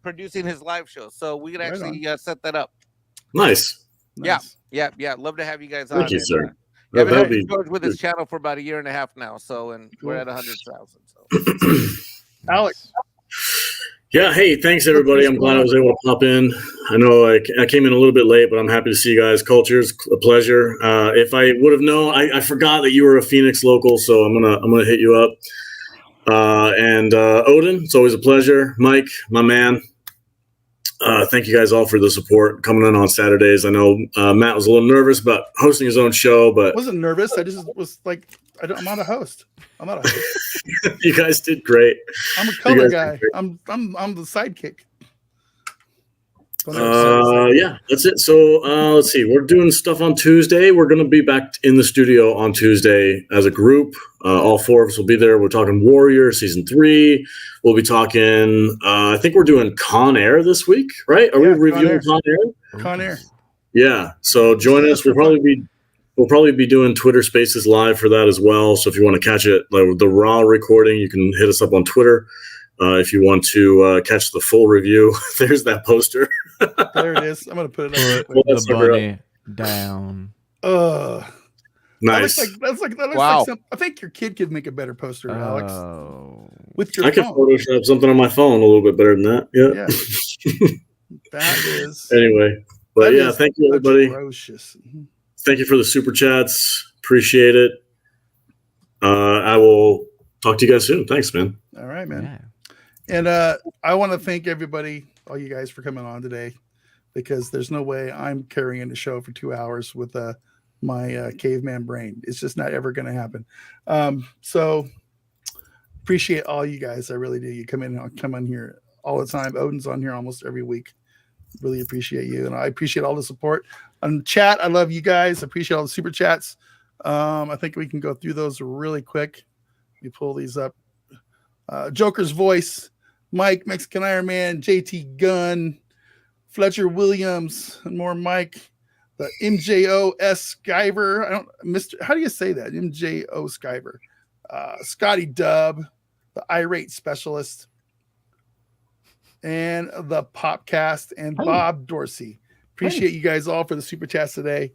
producing his live show, so we could actually set that up. Nice. Yeah. Love to have you guys on. Thank you, sir. I've been having George with his channel for about a year and a half now, and we're at 100,000. So. Alex. Yeah, hey, thanks everybody. I'm glad I was able to pop in. I know I came in a little bit late, but I'm happy to see you guys. Culture's a pleasure. If I would have known, I forgot that you were a Phoenix local, so I'm gonna hit you up. And Odin, it's always a pleasure. Mike, my man. Thank you guys all for the support coming in on Saturdays. I know Matt was a little nervous about hosting his own show, but I wasn't nervous. I just was like, I'm not a host. You guys did great. I'm a color guy. I'm the sidekick. Yeah, that's it. So let's see. We're doing stuff on Tuesday. We're going to be back in the studio on Tuesday as a group. All four of us will be there. We're talking Warrior season 3. We'll be talking. I think we're doing Con Air this week, right? Are we reviewing Con Air? Con Air. Yeah. So join us. We'll probably be doing Twitter Spaces live for that as well. So if you want to catch it, like the raw recording, you can hit us up on Twitter. If you want to catch the full review, there's that poster. There it is. I'm gonna put it up. Put the bunny down. Nice. That looks like I think your kid could make a better poster, Alex. With your I can Photoshop something on my phone a little bit better than that. Yeah. That is. Anyway, but yeah, thank you everybody. Atrocious. Thank you for the super chats. Appreciate it. I will talk to you guys soon. Thanks, man. All right, man. Yeah. And I want to thank everybody, all you guys, for coming on today, because there's no way I'm carrying the show for 2 hours with my caveman brain. It's just not ever going to happen. So appreciate all you guys. I really do. You come on here all the time. Odin's on here almost every week. Really appreciate you. And I appreciate all the support on chat. I love you guys. I appreciate all the super chats. I think we can go through those really quick. We pull these up. Joker's Voice, Mike, Mexican Iron Man, JT Gunn, Fletcher Williams, and more Mike. The MJO Skyver. How do you say that? MJO Skyver. Scotty Dub, the Irate Specialist, and the Popcast, and Bob Dorsey. Appreciate you guys all for the super chats today.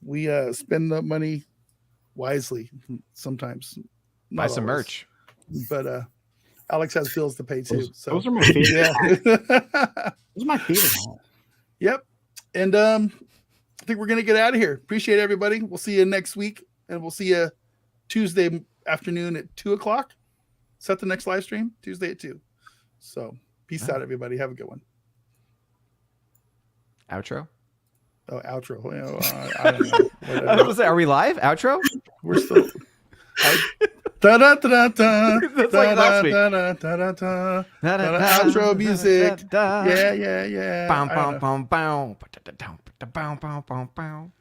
We spend the money wisely sometimes. Buy some merch. But Alex has bills to pay too. Those are my favorite. Yeah. Those are my favorite hats. Yep. And I think we're gonna get out of here. Appreciate everybody. We'll see you next week, and we'll see you Tuesday afternoon at 2:00. Set the next live stream Tuesday at 2. So peace out, everybody. Have a good one. Outro. Oh, outro. I don't know. I was gonna say, are we live? Outro? We're still. Da-da-da-da-da, That's like last week. da-da-da-da-da, outro music. Yeah. Bow, bow, bow, bow. Bow, bow, bow, bow.